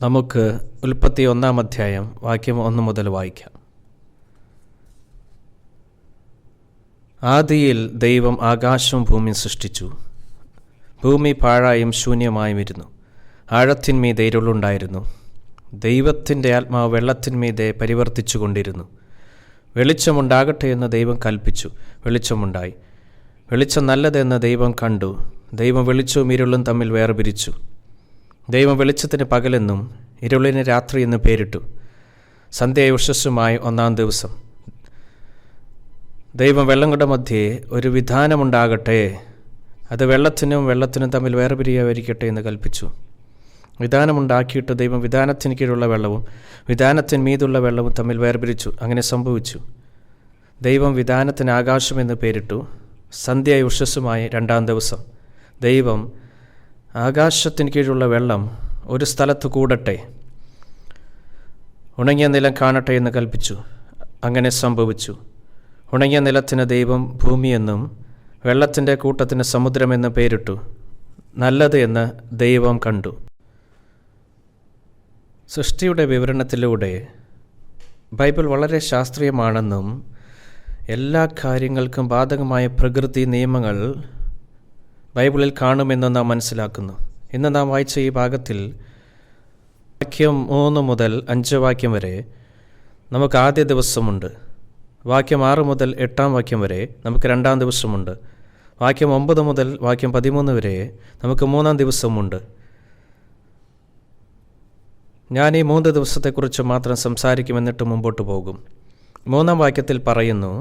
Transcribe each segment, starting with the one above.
നമുക്ക് ഉൽപ്പത്തി 1 അധ്യായം വാക്യം 1 മുതൽ വായിക്കാം. ആദിയിൽ ദൈവം ആകാശവും ഭൂമിയും സൃഷ്ടിച്ചു. ഭൂമി പാഴായും ശൂന്യമായും ഇരുന്നു. ആഴത്തിന്മീതെ ഇരുളുണ്ടായിരുന്നു. ദൈവത്തിൻ്റെ ആത്മാവ് വെള്ളത്തിന്മീതെ പരിവർത്തിച്ചു കൊണ്ടിരുന്നു. വെളിച്ചമുണ്ടാകട്ടെ എന്ന് ദൈവം കൽപ്പിച്ചു. വെളിച്ചമുണ്ടായി. വെളിച്ചം നല്ലതെന്ന് ദൈവം കണ്ടു. ദൈവം വെളിച്ചവും ഇരുളും തമ്മിൽ വേർപിരിച്ചു. ദൈവം വെളിച്ചത്തിന് പകലെന്നും ഇരുളിന് രാത്രി എന്ന് പേരിട്ടു. സന്ധ്യയെ ഉഷസ്സുമായി 1 ദിവസം. ദൈവം വെള്ളങ്ങളുടെ മധ്യേ ഒരു വിധാനമുണ്ടാകട്ടെ, അത് വെള്ളത്തിനും തമ്മിൽ വേർപിരിയാതിരിക്കട്ടെ എന്ന് കൽപ്പിച്ചു. വിധാനമുണ്ടാക്കിയിട്ട് ദൈവം വിധാനത്തിന് കീഴുള്ള വെള്ളവും വിധാനത്തിന് മീതുള്ള വെള്ളവും തമ്മിൽ വേർപിരിച്ചു. അങ്ങനെ സംഭവിച്ചു. ദൈവം വിധാനത്തിന് ആകാശം എന്ന് പേരിട്ടു. സന്ധ്യയെ ഉഷസ്സുമായി 2 ദിവസം. ദൈവം ആകാശത്തിന് കീഴുള്ള വെള്ളം ഒരു സ്ഥലത്ത് കൂടട്ടെ, ഉണങ്ങിയ നിലം കാണട്ടെ എന്ന് കൽപ്പിച്ചു. അങ്ങനെ സംഭവിച്ചു. ഉണങ്ങിയ നിലത്തിന് ദൈവം ഭൂമിയെന്നും വെള്ളത്തിൻ്റെ കൂട്ടത്തിന് സമുദ്രമെന്ന് പേരിട്ടു. നല്ലത് എന്ന് ദൈവം കണ്ടു. സൃഷ്ടിയുടെ വിവരണത്തിലൂടെ ബൈബിൾ വളരെ ശാസ്ത്രീയമാണെന്നും എല്ലാ കാര്യങ്ങൾക്കും ബാധകമായ പ്രകൃതി നിയമങ്ങൾ ബൈബിളിൽ കാണുമെന്ന് നാം മനസ്സിലാക്കുന്നു. ഇന്ന് നാം വായിച്ച ഈ ഭാഗത്തിൽ വാക്യം 3 മുതൽ 5 വാക്യം വരെ നമുക്ക് ആദ്യ ദിവസമുണ്ട്. വാക്യം 6 മുതൽ 8 വാക്യം വരെ നമുക്ക് 2 ദിവസമുണ്ട്. വാക്യം 9 മുതൽ വാക്യം 13 വരെ നമുക്ക് 3 ദിവസമുണ്ട്. ഞാൻ ഈ 3 ദിവസത്തെക്കുറിച്ച് മാത്രം സംസാരിക്കും, എന്നിട്ട് മുമ്പോട്ട് പോകും. 3 വാക്യത്തിൽ പറയുന്നു,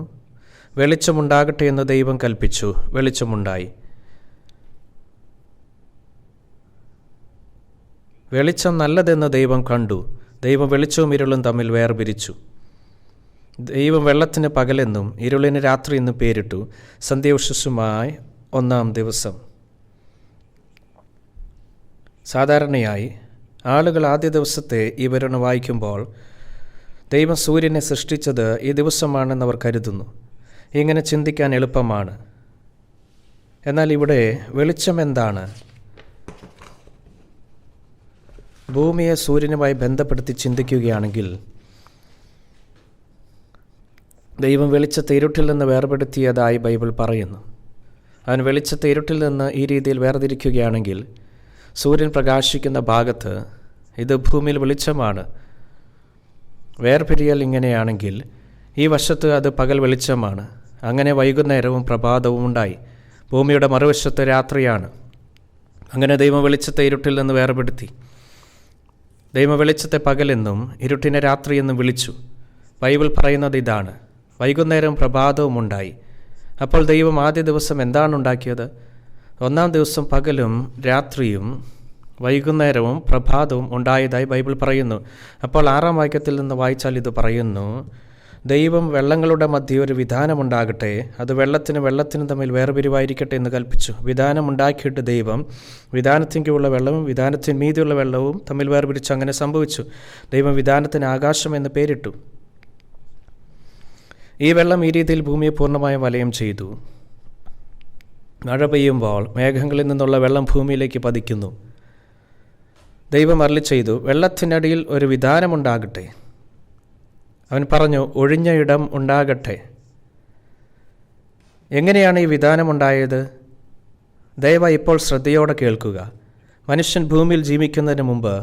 വെളിച്ചമുണ്ടാകട്ടെ എന്ന് ദൈവം കൽപ്പിച്ചു. വെളിച്ചമുണ്ടായി. വെളിച്ചം നല്ലതെന്ന് ദൈവം കണ്ടു. ദൈവം വെളിച്ചവും ഇരുളും തമ്മിൽ വേർപിരിച്ചു. ദൈവം വെള്ളത്തിന് പകലെന്നും ഇരുളിന് രാത്രി എന്നും പേരിട്ടു. സന്ധ്യ ഉഷസ്സുമായി 1 ദിവസം. സാധാരണയായി ആളുകൾ ആദ്യ ദിവസത്തെ ഈ വിവരണം വായിക്കുമ്പോൾ ദൈവം സൂര്യനെ സൃഷ്ടിച്ചത് ഈ ദിവസമാണെന്ന് അവർ കരുതുന്നു. ഇങ്ങനെ ചിന്തിക്കാൻ എളുപ്പമാണ്. എന്നാൽ ഇവിടെ വെളിച്ചം എന്താണ്? ഭൂമിയെ സൂര്യനുമായി ബന്ധപ്പെടുത്തി ചിന്തിക്കുകയാണെങ്കിൽ ദൈവം വെളിച്ചത്തെ ഇരുട്ടിൽ നിന്ന് വേർപെടുത്തിയതായി ബൈബിൾ പറയുന്നു. അവൻ വെളിച്ചത്തെ ഇരുട്ടിൽ നിന്ന് ഈ രീതിയിൽ വേർതിരിക്കുകയാണെങ്കിൽ സൂര്യൻ പ്രകാശിക്കുന്ന ഭാഗത്ത് ഇത് ഭൂമിയിൽ വെളിച്ചമാണ്. വേർപിരിയൽ ഇങ്ങനെയാണെങ്കിൽ ഈ വശത്ത് അത് പകൽ വെളിച്ചമാണ്. അങ്ങനെ വൈകുന്നേരവും പ്രഭാതവും ഉണ്ടായി. ഭൂമിയുടെ മറുവശത്ത് രാത്രിയാണ്. അങ്ങനെ ദൈവം വെളിച്ചത്തെ ഇരുട്ടിൽ നിന്ന് വേർപെടുത്തി. ദൈവം വെളിച്ചത്തെ പകലെന്നും ഇരുട്ടിനെ രാത്രിയെന്നും വിളിച്ചു. ബൈബിൾ പറയുന്നത് ഇതാണ്. വൈകുന്നേരവും പ്രഭാതവും ഉണ്ടായി. അപ്പോൾ ദൈവം ആദ്യ ദിവസം എന്താണ് ഉണ്ടാക്കിയത്? 1 ദിവസം പകലും രാത്രിയും വൈകുന്നേരവും പ്രഭാതവും ഉണ്ടായതായി ബൈബിൾ പറയുന്നു. അപ്പോൾ 6 വാക്യത്തിൽ നിന്ന് വായിച്ചാൽ ഇത് പറയുന്നു, ദൈവം വെള്ളങ്ങളുടെ മധ്യേ ഒരു വിധാനമുണ്ടാകട്ടെ, അത് വെള്ളത്തിനും തമ്മിൽ വേർപിരിവായിരിക്കട്ടെ എന്ന് കൽപ്പിച്ചു. വിധാനമുണ്ടാക്കിയിട്ട് ദൈവം വിധാനത്തിനുള്ള വെള്ളവും വിധാനത്തിന് മീതിയുള്ള വെള്ളവും തമ്മിൽ വേർപിരിച്ചു. അങ്ങനെ സംഭവിച്ചു. ദൈവം വിധാനത്തിന് ആകാശം എന്ന് പേരിട്ടു. ഈ വെള്ളം ഈ രീതിയിൽ ഭൂമിയെ പൂർണ്ണമായും വലയം ചെയ്തു. മഴ പെയ്യുമ്പോൾ മേഘങ്ങളിൽ നിന്നുള്ള വെള്ളം ഭൂമിയിലേക്ക് പതിക്കുന്നു. ദൈവം അരുളി ചെയ്തു, വെള്ളത്തിനടിയിൽ ഒരു വിധാനമുണ്ടാകട്ടെ. അവൻ പറഞ്ഞു, ഒഴിഞ്ഞ ഇടം ഉണ്ടാകട്ടെ. എങ്ങനെയാണ് ഈ വിധാനമുണ്ടായത്? ദയവായി ഇപ്പോൾ ശ്രദ്ധയോടെ കേൾക്കുക. മനുഷ്യൻ ഭൂമിയിൽ ജീവിക്കുന്നതിന് മുമ്പ്,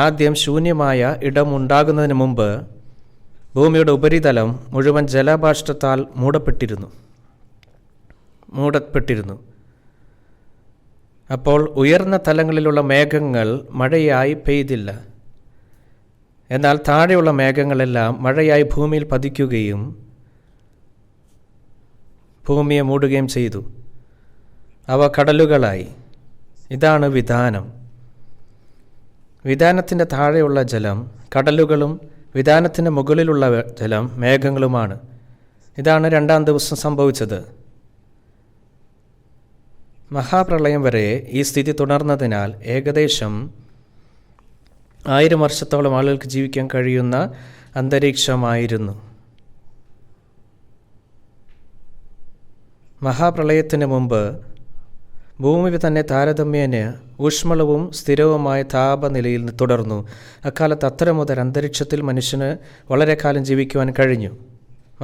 ആദ്യം ശൂന്യമായ ഇടം ഉണ്ടാകുന്നതിന് മുമ്പ് ഭൂമിയുടെ ഉപരിതലം മുഴുവൻ ജലബാഷ്പത്താൽ മൂടപ്പെട്ടിരുന്നു. അപ്പോൾ ഉയർന്ന തലങ്ങളിലുള്ള മേഘങ്ങൾ മഴയായി പെയ്തില്ല. എന്നാൽ താഴെയുള്ള മേഘങ്ങളെല്ലാം മഴയായി ഭൂമിയിൽ പതിക്കുകയും ഭൂമിയെ മൂടുകയും ചെയ്തു. അവ കടലുകളായി. ഇതാണ് വിധാനം. വിധാനത്തിൻ്റെ താഴെയുള്ള ജലം കടലുകളും വിധാനത്തിൻ്റെ മുകളിലുള്ള ജലം മേഘങ്ങളുമാണ്. ഇതാണ് 2 ദിവസം സംഭവിച്ചത്. മഹാപ്രളയം വരെ ഈ സ്ഥിതി തുടർന്നതിനാൽ ഏകദേശം 1000 വർഷത്തോളം ആളുകൾക്ക് ജീവിക്കാൻ കഴിയുന്ന അന്തരീക്ഷമായിരുന്നു. മഹാപ്രളയത്തിന് മുമ്പ് ഭൂമി തന്നെ താരതമ്യേന ഊഷ്മളവും സ്ഥിരവുമായ താപനിലയിൽ തുടർന്നു. അക്കാലത്ത് അത്തരം മുതൽ അന്തരീക്ഷത്തിൽ മനുഷ്യന് വളരെ കാലം ജീവിക്കുവാൻ കഴിഞ്ഞു.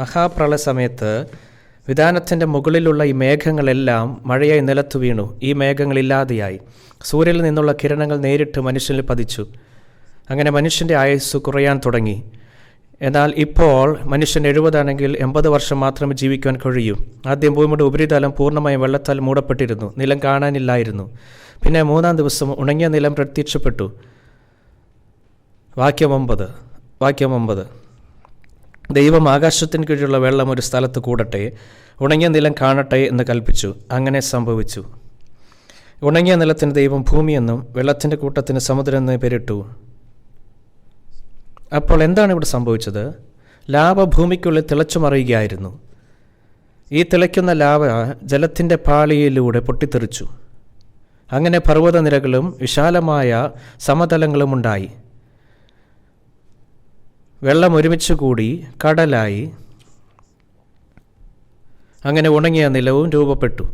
മഹാപ്രളയ സമയത്ത് വിതാനത്തിൻ്റെ മുകളിലുള്ള ഈ മേഘങ്ങളെല്ലാം മഴയായി നിലത്തു വീണു. ഈ മേഘങ്ങളില്ലാതെയായി. സൂര്യനിൽ നിന്നുള്ള കിരണങ്ങൾ നേരിട്ട് മനുഷ്യനിൽ പതിച്ചു. അങ്ങനെ മനുഷ്യൻ്റെ ആയുസ് കുറയാൻ തുടങ്ങി. എന്നാൽ ഇപ്പോൾ മനുഷ്യൻ 70 ആണെങ്കിൽ 80 വർഷം മാത്രമേ ജീവിക്കുവാൻ കഴിയൂ. ആദ്യം ഭൂമിയുടെ ഉപരിതലം പൂർണ്ണമായും വെള്ളത്താൽ മൂടപ്പെട്ടിരുന്നു. നിലം കാണാനില്ലായിരുന്നു. പിന്നെ 3-ാം ദിവസം ഉണങ്ങിയ നിലം പ്രത്യക്ഷപ്പെട്ടു. വാക്യം 9. ദൈവം ആകാശത്തിന് കീഴിലുള്ള വെള്ളം ഒരു സ്ഥലത്ത് കൂടട്ടെ, ഉണങ്ങിയ നിലം കാണട്ടെ എന്ന് കൽപ്പിച്ചു. അങ്ങനെ സംഭവിച്ചു. ഉണങ്ങിയ നിലത്തിന് ദൈവം ഭൂമിയെന്നും വെള്ളത്തിൻ്റെ കൂട്ടത്തിന് സമുദ്രം എന്ന് പേരിട്ടു. അപ്പോൾ എന്താണ് ഇവിടെ സംഭവിച്ചത്? ലാവ ഭൂമിക്കുള്ളിൽ തിളച്ചു മറിയുകയായിരുന്നു. ഈ തിളയ്ക്കുന്ന ലാവ ജലത്തിൻ്റെ പാളിയിലൂടെ പൊട്ടിത്തെറിച്ചു. അങ്ങനെ പർവ്വതനിരകളും വിശാലമായ സമതലങ്ങളും ഉണ്ടായി. വെള്ളം ഒരുമിച്ച് കൂടി കടലായി. അങ്ങനെ ഉണങ്ങിയ നിലവും രൂപപ്പെട്ടു.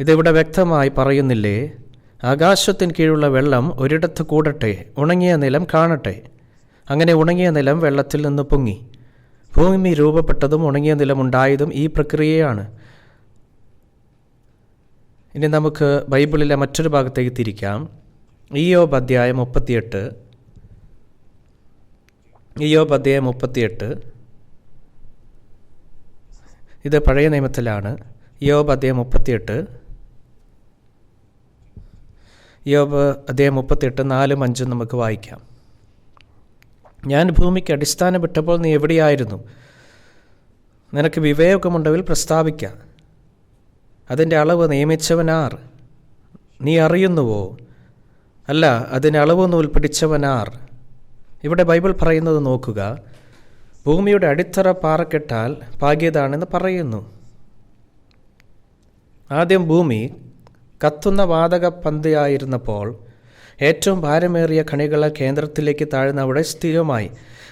ഇതിവിടെ വ്യക്തമായി പറയുന്നില്ലേ? ആകാശത്തിന് കീഴുള്ള വെള്ളം ഒരിടത്ത് കൂടട്ടെ, ഉണങ്ങിയ നിലം കാണട്ടെ. അങ്ങനെ ഉണങ്ങിയ നിലം വെള്ളത്തിൽ നിന്ന് പൊങ്ങി. ഭൂമി രൂപപ്പെട്ടതും ഉണങ്ങിയ നിലമുണ്ടായതും ഈ പ്രക്രിയയാണ്. ഇനി നമുക്ക് ബൈബിളിലെ മറ്റൊരു ഭാഗത്തേക്ക് തിരിക്കാം. ഇയ്യോബ് അധ്യായം 38. ഇയ്യോബ് അധ്യായം 38. ഇത് പഴയ നിയമത്തിലാണ്. ഇയ്യോബ് അധ്യായം 38. ഇയ്യോബ് അധ്യായം 38 4-5 നമുക്ക് വായിക്കാം. ഞാൻ ഭൂമിക്ക് അടിസ്ഥാനം വിട്ടപ്പോൾ നീ എവിടെയായിരുന്നു? നിനക്ക് വിവേകമുണ്ടെങ്കിൽ പ്രസ്താവിക്കാം. അതിൻ്റെ അളവ് നിയമിച്ചവനാർ? നീ അറിയുന്നുവോ? അല്ല, അതിന് അളവ് നൂൽ പിടിച്ചവനാർ? ഇവിടെ ബൈബിൾ പറയുന്നത് നോക്കുക. ഭൂമിയുടെ അടിത്തറ പാറക്കെട്ടാൽ പാകിയതാണെന്ന് പറയുന്നു. ആദ്യം ഭൂമി കത്തുന്ന വാതക പന്തിയായിരുന്നപ്പോൾ ഏറ്റവും ഭാരമേറിയ ഖണികളെ കേന്ദ്രത്തിലേക്ക് താഴ്ന്ന അവിടെ സ്ഥിരമായി.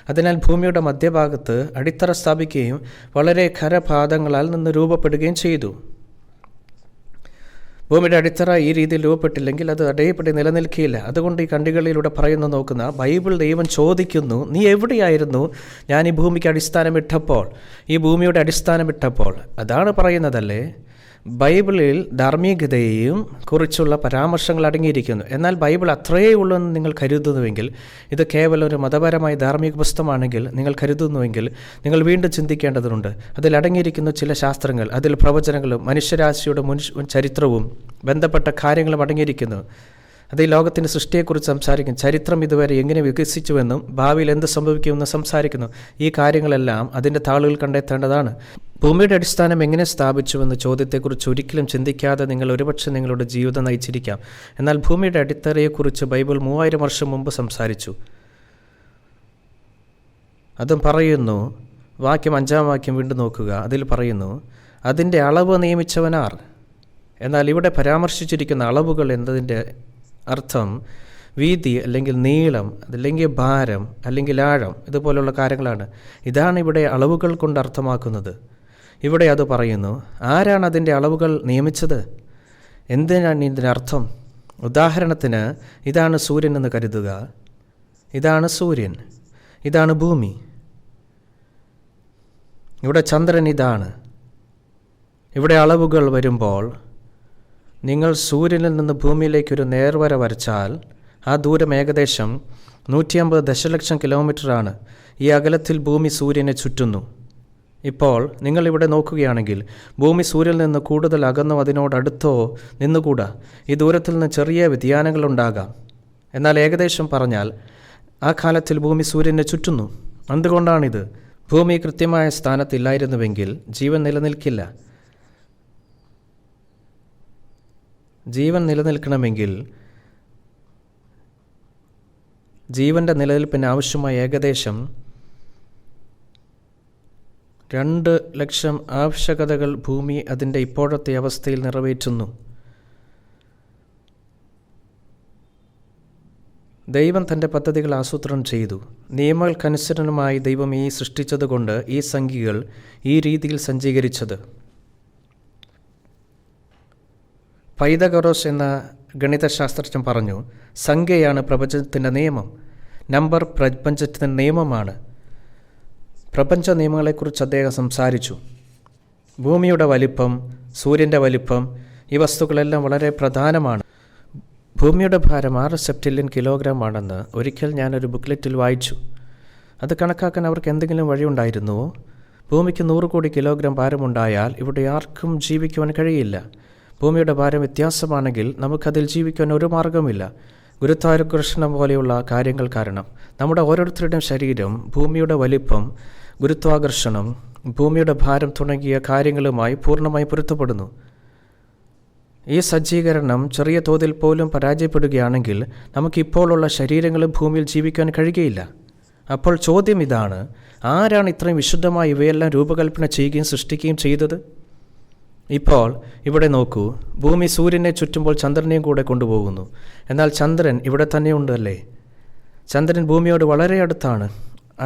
അതിനാൽ ഭൂമിയുടെ മധ്യഭാഗത്ത് അടിത്തറ സ്ഥാപിക്കുകയും വളരെ ഖരപാദങ്ങളാൽ നിന്ന് രൂപപ്പെടുകയും ചെയ്തു. ഭൂമിയുടെ അടിത്തറ ഈ രീതിയിൽ രൂപപ്പെട്ടില്ലെങ്കിൽ അത് അതേപടി നിലനിൽക്കുകയില്ല. അതുകൊണ്ട് ഈ കണ്ടികളിലൂടെ പറയുന്ന നോക്കുന്ന ബൈബിൾ ദൈവം ചോദിക്കുന്നു, നീ എവിടെയായിരുന്നു ഞാൻ ഈ ഭൂമിക്ക് അടിസ്ഥാനമിട്ടപ്പോൾ, ഈ ഭൂമിയുടെ അടിസ്ഥാനമിട്ടപ്പോൾ? അതാണ് പറയുന്നതല്ലേ. ബൈബിളിൽ ധാർമ്മികതയെയും കുറിച്ചുള്ള പരാമർശങ്ങൾ അടങ്ങിയിരിക്കുന്നു. എന്നാൽ ബൈബിൾ അത്രയേ ഉള്ളൂ എന്ന് നിങ്ങൾ കരുതുന്നുവെങ്കിൽ, ഇത് കേവലം ഒരു മതപരമായ ധാർമ്മിക പുസ്തകമാണെങ്കിൽ നിങ്ങൾ കരുതുന്നുവെങ്കിൽ, നിങ്ങൾ വീണ്ടും ചിന്തിക്കേണ്ടതുണ്ട്. അതിൽ അടങ്ങിയിരിക്കുന്ന ചില ശാസ്ത്രങ്ങൾ, അതിൽ പ്രവചനങ്ങളും മനുഷ്യരാശിയുടെ മുൻ ചരിത്രവും ബന്ധപ്പെട്ട കാര്യങ്ങളും അടങ്ങിയിരിക്കുന്നു. അത് ഈ ലോകത്തിൻ്റെ സൃഷ്ടിയെക്കുറിച്ച് സംസാരിക്കും. ചരിത്രം ഇതുവരെ എങ്ങനെ വികസിച്ചുവെന്നും ഭാവിയിൽ എന്ത് സംഭവിക്കുമെന്നും സംസാരിക്കുന്നു. ഈ കാര്യങ്ങളെല്ലാം അതിൻ്റെ താളുകൾ കണ്ടെത്തേണ്ടതാണ്. ഭൂമിയുടെ അടിസ്ഥാനം എങ്ങനെ സ്ഥാപിച്ചുവെന്ന ചോദ്യത്തെക്കുറിച്ച് ഒരിക്കലും ചിന്തിക്കാതെ നിങ്ങൾ ഒരുപക്ഷെ നിങ്ങളുടെ ജീവിതം നയിച്ചിരിക്കാം. എന്നാൽ ഭൂമിയുടെ അടിത്തറയെക്കുറിച്ച് ബൈബിൾ 3000 വർഷം മുമ്പ് സംസാരിച്ചു. അതും പറയുന്നു. 5-ാം വാക്യം വീണ്ടും നോക്കുക. അതിൽ പറയുന്നു, അതിൻ്റെ അളവ് നിയമിച്ചവനാർ? എന്നാൽ ഇവിടെ പരാമർശിച്ചിരിക്കുന്ന അളവുകൾ എന്നതിൻ്റെ അർത്ഥം വീതി അല്ലെങ്കിൽ നീളം, അതല്ലെങ്കിൽ ഭാരം, അല്ലെങ്കിൽ ആഴം, ഇതുപോലുള്ള കാര്യങ്ങളാണ്. ഇതാണ് ഇവിടെ അളവുകൾ കൊണ്ട് അർത്ഥമാക്കുന്നത്. ഇവിടെ അത് പറയുന്നു. ആരാണ് അതിൻ്റെ അളവുകൾ നിയമിച്ചത്? എന്തിനാണ് ഇതിനർത്ഥം? ഉദാഹരണത്തിന്, ഇതാണ് സൂര്യൻ എന്ന് കരുതുക. ഇതാണ് സൂര്യൻ, ഇതാണ് ഭൂമി. ഇവിടെ ചന്ദ്രൻ ഇതാണ്. ഇവിടെ അളവുകൾ വരുമ്പോൾ നിങ്ങൾ സൂര്യനിൽ നിന്ന് ഭൂമിയിലേക്കൊരു നേർവര വരച്ചാൽ ആ ദൂരം ഏകദേശം 150 ദശലക്ഷം കിലോമീറ്ററാണ്. ഈ അകലത്തിൽ ഭൂമി സൂര്യനെ ചുറ്റുന്നു. ഇപ്പോൾ നിങ്ങളിവിടെ നോക്കുകയാണെങ്കിൽ ഭൂമി സൂര്യനിൽ നിന്ന് കൂടുതൽ അകന്നോ അതിനോടടുത്തോ നിന്നുകൂടാ. ഈ ദൂരത്തിൽ നിന്ന് ചെറിയ വ്യതിയാനങ്ങളുണ്ടാകാം. എന്നാൽ ഏകദേശം പറഞ്ഞാൽ ആ കാലത്തിൽ ഭൂമി സൂര്യനെ ചുറ്റുന്നു. എന്തുകൊണ്ടാണിത്? ഭൂമി കൃത്യമായ സ്ഥാനത്തില്ലായിരുന്നുവെങ്കിൽ ജീവൻ നിലനിൽക്കില്ല. ജീവൻ നിലനിൽക്കണമെങ്കിൽ ജീവൻ്റെ നിലനിൽപ്പിന് ആവശ്യമായ ഏകദേശം 2 ലക്ഷം ആവശ്യകതകൾ ഭൂമി അതിൻ്റെ ഇപ്പോഴത്തെ അവസ്ഥയിൽ നിറവേറ്റുന്നു. ദൈവം തൻ്റെ പദ്ധതികൾ ആസൂത്രണം ചെയ്തു. നിയമങ്ങൾക്കനുസരണമായി ദൈവം ഈ സൃഷ്ടിച്ചതുകൊണ്ട് ഈ സംഖ്യകൾ ഈ രീതിയിൽ സജ്ജീകരിച്ചത്. പൈതഗോറസ് എന്ന ഗണിതശാസ്ത്രജ്ഞൻ പറഞ്ഞു, സംഖ്യയാണ് പ്രപഞ്ചത്തിൻ്റെ നിയമം, നമ്പർ പ്രപഞ്ചത്തിൻ്റെ നിയമമാണ്. പ്രപഞ്ച നിയമങ്ങളെക്കുറിച്ച് അദ്ദേഹം സംസാരിച്ചു. ഭൂമിയുടെ വലിപ്പം, സൂര്യൻ്റെ വലിപ്പം, ഈ വസ്തുക്കളെല്ലാം വളരെ പ്രധാനമാണ്. ഭൂമിയുടെ ഭാരം 6 സെപ്റ്റില്യൺ കിലോഗ്രാം ആണെന്ന് ഒരിക്കൽ ഞാനൊരു ബുക്ക്ലെറ്റിൽ വായിച്ചു. അത് കണക്കാക്കാൻ അവർക്ക് എന്തെങ്കിലും വഴിയുണ്ടായിരുന്നുവോ? ഭൂമിക്ക് 100 കോടി കിലോഗ്രാം ഭാരമുണ്ടായാൽ ഇവിടെ ആർക്കും ജീവിക്കുവാൻ കഴിയില്ല. ഭൂമിയുടെ ഭാരം വ്യത്യാസമാണെങ്കിൽ നമുക്കതിൽ ജീവിക്കുവാൻ ഒരു മാർഗമില്ല. ഗുരുത്വാകർഷണം പോലെയുള്ള കാര്യങ്ങൾ കാരണം നമ്മുടെ ഓരോരുത്തരുടെയും ശരീരം ഭൂമിയുടെ വലിപ്പം, ഗുരുത്വാകർഷണം, ഭൂമിയുടെ ഭാരം തുടങ്ങിയ കാര്യങ്ങളുമായി പൂർണ്ണമായി പൊരുത്തപ്പെടുന്നു. ഈ സജ്ജീകരണം ചെറിയ തോതിൽ പോലും പരാജയപ്പെടുകയാണെങ്കിൽ നമുക്കിപ്പോഴുള്ള ശരീരങ്ങളും ഭൂമിയിൽ ജീവിക്കാൻ കഴിയുകയില്ല. അപ്പോൾ ചോദ്യം ഇതാണ്, ആരാണ് ഇത്രയും വിശുദ്ധമായി ഇവയെല്ലാം രൂപകൽപ്പന ചെയ്യുകയും സൃഷ്ടിക്കുകയും ചെയ്തത്? ഇപ്പോൾ ഇവിടെ നോക്കൂ, ഭൂമി സൂര്യനെ ചുറ്റുമ്പോൾ ചന്ദ്രനെയും കൂടെ കൊണ്ടുപോകുന്നു. എന്നാൽ ചന്ദ്രൻ ഇവിടെ തന്നെ ഉണ്ടല്ലേ? ചന്ദ്രൻ ഭൂമിയോട് വളരെ അടുത്താണ്.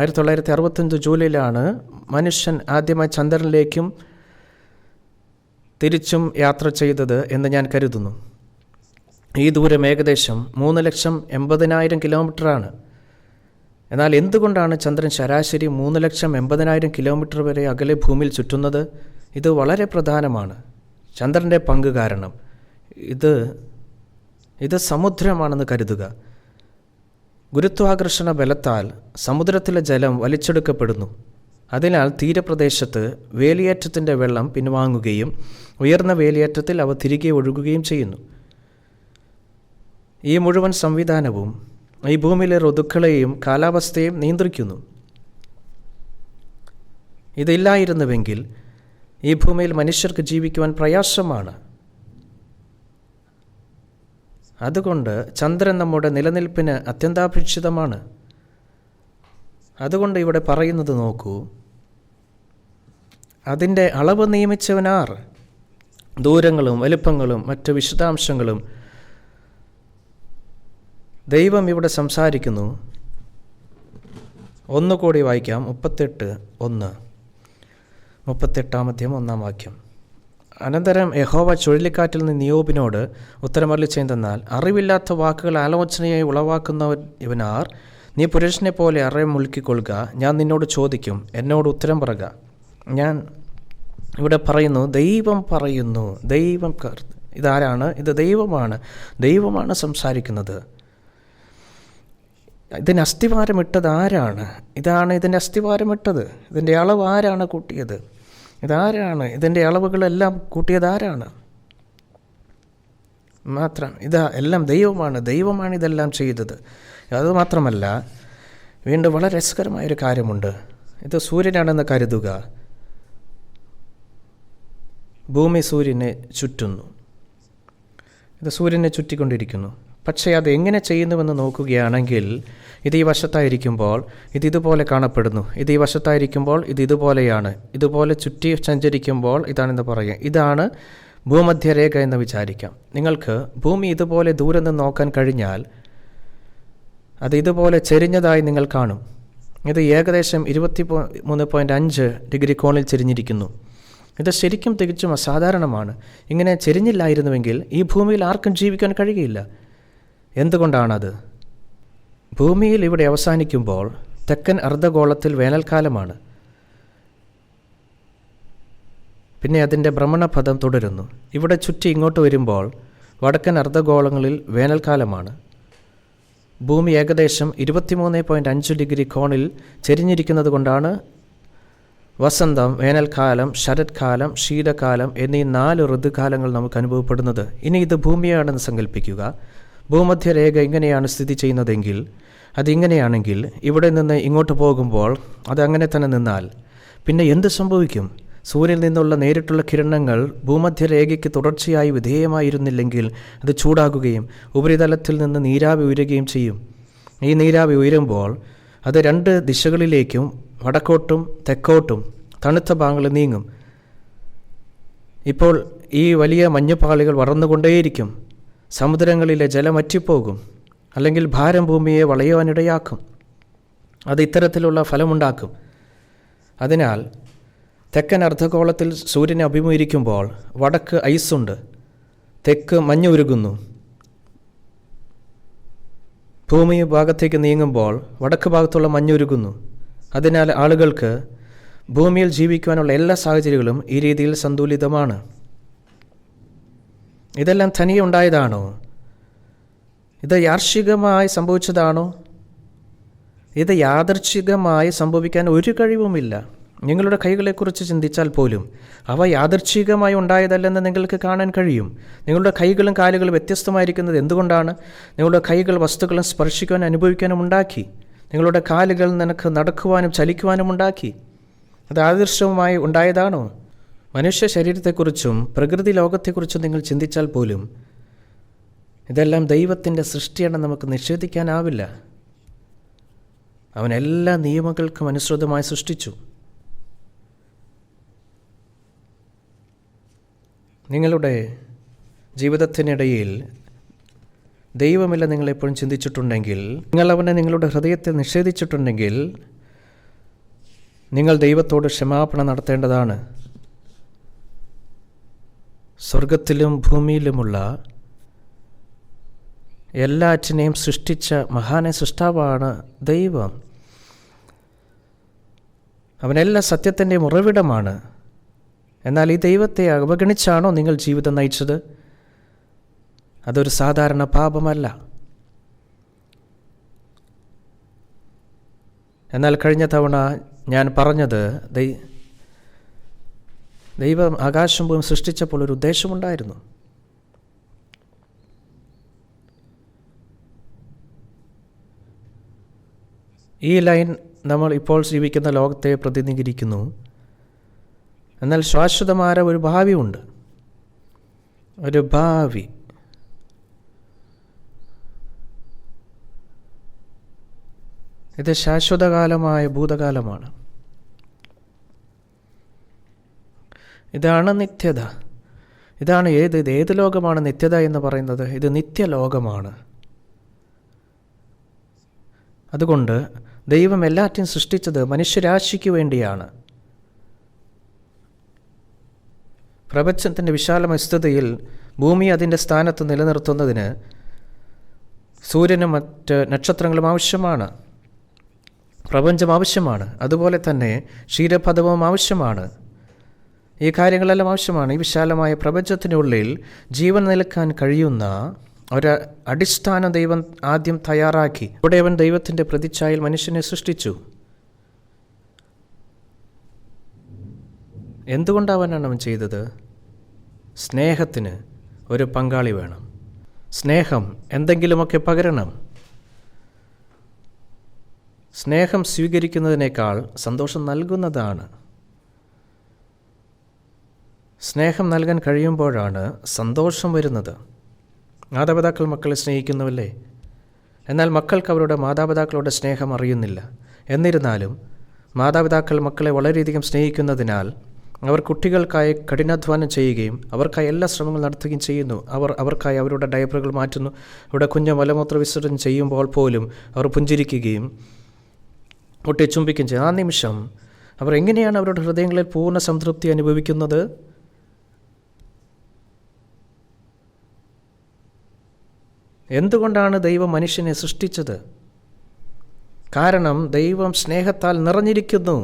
1965 ജൂലൈയിലാണ് മനുഷ്യൻ ആദ്യമായി ചന്ദ്രനിലേക്കും തിരിച്ചും യാത്ര ചെയ്തത് എന്ന് ഞാൻ കരുതുന്നു. ഈ ദൂരം ഏകദേശം 3,80,000 കിലോമീറ്ററാണ്. എന്നാൽ എന്തുകൊണ്ടാണ് ചന്ദ്രൻ ശരാശരി 3,80,000 കിലോമീറ്റർ വരെ അകലെ ഭൂമിയിൽ ചുറ്റുന്നത്? ഇത് വളരെ പ്രധാനമാണ്. ചന്ദ്രൻ്റെ പങ്ക് കാരണം ഇത് സമുദ്രമാണെന്ന് കരുതുക. ഗുരുത്വാകർഷണ ബലത്താൽ സമുദ്രത്തിലെ ജലം വലിച്ചെടുക്കപ്പെടുന്നു. അതിനാൽ തീരപ്രദേശത്ത് വേലിയേറ്റത്തിൻ്റെ വെള്ളം പിൻവാങ്ങുകയും ഉയർന്ന വേലിയേറ്റത്തിൽ അവ തിരികെ ഒഴുകുകയും ചെയ്യുന്നു. ഈ മുഴുവൻ സംവിധാനവും ഈ ഭൂമിയിലെ ഋതുക്കളെയും കാലാവസ്ഥയെയും നിയന്ത്രിക്കുന്നു. ഇതില്ലായിരുന്നുവെങ്കിൽ ഈ ഭൂമിയിൽ മനുഷ്യർക്ക് ജീവിക്കുവാൻ പ്രയാസമാണ്. അതുകൊണ്ട് ചന്ദ്രൻ നമ്മുടെ നിലനിൽപ്പിന് അത്യന്താപേക്ഷിതമാണ്. അതുകൊണ്ട് ഇവിടെ പറയുന്നത് നോക്കൂ, അതിൻ്റെ അളവ് നിയമിച്ചവനാർ? ദൂരങ്ങളും വലുപ്പങ്ങളും മറ്റ് വിശദാംശങ്ങളും ദൈവം ഇവിടെ സംസാരിക്കുന്നു. ഒന്നുകൂടി വായിക്കാം. 38:1 അനന്തരം യഹോവ ചുഴലിക്കാറ്റിൽ നിന്ന് യോബിനോട് ഉത്തരമരുളി ചെയ്തെന്നാൽ, അറിവില്ലാത്ത വാക്കുകൾ ആലോചനയായി ഉളവാക്കുന്നവൻ ഇവനാർ? നീ പുരുഷനെ പോലെ അറയെ മുളുക്കിക്കൊള്ളുക. ഞാൻ നിന്നോട് ചോദിക്കും, എന്നോട് ഉത്തരം പറയുക. ഞാൻ ഇവിടെ പറയുന്നു, ദൈവം പറയുന്നു. ഇതാരാണ്? ഇത് ദൈവമാണ് സംസാരിക്കുന്നത്. ഇതിന് അസ്ഥിവാരമിട്ടത് ആരാണ്? ഇതാണ് ഇതിൻ്റെ അസ്ഥിവാരമിട്ടത്. ഇതിൻ്റെ അളവ് ആരാണ് കൂട്ടിയത്? ഇതാരാണ്? ഇതിൻ്റെ അളവുകളെല്ലാം കൂട്ടിയത് ആരാണ്? എല്ലാം ദൈവമാണ് ഇതെല്ലാം ചെയ്തത്. അതുമാത്രമല്ല, വീണ്ടും വളരെ രസകരമായൊരു കാര്യമുണ്ട്. ഇത് സൂര്യനാണെന്ന് കരുതുക. ഭൂമി സൂര്യനെ ചുറ്റുന്നു. ഇത് സൂര്യനെ ചുറ്റിക്കൊണ്ടിരിക്കുന്നു. പക്ഷേ അത് എങ്ങനെ ചെയ്യുന്നുവെന്ന് നോക്കുകയാണെങ്കിൽ, ഇത് ഈ വശത്തായിരിക്കുമ്പോൾ ഇതുപോലെ കാണപ്പെടുന്നു. ഇത് ഈ വശത്തായിരിക്കുമ്പോൾ ഇതുപോലെയാണ്. ഇതുപോലെ ചുറ്റി സഞ്ചരിക്കുമ്പോൾ ഇതാണെന്ന് പറയുക. ഇതാണ് ഭൂമധ്യരേഖ എന്ന് വിചാരിക്കാം. നിങ്ങൾക്ക് ഭൂമി ഇതുപോലെ ദൂരെ നിന്ന് നോക്കാൻ കഴിഞ്ഞാൽ അത് ഇതുപോലെ ചെരിഞ്ഞതായി നിങ്ങൾ കാണും. ഇത് ഏകദേശം 23.5 ഡിഗ്രി കോണിൽ ചെരിഞ്ഞിരിക്കുന്നു. ഇത് ശരിക്കും തികച്ചും അസാധാരണമാണ്. ഇങ്ങനെ ചെരിഞ്ഞില്ലായിരുന്നുവെങ്കിൽ ഈ ഭൂമിയിൽ ആർക്കും ജീവിക്കാൻ കഴിയുകയില്ല. എന്തുകൊണ്ടാണത്? ഭൂമിയിൽ ഇവിടെ അവസാനിക്കുമ്പോൾ തെക്കൻ അർദ്ധഗോളത്തിൽ വേനൽക്കാലമാണ്. പിന്നെ അതിൻ്റെ ഭ്രമണപഥം തുടരുന്നു. ഇവിടെ ചുറ്റി ഇങ്ങോട്ട് വരുമ്പോൾ വടക്കൻ അർദ്ധഗോളങ്ങളിൽ വേനൽക്കാലമാണ്. ഭൂമി ഏകദേശം 23.5 ഡിഗ്രി കോണിൽ ചെരിഞ്ഞിരിക്കുന്നത് കൊണ്ടാണ് വസന്തം, വേനൽക്കാലം, ശരത്കാലം, ശീതകാലം എന്നീ 4 ഋതുകാലങ്ങൾ നമുക്ക് അനുഭവപ്പെടുന്നത്. ഇനി ഇത് ഭൂമിയാണെന്ന് സങ്കല്പിക്കുക. ഭൂമധ്യരേഖ ഇങ്ങനെയാണ് സ്ഥിതി ചെയ്യുന്നതെങ്കിൽ, അതിങ്ങനെയാണെങ്കിൽ ഇവിടെ നിന്ന് ഇങ്ങോട്ട് പോകുമ്പോൾ അതങ്ങനെ തന്നെ നിന്നാൽ പിന്നെ എന്ത് സംഭവിക്കും? സൂര്യനിൽ നിന്നുള്ള നേരിട്ടുള്ള കിരണങ്ങൾ ഭൂമധ്യരേഖയ്ക്ക് തുടർച്ചയായി വിധേയമായിരുന്നില്ലെങ്കിൽ അത് ചൂടാകുകയും ഉപരിതലത്തിൽ നിന്ന് നീരാവി ഉയരുകയും ചെയ്യും. ഈ നീരാവി ഉയരുമ്പോൾ അത് 2 ദിശകളിലേക്കും വടക്കോട്ടും തെക്കോട്ടും തണുത്ത ഭാഗങ്ങളിൽ നീങ്ങും. ഇപ്പോൾ ഈ വലിയ മഞ്ഞുപാളികൾ വളർന്നുകൊണ്ടേയിരിക്കും. സമുദ്രങ്ങളിലെ ജലം വറ്റിപ്പോകും, അല്ലെങ്കിൽ ഭാരം ഭൂമിയെ വളയുവാനിടയാക്കും. അത് ഇത്തരത്തിലുള്ള ഫലമുണ്ടാക്കും. അതിനാൽ തെക്കൻ അർദ്ധഗോളത്തിൽ സൂര്യനെ അഭിമുഖീകരിക്കുമ്പോൾ വടക്ക് ഐസുണ്ട്. തെക്ക് മഞ്ഞുരുകുന്നു. ഭൂമി ഭാഗത്തേക്ക് നീങ്ങുമ്പോൾ വടക്ക് ഭാഗത്തുള്ള മഞ്ഞുരുകുന്നു. അതിനാൽ ആളുകൾക്ക് ഭൂമിയിൽ ജീവിക്കുവാനുള്ള എല്ലാ സാഹചര്യങ്ങളും ഈ രീതിയിൽ സന്തുലിതമാണ്. ഇതെല്ലാം തനിയെ ഉണ്ടായതാണോ? ഇത് യാദൃച്ഛികമായി സംഭവിച്ചതാണോ? ഇത് യാദൃച്ഛികമായി സംഭവിക്കാൻ ഒരു കഴിവുമില്ല. നിങ്ങളുടെ കൈകളെക്കുറിച്ച് ചിന്തിച്ചാൽ പോലും അവ യാദൃച്ഛികമായി ഉണ്ടായതല്ലെന്ന് നിങ്ങൾക്ക് കാണാൻ കഴിയും. നിങ്ങളുടെ കൈകളും കാലുകളും വ്യത്യസ്തമായിരിക്കുന്നത് എന്തുകൊണ്ടാണ്? നിങ്ങളുടെ കൈകൾ വസ്തുക്കളും സ്പർശിക്കുവാനും അനുഭവിക്കാനും ഉണ്ടാക്കി. നിങ്ങളുടെ കാലുകൾ നിനക്ക് നടക്കുവാനും ചലിക്കുവാനും ഉണ്ടാക്കി. അത് ആദർശവുമായി ഉണ്ടായതാണോ? മനുഷ്യ ശരീരത്തെക്കുറിച്ചും പ്രകൃതി ലോകത്തെക്കുറിച്ചും നിങ്ങൾ ചിന്തിച്ചാൽ പോലും ഇതെല്ലാം ദൈവത്തിൻ്റെ സൃഷ്ടിയാണെന്ന് നമുക്ക് നിഷേധിക്കാനാവില്ല. അവൻ എല്ലാ നിയമങ്ങൾക്കും അനുസൃതമായി സൃഷ്ടിച്ചു. നിങ്ങളുടെ ജീവിതത്തിനിടയിൽ ദൈവമില്ല നിങ്ങളെപ്പോഴും ചിന്തിച്ചിട്ടുണ്ടെങ്കിൽ, നിങ്ങൾ അവനെ നിങ്ങളുടെ ഹൃദയത്തിൽ നിഷേധിച്ചിട്ടുണ്ടെങ്കിൽ, നിങ്ങൾ ദൈവത്തോട് ക്ഷമാപണം നടത്തേണ്ടതാണ്. സ്വർഗത്തിലും ഭൂമിയിലുമുള്ള എല്ലാറ്റിനെയും സൃഷ്ടിച്ച മഹാനായ സൃഷ്ടാവാണ് ദൈവം. അവനെല്ലാ സത്യത്തിൻ്റെയും ഉറവിടമാണ്. എന്നാൽ ഈ ദൈവത്തെ അവഗണിച്ചാണോ നിങ്ങൾ ജീവിതം നയിച്ചത്? അതൊരു സാധാരണ പാപമല്ല. എന്നാൽ കഴിഞ്ഞ തവണ ഞാൻ പറഞ്ഞത് ദൈവം ആകാശം ഭൂമി സൃഷ്ടിച്ചപ്പോൾ ഒരു ഉദ്ദേശമുണ്ടായിരുന്നു. ഈ ലൈൻ നമ്മൾ ഇപ്പോൾ ജീവിക്കുന്ന ലോകത്തെ പ്രതിനിധീകരിക്കുന്നു. എന്നാൽ ശാശ്വതമായ ഒരു ഭാവിയുണ്ട്. ഒരു ഭാവി. ഇത് ശാശ്വതകാലമായ ഭൂതകാലമാണ്. ഇതാണ് നിത്യത. ഇതാണ് ഏത് ലോകമാണ് നിത്യത എന്ന് പറയുന്നത്? ഇത് നിത്യലോകമാണ്. അതുകൊണ്ട് ദൈവം എല്ലാറ്റിനും സൃഷ്ടിച്ചത് മനുഷ്യരാശിക്ക് വേണ്ടിയാണ്. പ്രപഞ്ചത്തിൻ്റെ വിശാലമായ സ്ഥിതിയിൽ ഭൂമി അതിൻ്റെ സ്ഥാനത്ത് നിലനിർത്തുന്നതിന് സൂര്യനും മറ്റ് നക്ഷത്രങ്ങളും ആവശ്യമാണ്. പ്രപഞ്ചം ആവശ്യമാണ്. അതുപോലെ തന്നെ ക്ഷീരപഥവും ആവശ്യമാണ്. ഈ കാര്യങ്ങളെല്ലാം ആവശ്യമാണ്. ഈ വിശാലമായ പ്രപഞ്ചത്തിനുള്ളിൽ ജീവൻ നിൽക്കാൻ കഴിയുന്ന ഒരു അടിസ്ഥാനം ദൈവം ആദ്യം തയ്യാറാക്കി. ഇവിടെ അവൻ ദൈവത്തിൻ്റെ പ്രതിച്ഛായയിൽ മനുഷ്യനെ സൃഷ്ടിച്ചു. എന്തുകൊണ്ടവനാണ് അവൻ ചെയ്തത്? സ്നേഹത്തിന് ഒരു പങ്കാളി വേണം. സ്നേഹം എന്തെങ്കിലുമൊക്കെ പകരണം. സ്നേഹം സ്വീകരിക്കുന്നതിനേക്കാൾ സന്തോഷം നൽകുന്നതാണ്. സ്നേഹം നൽകാൻ കഴിയുമ്പോഴാണ് സന്തോഷം വരുന്നത്. മാതാപിതാക്കൾ മക്കളെ സ്നേഹിക്കുന്നുവല്ലേ? എന്നാൽ മക്കൾക്ക് അവരുടെ മാതാപിതാക്കളുടെ സ്നേഹം അറിയുന്നില്ല. എന്നിരുന്നാലും മാതാപിതാക്കൾ മക്കളെ വളരെയധികം സ്നേഹിക്കുന്നതിനാൽ അവർ കുട്ടികൾക്കായി കഠിനാധ്വാനം ചെയ്യുകയും അവർക്കായി എല്ലാ ശ്രമങ്ങളും നടത്തുകയും ചെയ്യുന്നു. അവർക്കായി അവരുടെ ഡയപ്പറുകൾ മാറ്റുന്നു. അവരുടെ കുഞ്ഞ് മലമൂത്ര വിസർജനം ചെയ്യുമ്പോൾ പോലും അവർ പുഞ്ചിരിക്കുകയും ഒട്ടിച്ചുംബിക്കുകയും ചെയ്യും. ആ നിമിഷം അവർ എങ്ങനെയാണ് അവരുടെ ഹൃദയങ്ങളിൽ പൂർണ്ണ സംതൃപ്തി അനുഭവിക്കുന്നത്? എന്തുകൊണ്ടാണ് ദൈവം മനുഷ്യനെ സൃഷ്ടിച്ചത്? കാരണം ദൈവം സ്നേഹത്താൽ നിറഞ്ഞിരിക്കുന്നു.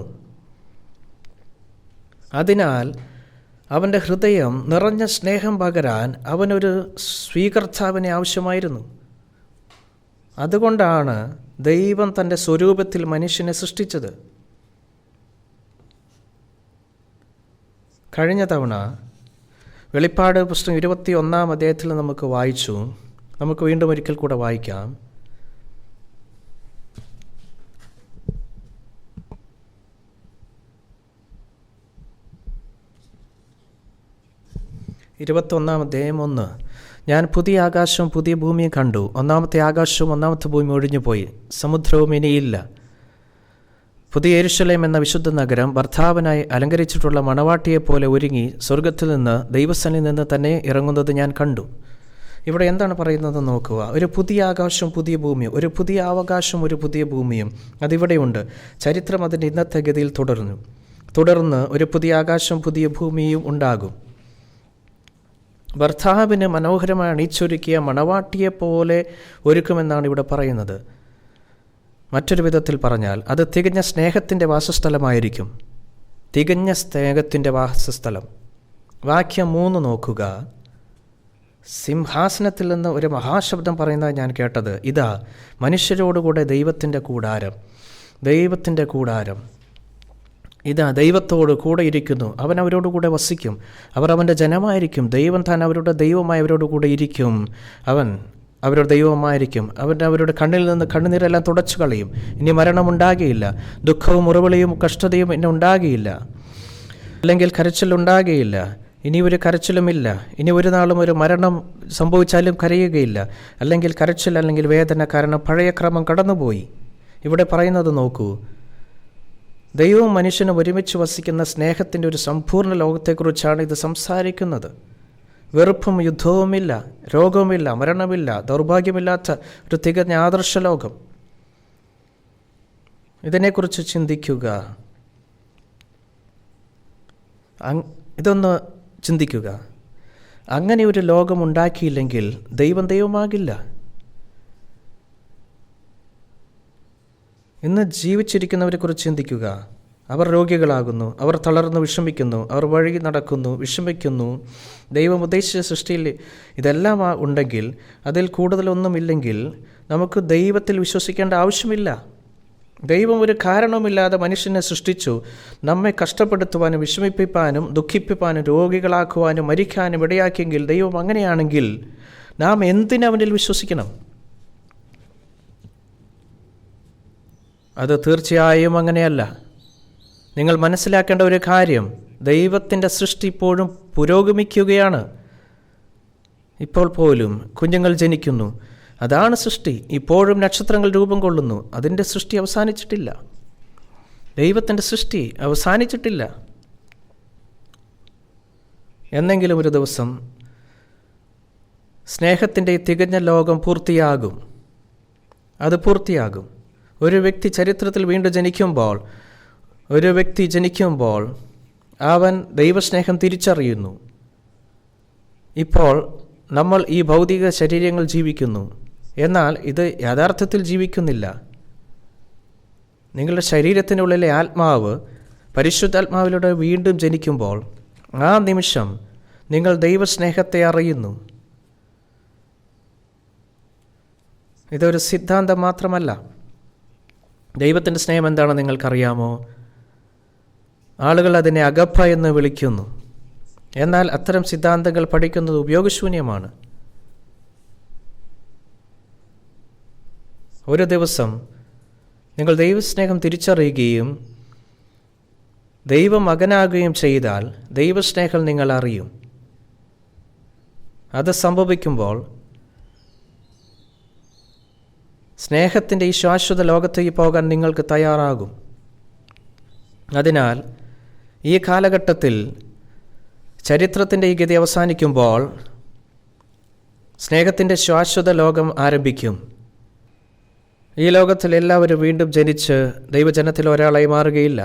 അതിനാൽ അവൻ്റെ ഹൃദയം നിറഞ്ഞ സ്നേഹം പകരാൻ അവനൊരു സ്വീകർത്താവിനെ ആവശ്യമായിരുന്നു. അതുകൊണ്ടാണ് ദൈവം തൻ്റെ സ്വരൂപത്തിൽ മനുഷ്യനെ സൃഷ്ടിച്ചത്. കഴിഞ്ഞ തവണ വെളിപ്പാട് പുസ്തകം 21-ാം അധ്യായത്തിൽ നമുക്ക് വായിച്ചു. നമുക്ക് വീണ്ടും ഒരിക്കൽ കൂടെ വായിക്കാം. അധ്യായം 1. ഞാൻ പുതിയ ആകാശവും പുതിയ ഭൂമിയും കണ്ടു. ഒന്നാമത്തെ ആകാശവും ഒന്നാമത്തെ ഭൂമി ഒഴിഞ്ഞുപോയി, സമുദ്രവും ഇനിയില്ല. പുതിയ യെരൂശലേം എന്ന വിശുദ്ധ നഗരം ഭർത്താവിനായി അലങ്കരിച്ചിട്ടുള്ള മണവാട്ടിയെപ്പോലെ ഒരുങ്ങി സ്വർഗത്തിൽ നിന്ന് ദൈവസന്നിധിയിൽ നിന്ന് തന്നെ ഇറങ്ങുന്നത് ഞാൻ കണ്ടു. ഇവിടെ എന്താണ് പറയുന്നത് നോക്കുക. ഒരു പുതിയ ആകാശവും പുതിയ ഭൂമിയും, ഒരു പുതിയ അവകാശവും ഒരു പുതിയ ഭൂമിയും അതിവിടെയുണ്ട്. ചരിത്രം അതിൻ്റെ ഇന്നത്തെ ഗതിയിൽ തുടർന്ന് ഒരു പുതിയ ആകാശവും പുതിയ ഭൂമിയും ഉണ്ടാകും. ഭർത്താവിന് മനോഹരമായി അണിയിച്ചൊരുക്കിയ മണവാട്ടിയെപ്പോലെ ഒരുക്കുമെന്നാണ് ഇവിടെ പറയുന്നത്. മറ്റൊരു വിധത്തിൽ പറഞ്ഞാൽ അത് തികഞ്ഞ സ്നേഹത്തിൻ്റെ വാസസ്ഥലമായിരിക്കും. തികഞ്ഞ സ്നേഹത്തിൻ്റെ വാസസ്ഥലം. വാക്യം 3 നോക്കുക. സിംഹാസനത്തിൽ നിന്ന് ഒരു മഹാശബ്ദം പറയുന്നത് ഞാൻ കേട്ടത്, ഇതാ മനുഷ്യരോടുകൂടെ ദൈവത്തിൻ്റെ കൂടാരം. ദൈവത്തിൻ്റെ കൂടാരം ഇതാ ദൈവത്തോട് കൂടെ ഇരിക്കുന്നു. അവൻ അവരോട് കൂടെ വസിക്കും. അവർ അവൻ്റെ ജനമായിരിക്കും. ദൈവം താൻ അവരുടെ ദൈവമായി അവരോട് കൂടെ ഇരിക്കും. അവൻ അവരുടെ ദൈവമായിരിക്കും. അവരുടെ കണ്ണിൽ നിന്ന് കണ്ണുനീരെല്ലാം തുടച്ചു കളയും. ഇനി മരണമുണ്ടാകുകയില്ല. ദുഃഖവും മുറവിളിയും കഷ്ടതയും ഇനി ഉണ്ടാകുകയില്ല. അല്ലെങ്കിൽ കരച്ചിലുണ്ടാകുകയില്ല. ഇനി ഒരു കരച്ചിലുമില്ല. ഇനി ഒരു നാളും ഒരു മരണം സംഭവിച്ചാലും കരയുകയില്ല. അല്ലെങ്കിൽ കരച്ചിൽ, അല്ലെങ്കിൽ വേദന. കാരണം പഴയ ക്രമം കടന്നുപോയി. ഇവിടെ പറയുന്നത് നോക്കൂ. ദൈവവും മനുഷ്യനും ഒരുമിച്ച് വസിക്കുന്ന സ്നേഹത്തിൻ്റെ ഒരു സമ്പൂർണ്ണ ലോകത്തെക്കുറിച്ചാണ് ഇത് സംസാരിക്കുന്നത്. വെറുപ്പും യുദ്ധവുമില്ല, രോഗവുമില്ല, മരണമില്ല, ദൗർഭാഗ്യമില്ലാത്ത ഒരു തികഞ്ഞ ആദർശ ലോകം. ഇതിനെക്കുറിച്ച് ചിന്തിക്കുക. ഇതൊന്ന് ചിന്തിക്കുക. അങ്ങനെ ഒരു ലോകം ഉണ്ടാക്കിയില്ലെങ്കിൽ ദൈവം ദൈവമാകില്ല. ഇന്ന് ജീവിച്ചിരിക്കുന്നവരെക്കുറിച്ച് ചിന്തിക്കുക. അവർ രോഗികളാകുന്നു, അവർ തളർന്ന് വിഷമിക്കുന്നു, അവർ വഴി നടക്കുന്നു, വിഷമിക്കുന്നു. ദൈവം ഉദ്ദേശിച്ച സൃഷ്ടിയിൽ ഇതെല്ലാം ഉണ്ടെങ്കിൽ, അതിൽ കൂടുതലൊന്നുമില്ലെങ്കിൽ നമുക്ക് ദൈവത്തിൽ വിശ്വസിക്കേണ്ട ആവശ്യമില്ല. ദൈവം ഒരു കാരണവുമില്ലാതെ മനുഷ്യനെ സൃഷ്ടിച്ചു നമ്മെ കഷ്ടപ്പെടുത്തുവാനും വിഷമിപ്പിക്കാനും ദുഃഖിപ്പിക്കാനും രോഗികളാക്കുവാനും മരിക്കാനും ഇടയാക്കിയെങ്കിൽ, ദൈവം അങ്ങനെയാണെങ്കിൽ നാം എന്തിനവനിൽ വിശ്വസിക്കണം? അത് തീർച്ചയായും അങ്ങനെയല്ല. നിങ്ങൾ മനസ്സിലാക്കേണ്ട ഒരു കാര്യം, ദൈവത്തിൻ്റെ സൃഷ്ടി ഇപ്പോഴും പുരോഗമിക്കുകയാണ്. ഇപ്പോൾ പോലും കുഞ്ഞുങ്ങൾ ജനിക്കുന്നു. അതാണ് സൃഷ്ടി. ഇപ്പോഴും നക്ഷത്രങ്ങൾ രൂപം കൊള്ളുന്നു. അതിൻ്റെ സൃഷ്ടി അവസാനിച്ചിട്ടില്ല. ദൈവത്തിൻ്റെ സൃഷ്ടി അവസാനിച്ചിട്ടില്ല. എന്നെങ്കിലും ഒരു ദിവസം സ്നേഹത്തിൻ്റെ തികഞ്ഞ ലോകം പൂർത്തിയാകും. അത് പൂർത്തിയാകും. ഒരു വ്യക്തി ചരിത്രത്തിൽ വീണ്ടും ജനിക്കുമ്പോൾ അവൻ ദൈവസ്നേഹം തിരിച്ചറിയുന്നു. ഇപ്പോൾ നമ്മൾ ഈ ഭൗതിക ശരീരങ്ങൾ ജീവിക്കുന്നു, എന്നാൽ ഇത് യഥാർത്ഥത്തിൽ ജീവിക്കുന്നില്ല. നിങ്ങളുടെ ശരീരത്തിനുള്ളിലെ ആത്മാവ് പരിശുദ്ധാത്മാവിലൂടെ വീണ്ടും ജനിക്കുമ്പോൾ ആ നിമിഷം നിങ്ങൾ ദൈവസ്നേഹത്തെ അറിയുന്നു. ഇതൊരു സിദ്ധാന്തം മാത്രമല്ല. ദൈവത്തിൻ്റെ സ്നേഹം എന്താണെന്ന് നിങ്ങൾക്കറിയാമോ? ആളുകൾ അതിനെ അഗപ്പ എന്ന് വിളിക്കുന്നു. എന്നാൽ അത്തരം സിദ്ധാന്തങ്ങൾ പഠിക്കുന്നത് ഉപയോഗശൂന്യമാണ്. ഒരു ദിവസം നിങ്ങൾ ദൈവസ്നേഹം തിരിച്ചറിയുകയും ദൈവമകനാകുകയും ചെയ്താൽ ദൈവസ്നേഹം നിങ്ങൾ അറിയും. അത് സംഭവിക്കുമ്പോൾ സ്നേഹത്തിൻ്റെ ഈ ശാശ്വത ലോകത്തേക്ക് പോകാൻ നിങ്ങൾക്ക് തയ്യാറാകും. അതിനാൽ ഈ കാലഘട്ടത്തിൽ ചരിത്രത്തിൻ്റെ ഈ ഗതി അവസാനിക്കുമ്പോൾ സ്നേഹത്തിൻ്റെ ശാശ്വത ലോകം ആരംഭിക്കും. ഈ ലോകത്തിൽ എല്ലാവരും വീണ്ടും ജനിച്ച് ദൈവജനത്തിൽ ഒരാളായി മാറുകയില്ല.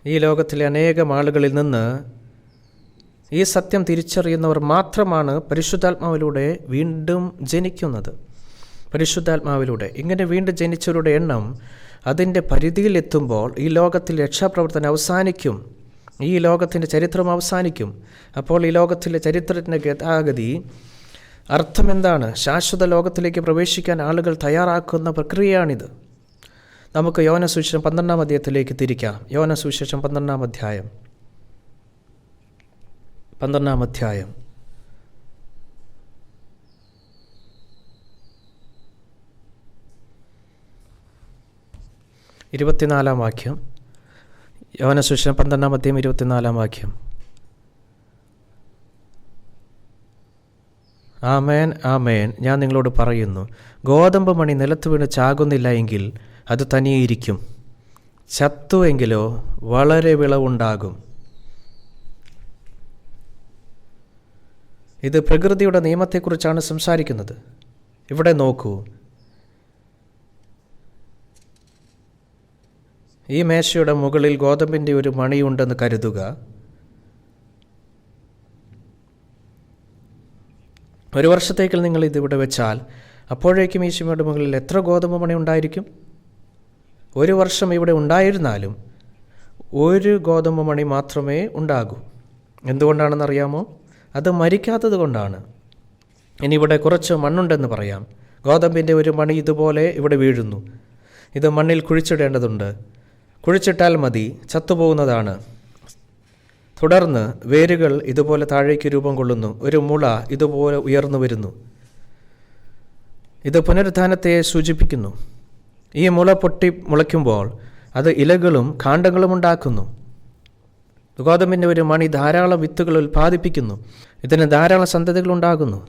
ഈ ലോകത്തിലെ അനേകം ആളുകളിൽ നിന്ന് ഈ സത്യം തിരിച്ചറിയുന്നവർ മാത്രമാണ് പരിശുദ്ധാത്മാവിലൂടെ വീണ്ടും ജനിക്കുന്നത്. പരിശുദ്ധാത്മാവിലൂടെ ഇങ്ങനെ വീണ്ടും ജനിച്ചവരുടെ എണ്ണം അതിൻ്റെ പരിധിയിലെത്തുമ്പോൾ ഈ ലോകത്തിൽ രക്ഷാപ്രവർത്തനം അവസാനിക്കും. ഈ ലോകത്തിൻ്റെ ചരിത്രം അവസാനിക്കും. അപ്പോൾ ഈ ലോകത്തിലെ ചരിത്രത്തിൻ്റെ ഗതാഗതി അർത്ഥമെന്താണ്? ശാശ്വത ലോകത്തിലേക്ക് പ്രവേശിക്കാൻ ആളുകൾ തയ്യാറാക്കുന്ന പ്രക്രിയയാണിത്. നമുക്ക് യോഹന്നാൻ സുവിശേഷം 12-ാം അധ്യായത്തിലേക്ക് തിരിക്കാം. യോഹന്നാൻ സുവിശേഷം 12-ാം അധ്യായം 12-ാം അധ്യായം 24-ാം വാക്യം. യോഹന്നാൻ സുവിശേഷം 12-ാം അധ്യായം 24-ാം വാക്യം. ആമേൻ, ആമേൻ, ഞാൻ നിങ്ങളോട് പറയുന്നു, ഗോതമ്പ് മണി നിലത്ത് വീണ് ചാകുന്നില്ല എങ്കിൽ അത് തനിയെയിരിക്കും. ചത്തുവെങ്കിലോ വളരെ വിളവുണ്ടാകും. ഇത് പ്രകൃതിയുടെ നിയമത്തെക്കുറിച്ചാണ് സംസാരിക്കുന്നത്. ഇവിടെ നോക്കൂ. ഈ മേശയുടെ മുകളിൽ ഗോതമ്പിൻ്റെ ഒരു മണിയുണ്ടെന്ന് കരുതുക. 1 വർഷത്തേക്ക് നിങ്ങൾ ഇതിവിടെ വെച്ചാൽ അപ്പോഴേക്കും ഈ ശിമയുടെ മുകളിൽ എത്ര ഗോതമ്പ് മണി ഉണ്ടായിരിക്കും? 1 വർഷം ഇവിടെ ഉണ്ടായിരുന്നാലും 1 ഗോതമ്പ് മണി മാത്രമേ ഉണ്ടാകൂ. എന്തുകൊണ്ടാണെന്നറിയാമോ? അത് മരിക്കാത്തത് കൊണ്ടാണ്. ഇനി ഇവിടെ കുറച്ച് മണ്ണുണ്ടെന്ന് പറയാം. ഗോതമ്പിൻ്റെ ഒരു മണി ഇതുപോലെ ഇവിടെ വീഴുന്നു. ഇത് മണ്ണിൽ കുഴിച്ചിടേണ്ടതുണ്ട്. കുഴിച്ചിട്ടാൽ മതി, ചത്തുപോകുന്നതാണ്. തുടർന്ന് വേരുകൾ ഇതുപോലെ താഴേക്ക് രൂപം കൊള്ളുന്നു. ഒരു മുള ഇതുപോലെ ഉയർന്നു വരുന്നു. ഇത് പുനരുത്ഥാനത്തെ സൂചിപ്പിക്കുന്നു. ഈ മുള പൊട്ടി മുളയ്ക്കുമ്പോൾ അത് ഇലകളും കാണ്ഡങ്ങളും ഉണ്ടാക്കുന്നു. ഗോതമ്പിൻ്റെ ഒരു മണി ധാരാളം വിത്തുകൾ ഉൽപ്പാദിപ്പിക്കുന്നു. ഇതിന് ധാരാളം സന്തതികളുണ്ടാകുന്നു.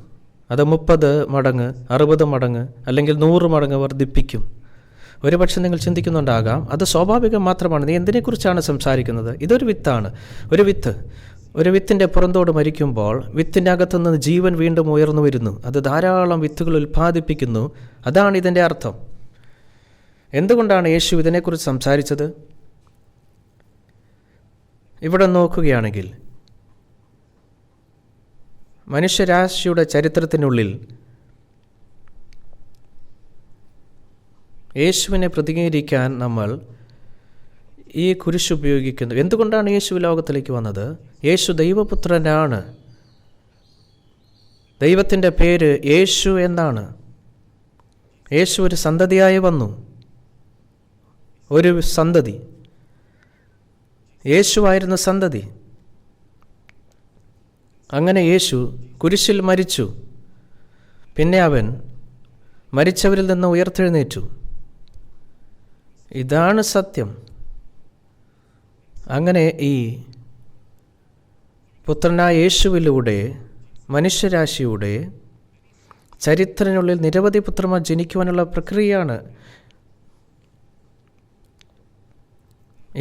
അത് 30 മടങ്ങ്, 60 മടങ്ങ് അല്ലെങ്കിൽ 100 മടങ്ങ് വർദ്ധിപ്പിക്കും. ഒരുപക്ഷെ നിങ്ങൾ ചിന്തിക്കുന്നുണ്ടാകാം, അത് സ്വാഭാവികം മാത്രമാണ്, നീ എന്തിനെക്കുറിച്ചാണ് സംസാരിക്കുന്നത്? ഇതൊരു വിത്താണ്. ഒരു വിത്തിൻ്റെ പുറന്തോട് മരിക്കുമ്പോൾ വിത്തിൻ്റെ അകത്തുനിന്ന് ജീവൻ വീണ്ടും ഉയർന്നു വരുന്നു. അത് ധാരാളം വിത്തുകൾ ഉൽപ്പാദിപ്പിക്കുന്നു. അതാണ് ഇതിൻ്റെ അർത്ഥം. എന്തുകൊണ്ടാണ് യേശു ഇതിനെക്കുറിച്ച് സംസാരിച്ചത്? ഇവിടെ നോക്കുകയാണെങ്കിൽ മനുഷ്യരാശിയുടെ ചരിത്രത്തിനുള്ളിൽ യേശുവിനെ പ്രതിനിധീകരിക്കാൻ നമ്മൾ ഈ കുരിശ് ഉപയോഗിക്കുന്നു. എന്തുകൊണ്ടാണ് യേശു ലോകത്തിലേക്ക് വന്നത്? യേശു ദൈവപുത്രനാണ്. ദൈവത്തിൻ്റെ പേര് യേശു എന്നാണ്. യേശു ഒരു സന്തതിയായി വന്നു. ഒരു സന്തതി, യേശുവായിരുന്ന സന്തതി. അങ്ങനെ യേശു കുരിശിൽ മരിച്ചു. പിന്നെ അവൻ മരിച്ചവരിൽ നിന്ന് ഉയർത്തെഴുന്നേറ്റു. ഇതാണ് സത്യം. അങ്ങനെ ഈ പുത്രനായ യേശുവിലൂടെ മനുഷ്യരാശിയുടെ ചരിത്രത്തിനുള്ളിൽ നിരവധി പുത്രന്മാർ ജനിക്കുവാനുള്ള പ്രക്രിയയാണ്.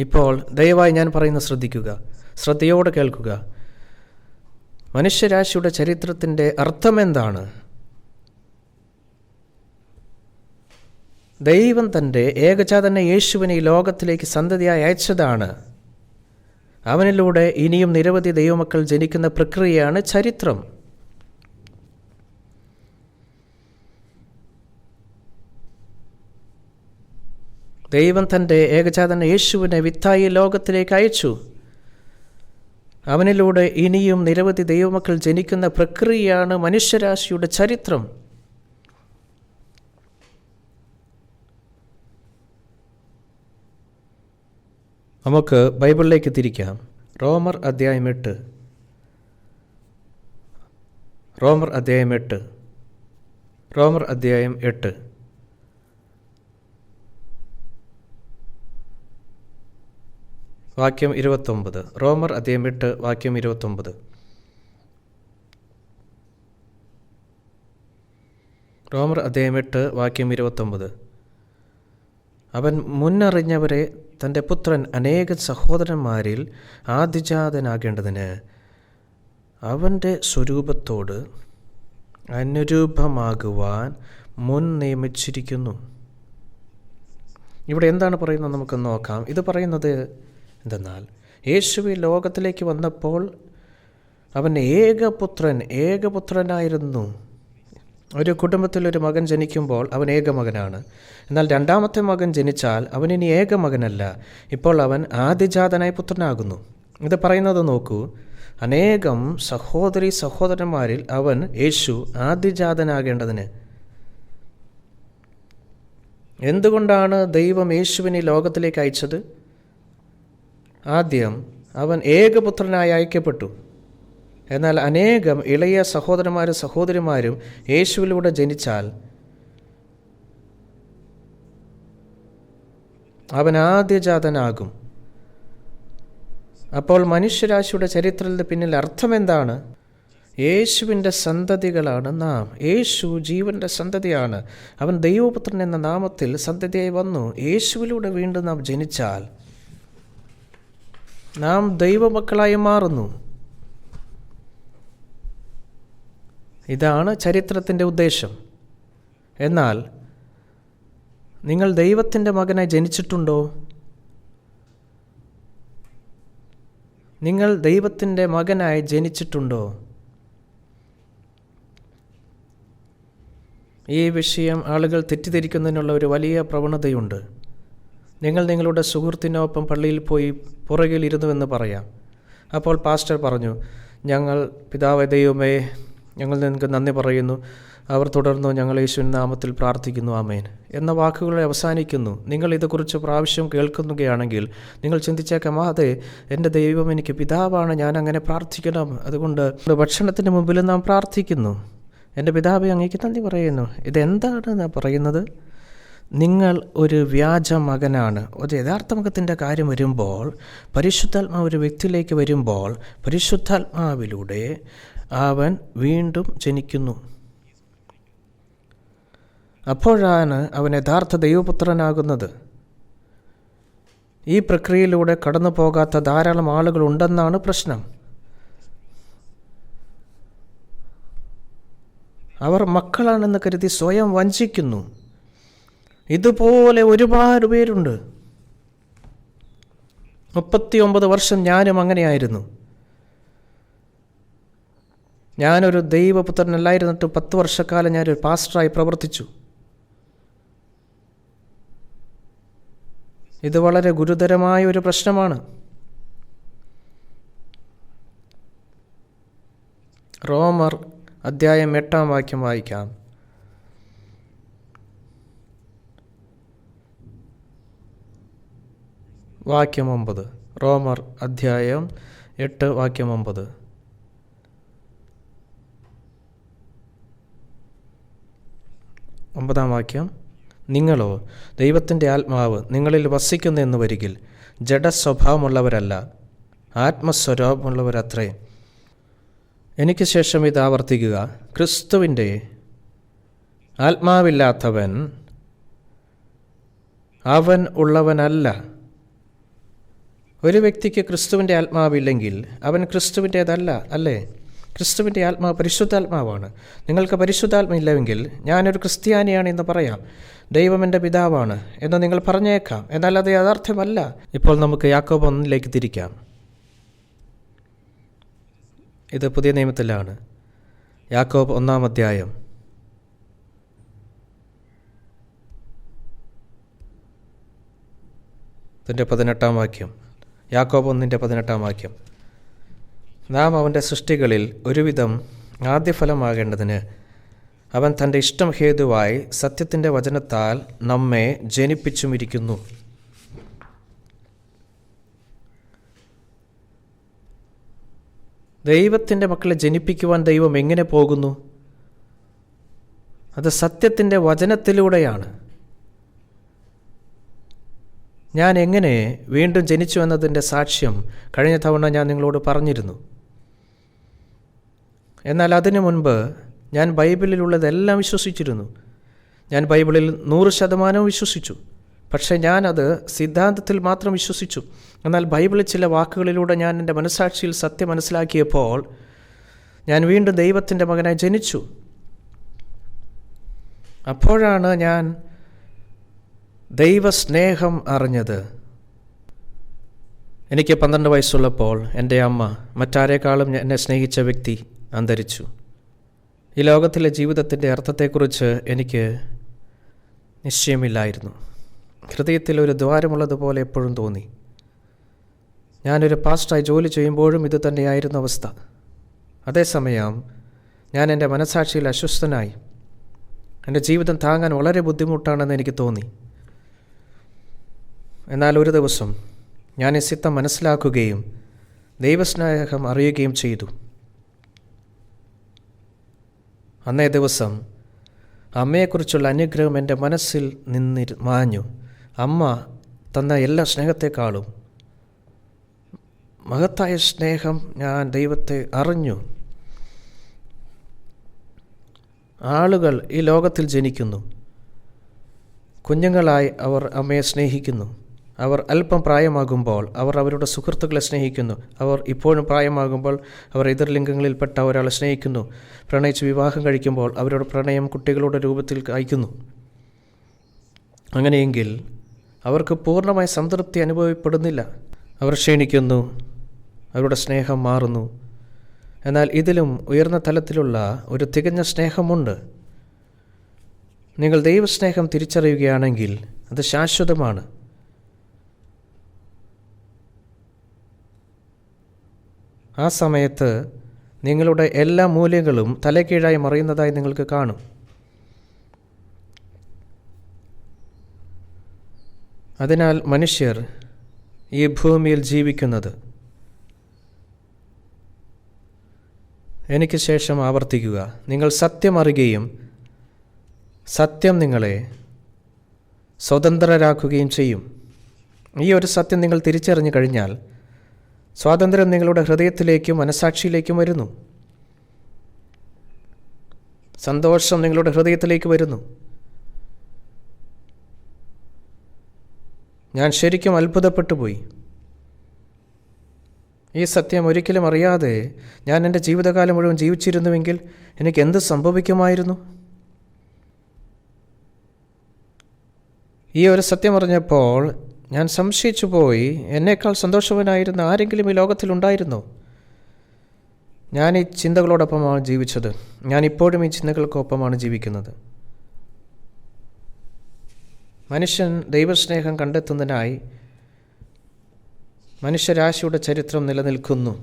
ഇപ്പോൾ ദയവായി ഞാൻ പറയുന്നത് ശ്രദ്ധിക്കുക, ശ്രദ്ധയോടെ കേൾക്കുക. മനുഷ്യരാശിയുടെ ചരിത്രത്തിൻ്റെ അർത്ഥം എന്താണ്? ദൈവം തൻ്റെ ഏകജാതനെ യേശുവിനെ ഈ ലോകത്തിലേക്ക് സന്തതിയായി അയച്ചതാണ്. അവനിലൂടെ ഇനിയും നിരവധി ദൈവമക്കൾ ജനിക്കുന്ന പ്രക്രിയയാണ് ചരിത്രം. ദൈവം തൻ്റെ ഏകജാതനെ യേശുവിനെ വിത്തായി ലോകത്തിലേക്ക് അയച്ചു. അവനിലൂടെ ഇനിയും നിരവധി ദൈവമക്കൾ ജനിക്കുന്ന പ്രക്രിയയാണ് മനുഷ്യരാശിയുടെ ചരിത്രം. നമുക്ക് ബൈബിളിലേക്ക് തിരിക്കാം. റോമർ അധ്യായം 8 വാക്യം 29. റോമർ അധ്യായം 8 വാക്യം 29. റോമർ അധ്യായം 8 വാക്യം 29. അവൻ മുന്നറിഞ്ഞവരെ തൻ്റെ പുത്രൻ അനേക സഹോദരന്മാരിൽ ആദിജാതനാകേണ്ടതിന് അവൻ്റെ സ്വരൂപത്തോട് അനുരൂപമാകുവാൻ മുൻ നിയമിച്ചിരിക്കുന്നു. ഇവിടെ എന്താണ് പറയുന്നത് നമുക്ക് നോക്കാം. ഇത് പറയുന്നത് എന്തെന്നാൽ, യേശു ലോകത്തിലേക്ക് വന്നപ്പോൾ അവൻ ഏകപുത്രനായിരുന്നു. ഒരു കുടുംബത്തിലൊരു മകൻ ജനിക്കുമ്പോൾ അവൻ ഏകമകനാണ്. എന്നാൽ രണ്ടാമത്തെ മകൻ ജനിച്ചാൽ അവൻ ഇനി ഏകമകനല്ല, ഇപ്പോൾ അവൻ ആദിജാതനായ പുത്രനാകുന്നു. ഇത് പറയുന്നത് നോക്കൂ, അനേകം സഹോദരന്മാരിൽ അവൻ യേശു ആദിജാതനാകേണ്ടതിന്. എന്തുകൊണ്ടാണ് ദൈവം യേശുവിനെ ലോകത്തിലേക്ക് അയച്ചത്? ആദ്യം അവൻ ഏകപുത്രനായി അയക്കപ്പെട്ടു. എന്നാൽ അനേകം ഇളയ സഹോദരിമാരും യേശുവിലൂടെ ജനിച്ചാൽ അവൻ ആദ്യജാതനാകും. അപ്പോൾ മനുഷ്യരാശിയുടെ ചരിത്രത്തിന് പിന്നിൽ അർത്ഥം എന്താണ്? യേശുവിൻ്റെ സന്തതികളാണ് നാം. യേശു ജീവൻ്റെ സന്തതിയാണ്. അവൻ ദൈവപുത്രൻ എന്ന നാമത്തിൽ സന്തതിയായി വന്നു. യേശുവിലൂടെ വീണ്ടും നാം ജനിച്ചാൽ നാം ദൈവമക്കളായി മാറുന്നു. ഇതാണ് ചരിത്രത്തിൻ്റെ ഉദ്ദേശം. എന്നാൽ നിങ്ങൾ ദൈവത്തിൻ്റെ മകനായി ജനിച്ചിട്ടുണ്ടോ? നിങ്ങൾ ദൈവത്തിൻ്റെ മകനായി ജനിച്ചിട്ടുണ്ടോ? ഈ വിഷയം ആളുകൾ തെറ്റിദ്ധരിക്കുന്നതിനുള്ള ഒരു വലിയ പ്രവണതയുണ്ട്. നിങ്ങൾ നിങ്ങളുടെ സുഹൃത്തിനൊപ്പം പള്ളിയിൽ പോയി പുറകിൽ ഇരുന്നുവെന്ന് പറയാം. അപ്പോൾ പാസ്റ്റർ പറഞ്ഞു, ഞങ്ങൾ പിതാവേ ദൈവമേ ഞങ്ങൾ നിങ്ങൾക്ക് നന്ദി പറയുന്നു. അവർ തുടർന്നു, ഞങ്ങൾ യേശുവിൻ നാമത്തിൽ പ്രാർത്ഥിക്കുന്നു, ആമേൻ എന്ന വാക്കുകളെ അവസാനിക്കുന്നു. നിങ്ങൾ ഇതേക്കുറിച്ച് പ്രാവശ്യം കേൾക്കുകയാണെങ്കിൽ നിങ്ങൾ ചിന്തിച്ചേക്കാം, അതെ, എൻ്റെ ദൈവം എനിക്ക് പിതാവാണ്, ഞാൻ അങ്ങനെ പ്രാർത്ഥിക്കണം. അതുകൊണ്ട് ഭക്ഷണത്തിന് മുമ്പിൽ നാം പ്രാർത്ഥിക്കുന്നു, എൻ്റെ പിതാവേ അങ്ങേക്ക് നന്ദി പറയുന്നു. ഇതെന്താണ് പറയുന്നത്? നിങ്ങൾ ഒരു വ്യാജ മകനാണ്. ഒരു യഥാർത്ഥ മകത്തിൻ്റെ കാര്യം വരുമ്പോൾ, പരിശുദ്ധാത്മാവ് ഒരു വ്യക്തിയിലേക്ക് വരുമ്പോൾ, പരിശുദ്ധാത്മാവിലൂടെ അവൻ വീണ്ടും ജനിക്കുന്നു. അപ്പോഴാണ് അവൻ യഥാർത്ഥ ദൈവപുത്രനാകുന്നത്. ഈ പ്രക്രിയയിലൂടെ കടന്നു പോകാത്ത ധാരാളം ആളുകളുണ്ടെന്നാണ് പ്രശ്നം. അവർ മക്കളാണെന്ന് കരുതി സ്വയം വഞ്ചിക്കുന്നു. ഇതുപോലെ ഒരുപാട് പേരുണ്ട്. 39 വർഷം ഞാനും അങ്ങനെയായിരുന്നു. ഞാനൊരു ദൈവപുത്രനല്ലായിരുന്നിട്ട് 10 വർഷക്കാലം ഞാനൊരു പാസ്റ്ററായി പ്രവർത്തിച്ചു. ഇത് വളരെ ഗുരുതരമായ ഒരു പ്രശ്നമാണ്. റോമർ അധ്യായം 8 വാക്യം വായിക്കാം. വാക്യം 9. റോമർ അധ്യായം 8 വാക്യം 9. ഒമ്പതാം വാക്യം. നിങ്ങളോ ദൈവത്തിൻ്റെ ആത്മാവ് നിങ്ങളിൽ വസിക്കുന്നെന്ന് വരികിൽ ജഡസ്വഭാവമുള്ളവരല്ല, ആത്മസ്വരൂപമുള്ളവരത്രേ. എനിക്ക് ശേഷം ഇത് ആവർത്തിക്കുക. ക്രിസ്തുവിൻ്റെ ആത്മാവില്ലാത്തവൻ അവൻ ഉള്ളവനല്ല. ഒരു വ്യക്തിക്ക് ക്രിസ്തുവിൻ്റെ ആത്മാവില്ലെങ്കിൽ അവൻ ക്രിസ്തുവിൻ്റേതല്ല, അല്ലേ? ക്രിസ്തുവിൻ്റെ ആത്മാവ് പരിശുദ്ധാത്മാവാണ്. നിങ്ങൾക്ക് പരിശുദ്ധാത്മയില്ലെങ്കിൽ ഞാനൊരു ക്രിസ്ത്യാനിയാണ് എന്ന് പറയാം, ദൈവം എൻ്റെ പിതാവാണ് എന്ന് നിങ്ങൾ പറഞ്ഞേക്കാം. എന്നാൽ അത് യാഥാർത്ഥ്യമല്ല. ഇപ്പോൾ നമുക്ക് യാക്കോബ് 1 തിരിക്കാം. ഇത് പുതിയ നിയമത്തിലാണ്. യാക്കോബ് 1 അധ്യായം. ഇതിൻ്റെ 18 വാക്യം. യാക്കോബ് 1:18 വാക്യം. നാം അവൻ്റെ സൃഷ്ടികളിൽ ഒരുവിധം ആദ്യഫലമാകേണ്ടതിന് അവൻ തൻ്റെ ഇഷ്ടം ഹേതുവായി സത്യത്തിൻ്റെ വചനത്താൽ നമ്മെ ജനിപ്പിച്ചുമിരിക്കുന്നു. ദൈവത്തിൻ്റെ മക്കളെ ജനിപ്പിക്കുവാൻ ദൈവം എങ്ങനെ പോകുന്നു? അത് സത്യത്തിൻ്റെ വചനത്തിലൂടെയാണ്. ഞാൻ എങ്ങനെ വീണ്ടും ജനിച്ചു എന്നതിൻ്റെ സാക്ഷ്യം കഴിഞ്ഞ തവണ ഞാൻ നിങ്ങളോട് പറഞ്ഞിരുന്നു. എന്നാൽ അതിനു മുൻപ് ഞാൻ ബൈബിളിലുള്ളതെല്ലാം വിശ്വസിച്ചിരുന്നു. ഞാൻ ബൈബിളിൽ 100% വിശ്വസിച്ചു. പക്ഷേ ഞാനത് സിദ്ധാന്തത്തിൽ മാത്രം വിശ്വസിച്ചു. എന്നാൽ ബൈബിളിൽ ചില വാക്കുകളിലൂടെ ഞാൻ എൻ്റെ മനസ്സാക്ഷിയിൽ സത്യം മനസ്സിലാക്കിയപ്പോൾ ഞാൻ വീണ്ടും ദൈവത്തിൻ്റെ മകനായി ജനിച്ചു. അപ്പോഴാണ് ഞാൻ ദൈവസ്നേഹം അറിഞ്ഞത്. എനിക്ക് 12 വയസ്സുള്ളപ്പോൾ എൻ്റെ അമ്മ, മറ്റാരേക്കാളും എന്നെ സ്നേഹിച്ച വ്യക്തി, അന്തരിച്ചു. ഈ ലോകത്തിലെ ജീവിതത്തിൻ്റെ അർത്ഥത്തെക്കുറിച്ച് എനിക്ക് നിശ്ചയമില്ലായിരുന്നു. ഹൃദയത്തിൽ ഒരു ദ്വാരമുള്ളതുപോലെ എപ്പോഴും തോന്നി. ഞാനൊരു പാസ്റ്ററായി ജോലി ചെയ്യുമ്പോഴും ഇത് തന്നെയായിരുന്നു അവസ്ഥ. അതേസമയം ഞാൻ എൻ്റെ മനസ്സാക്ഷിയിൽ അസ്വസ്ഥനായി. എൻ്റെ ജീവിതം താങ്ങാൻ വളരെ ബുദ്ധിമുട്ടാണെന്ന് എനിക്ക് തോന്നി. എന്നാൽ ഒരു ദിവസം ഞാൻ ഈ സത്യം മനസ്സിലാക്കുകയും ദൈവസ്നേഹം അറിയുകയും ചെയ്തു. അന്നേ ദിവസം അമ്മയെക്കുറിച്ചുള്ള അനുഗ്രഹം എൻ്റെ മനസ്സിൽ മാഞ്ഞു. അമ്മ തന്ന എല്ലാ സ്നേഹത്തെക്കാളും മഹത്തായ സ്നേഹം ഞാൻ ദൈവത്തെ അറിഞ്ഞു. ആളുകൾ ഈ ലോകത്തിൽ ജനിക്കുന്നു. കുഞ്ഞുങ്ങളായി അവർ അമ്മയെ സ്നേഹിക്കുന്നു. അവർ അല്പം പ്രായമാകുമ്പോൾ അവർ അവരുടെ സുഹൃത്തുക്കളെ സ്നേഹിക്കുന്നു. അവർ ഇപ്പോഴും പ്രായമാകുമ്പോൾ അവർ എതിർലിംഗങ്ങളിൽപ്പെട്ട ഒരാളെ സ്നേഹിക്കുന്നു. പ്രണയിച്ച് വിവാഹം കഴിക്കുമ്പോൾ അവരുടെ പ്രണയം കുട്ടികളുടെ രൂപത്തിൽ അയക്കുന്നു. അങ്ങനെയെങ്കിൽ അവർക്ക് പൂർണ്ണമായ സംതൃപ്തി അനുഭവപ്പെടുന്നില്ല. അവർ ക്ഷീണിക്കുന്നു, അവരുടെ സ്നേഹം മാറുന്നു. എന്നാൽ ഇതിലും ഉയർന്ന തലത്തിലുള്ള ഒരു തികഞ്ഞ സ്നേഹമുണ്ട്. നിങ്ങൾ ദൈവസ്നേഹം തിരിച്ചറിയുകയാണെങ്കിൽ അത് ശാശ്വതമാണ്. ആ സമയത്ത് നിങ്ങളുടെ എല്ലാ മൂല്യങ്ങളും തലകീഴായി മറിയുന്നതായി നിങ്ങൾക്ക് കാണും. അതിനാൽ മനുഷ്യർ ഈ ഭൂമിയിൽ ജീവിക്കുന്നത്, എനിക്ക് ശേഷം ആവർത്തിക്കുക, നിങ്ങൾ സത്യം അറിയുകയും സത്യം നിങ്ങളെ സ്വതന്ത്രരാക്കുകയും ചെയ്യും. ഈ ഒരു സത്യം നിങ്ങൾ തിരിച്ചറിഞ്ഞു കഴിഞ്ഞാൽ സ്വാതന്ത്ര്യം നിങ്ങളുടെ ഹൃദയത്തിലേക്കും മനസാക്ഷിയിലേക്കും വരുന്നു. സന്തോഷം നിങ്ങളുടെ ഹൃദയത്തിലേക്ക് വരുന്നു. ഞാൻ ശരിക്കും അത്ഭുതപ്പെട്ടു പോയി. ഈ സത്യം ഒരിക്കലും അറിയാതെ ഞാൻ എൻ്റെ ജീവിതകാലം മുഴുവൻ ജീവിച്ചിരുന്നുവെങ്കിൽ എനിക്ക് എന്ത് സംഭവിക്കുമായിരുന്നു? ഈ ഒരു സത്യം അറിഞ്ഞപ്പോൾ ഞാൻ സംശയിച്ചു പോയി, എന്നേക്കാൾ സന്തോഷവാനായിരുന്ന ആരെങ്കിലും ഈ ലോകത്തിലുണ്ടായിരുന്നോ? ഞാൻ ഈ ചിന്തകളോടൊപ്പമാണ് ജീവിച്ചത്. ഞാൻ ഇപ്പോഴും ഈ ചിന്തകൾക്കൊപ്പമാണ് ജീവിക്കുന്നത്. മനുഷ്യൻ ദൈവസ്നേഹം കണ്ടെത്തുന്നതിനായി മനുഷ്യരാശിയുടെ ചരിത്രം നിലനിൽക്കുന്നു.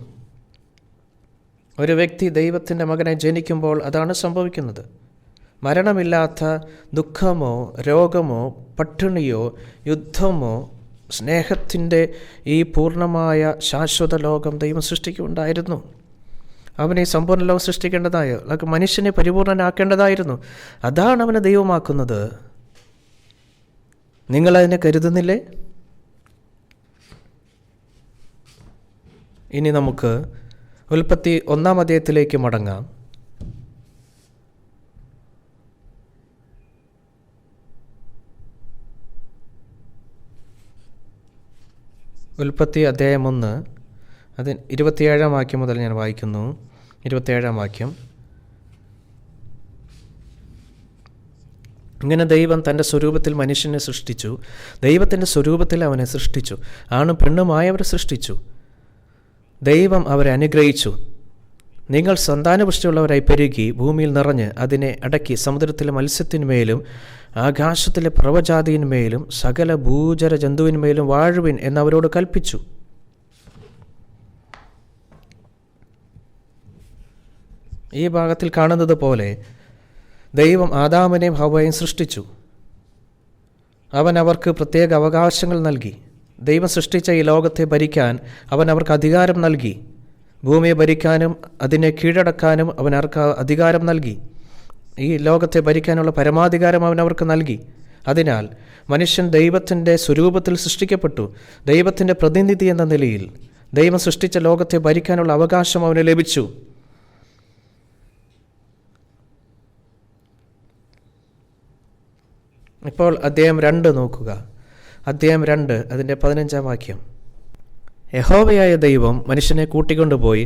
ഒരു വ്യക്തി ദൈവത്തിൻ്റെ മകനായി ജനിക്കുമ്പോൾ അതാണ് സംഭവിക്കുന്നത്. മരണമില്ലാത്ത ദുഃഖമോ രോഗമോ പട്ടിണിയോ യുദ്ധമോ സ്നേഹത്തിൻ്റെ ഈ പൂർണ്ണമായ ശാശ്വത ലോകം ദൈവം സൃഷ്ടിക്കുകയുണ്ടായിരുന്നു. അവനെ സമ്പൂർണ്ണ ലോകം സൃഷ്ടിക്കേണ്ടതായോ, മനുഷ്യനെ പരിപൂർണനാക്കേണ്ടതായിരുന്നു. അതാണ് അവനെ ദൈവമാക്കുന്നത്. നിങ്ങളതിനെ കരുതുന്നില്ലേ? ഇനി നമുക്ക് ഉൽപ്പത്തി 1-ാം അധ്യായത്തിലേക്ക് മടങ്ങാം. ഉൽപ്പത്തി അധ്യായം 1 അതിന് 27-ാം വാക്യം മുതൽ ഞാൻ വായിക്കുന്നു. 27-ാം വാക്യം: ഇങ്ങനെ ദൈവം തൻ്റെ സ്വരൂപത്തിൽ മനുഷ്യനെ സൃഷ്ടിച്ചു. ദൈവത്തിൻ്റെ സ്വരൂപത്തിൽ അവനെ സൃഷ്ടിച്ചു, ആണും പെണ്ണുമായവരെ സൃഷ്ടിച്ചു. ദൈവം അവരെ അനുഗ്രഹിച്ചു. നിങ്ങൾ സന്താനപുഷ്ടിയുള്ളവരായി പെരുകി ഭൂമിയിൽ നിറഞ്ഞ് അതിനെ അടക്കി സമുദ്രത്തിലെ മത്സ്യത്തിന്മേലും ആകാശത്തിലെ പർവ്വജാതിന്മേലും സകല ഭൂചര ജന്തുവിന്മേലും വാഴുവിൻ എന്നവരോട് കൽപ്പിച്ചു. ഈ ഭാഗത്തിൽ കാണുന്നത് പോലെ ദൈവം ആദാമിനെയും ഹവ്വയെയും സൃഷ്ടിച്ചു. അവൻ അവർക്ക് പ്രത്യേക അവകാശങ്ങൾ നൽകി. ദൈവം സൃഷ്ടിച്ച ഈ ലോകത്തെ ഭരിക്കാൻ അവൻ അവർക്ക് അധികാരം നൽകി. ഭൂമിയെ ഭരിക്കാനും അതിനെ കീഴടക്കാനും അവൻ അവർക്ക് അധികാരം നൽകി. ഈ ലോകത്തെ ഭരിക്കാനുള്ള പരമാധികാരം അവൻ അവർക്ക് നൽകി. അതിനാൽ മനുഷ്യൻ ദൈവത്തിൻ്റെ സ്വരൂപത്തിൽ സൃഷ്ടിക്കപ്പെട്ടു. ദൈവത്തിൻ്റെ പ്രതിനിധി എന്ന നിലയിൽ ദൈവം സൃഷ്ടിച്ച ലോകത്തെ ഭരിക്കാനുള്ള അവകാശം അവന് ലഭിച്ചു. ഇപ്പോൾ അധ്യായം 2 നോക്കുക. അധ്യായം 2 അതിൻ്റെ 15-ാം വാക്യം: യഹോവയായ ദൈവം മനുഷ്യനെ കൂട്ടിക്കൊണ്ടുപോയി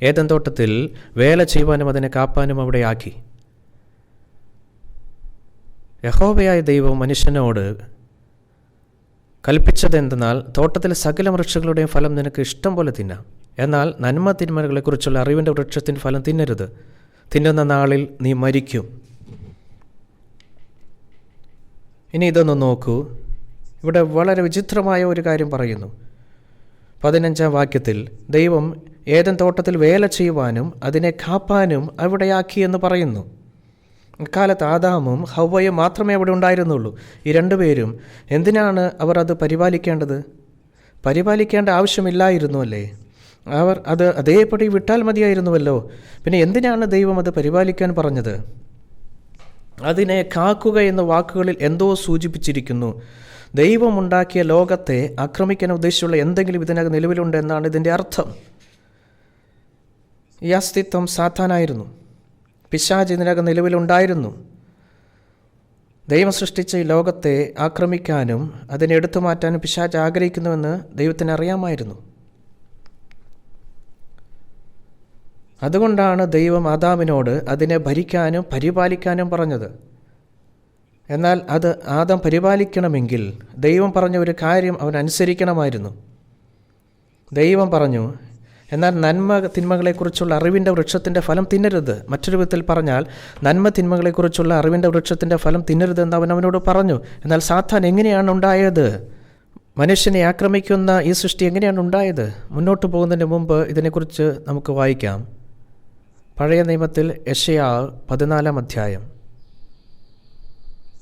ഏദൻ തോട്ടത്തിൽ വേല ചെയ്യുവാനും അതിനെ കാപ്പാനും അവിടെ ആക്കി. യഹോവയായ ദൈവം മനുഷ്യനോട് കൽപ്പിച്ചതെന്തെന്നാൽ, തോട്ടത്തിലെ സകല വൃക്ഷങ്ങളുടെയും ഫലം നിനക്ക് ഇഷ്ടം പോലെ തിന്നാം, എന്നാൽ നന്മ തിന്മകളെക്കുറിച്ചുള്ള അറിവിൻ്റെ വൃക്ഷത്തിൻ്റെ ഫലം തിന്നരുത്. തിന്നുന്ന നാളിൽ നീ മരിക്കും. ഇനി ഇതൊന്ന് നോക്കൂ. ഇവിടെ വളരെ വിചിത്രമായ ഒരു കാര്യം പറയുന്നു. 15-ാം വാക്യത്തിൽ ദൈവം ഏദൻ തോട്ടത്തിൽ വേല ചെയ്യുവാനും അതിനെ കാപ്പാനും അവിടെയാക്കി എന്ന് പറയുന്നു. ഇക്കാലത്ത് ആദാമും ഹവ്വയും മാത്രമേ അവിടെ ഉണ്ടായിരുന്നുള്ളൂ. ഈ രണ്ടുപേരും എന്തിനാണ് അവർ അത് പരിപാലിക്കേണ്ടത്? പരിപാലിക്കേണ്ട ആവശ്യമില്ലായിരുന്നു അല്ലേ? അവർ അത് അതേപടി വിട്ടാൽ മതിയായിരുന്നുവല്ലോ. പിന്നെ എന്തിനാണ് ദൈവം അത് പരിപാലിക്കാൻ പറഞ്ഞത്? അതിനെ കാക്കുക എന്ന വാക്കുകളിൽ എന്തോ സൂചിപ്പിച്ചിരിക്കുന്നു. ദൈവമുണ്ടാക്കിയ ലോകത്തെ ആക്രമിക്കാൻ ഉദ്ദേശിച്ചുള്ള എന്തെങ്കിലും ഇതിനകം നിലവിലുണ്ട് എന്നാണ് ഇതിൻ്റെ അർത്ഥം. ഈ അസ്തിത്വം സാത്താനായിരുന്നു. പിശാച് ഇതിനകം നിലവിലുണ്ടായിരുന്നു. ദൈവം സൃഷ്ടിച്ച ഈ ലോകത്തെ ആക്രമിക്കാനും അതിനെ എടുത്തു മാറ്റാനും പിശാച് ആഗ്രഹിക്കുന്നുവെന്ന് ദൈവത്തിന് അറിയാമായിരുന്നു. അതുകൊണ്ടാണ് ദൈവം ആദാമിനോട് അതിനെ ഭരിക്കാനും പരിപാലിക്കാനും പറഞ്ഞത്. എന്നാൽ അത് ആദാം പരിപാലിക്കണമെങ്കിൽ ദൈവം പറഞ്ഞ ഒരു കാര്യം അവൻ അനുസരിക്കണമായിരുന്നു. ദൈവം പറഞ്ഞു, എന്നാൽ നന്മ തിന്മകളെക്കുറിച്ചുള്ള അറിവിൻ്റെ വൃക്ഷത്തിൻ്റെ ഫലം തിന്നരുത്. മറ്റൊരു വിധത്തിൽ പറഞ്ഞാൽ നന്മ തിന്മകളെക്കുറിച്ചുള്ള അറിവിൻ്റെ വൃക്ഷത്തിൻ്റെ ഫലം തിന്നരുതെന്ന് അവനോട് പറഞ്ഞു. എന്നാൽ സാത്താൻ എങ്ങനെയാണ് ഉണ്ടായത്? മനുഷ്യനെ ആക്രമിക്കുന്ന ഈ സൃഷ്ടി എങ്ങനെയാണ് ഉണ്ടായത്? മുന്നോട്ട് പോകുന്നതിന് മുമ്പ് ഇതിനെക്കുറിച്ച് നമുക്ക് വായിക്കാം. പഴയ നിയമത്തിൽ യെശയ്യാ 14 അധ്യായം.